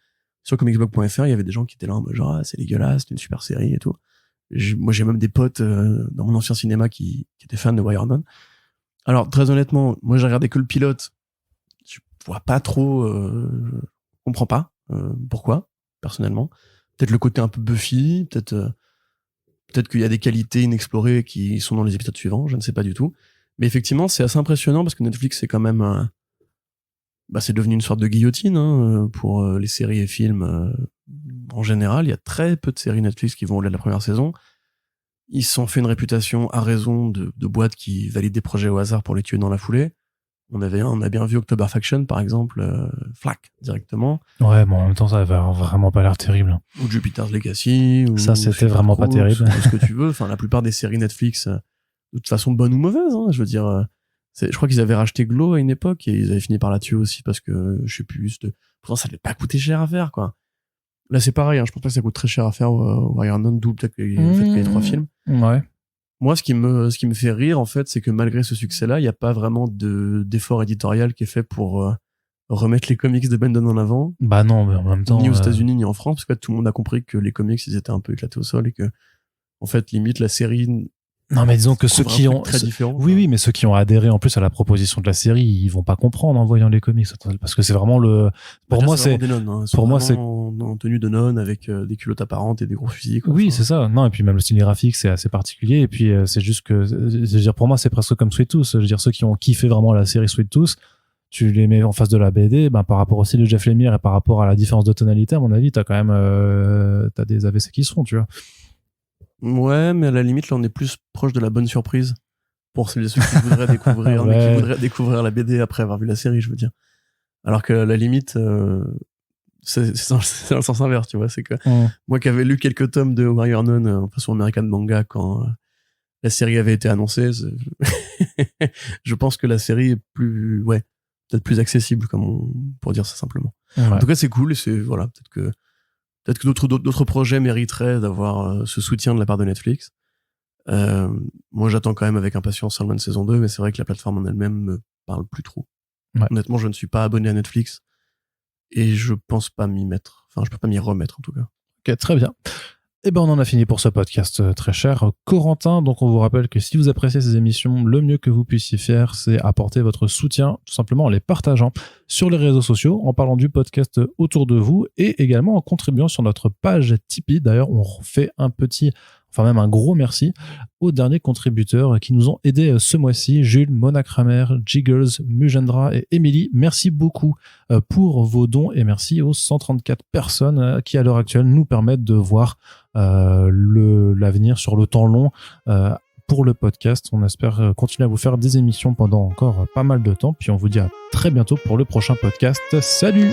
sur comicsblog.fr, il y avait des gens qui étaient là en mode genre, c'est dégueulasse, c'est une super série et tout. Moi, j'ai même des potes dans mon ancien cinéma qui étaient fans de Warrior Nun. Alors, très honnêtement, moi, j'ai regardé que le pilote. Je vois pas trop, je comprends pas pourquoi, personnellement. Peut-être le côté un peu Buffy, peut-être qu'il y a des qualités inexplorées qui sont dans les épisodes suivants, je ne sais pas du tout. Mais effectivement, c'est assez impressionnant parce que Netflix, c'est quand même, c'est devenu une sorte de guillotine pour les séries et films en général. Il y a très peu de séries Netflix qui vont au-delà de la première saison. Ils se sont fait une réputation à raison de boîtes qui valident des projets au hasard pour les tuer dans la foulée. On a bien vu October Faction, par exemple, flac, directement. Ouais, bon, en même temps, ça avait vraiment pas l'air terrible. Ou Jupiter's Legacy. Ça, c'était vraiment pas terrible. Ou ce que tu veux. Enfin, la plupart des séries Netflix, de toute façon, bonnes ou mauvaises, hein, je veux dire, je crois qu'ils avaient racheté Glow à une époque et ils avaient fini par la tuer aussi parce que, je sais plus, pourtant, ça devait pas coûter cher à faire, quoi. Là, c'est pareil, hein, je pense pas que ça coûte très cher à faire Warrior Nun, d'où peut-être le fait qu'il y ait 3 films. Ouais. Moi, ce qui me fait rire, en fait, c'est que malgré ce succès-là, il n'y a pas vraiment d'effort éditorial qui est fait pour remettre les comics de Bendon en avant. Bah non, mais en même temps. Ni aux États-Unis, ni en France, parce que tout le monde a compris que les comics, ils étaient un peu éclatés au sol et que, en fait, limite, la série. Non, mais disons que ceux qui ont. Très différent. Oui, mais ceux qui ont adhéré en plus à la proposition de la série, ils vont pas comprendre en voyant les comics. Parce que c'est vraiment le. Pour moi, c'est. Pour moi, c'est. En tenue de nonnes avec des culottes apparentes et des gros fusils, quoi. Oui, c'est ça. Non, et puis même le style graphique, c'est assez particulier. Et puis, c'est juste que. Je veux dire, pour moi, c'est presque comme Sweet Tooth. Je veux dire, ceux qui ont kiffé vraiment la série Sweet Tooth, tu les mets en face de la BD, par rapport au style de Jeff Lemire et par rapport à la différence de tonalité, à mon avis, t'as quand même. T'as des AVC qui se font, tu vois. Ouais, mais à la limite, là, on est plus proche de la bonne surprise pour ceux qui voudraient découvrir, ouais. qui voudraient découvrir la BD après avoir vu la série, je veux dire. Alors que à la limite, c'est dans le sens inverse, tu vois. C'est que moi qui avais lu quelques tomes de Warrior Nun en façon American Manga quand la série avait été annoncée, je pense que la série est peut-être plus accessible, pour dire ça simplement. Ouais. En tout cas, c'est cool et voilà, peut-être que d'autres projets mériteraient d'avoir ce soutien de la part de Netflix. Moi, j'attends quand même avec impatience Sandman saison 2, mais c'est vrai que la plateforme en elle-même me parle plus trop. Ouais. Honnêtement, je ne suis pas abonné à Netflix et je pense pas m'y mettre. Enfin, je peux pas m'y remettre en tout cas. Ok, très bien. Eh ben, on en a fini pour ce podcast très cher Corentin. Donc, on vous rappelle que si vous appréciez ces émissions, le mieux que vous puissiez faire, c'est apporter votre soutien, tout simplement en les partageant sur les réseaux sociaux, en parlant du podcast autour de vous et également en contribuant sur notre page Tipeee. D'ailleurs, on fait même un gros merci aux derniers contributeurs qui nous ont aidés ce mois-ci, Jules, Mona Kramer, Jiggles, Mujendra et Émilie. Merci beaucoup pour vos dons et merci aux 134 personnes qui à l'heure actuelle nous permettent de voir l'avenir sur le temps long pour le podcast. On espère continuer à vous faire des émissions pendant encore pas mal de temps, puis on vous dit à très bientôt pour le prochain podcast. Salut.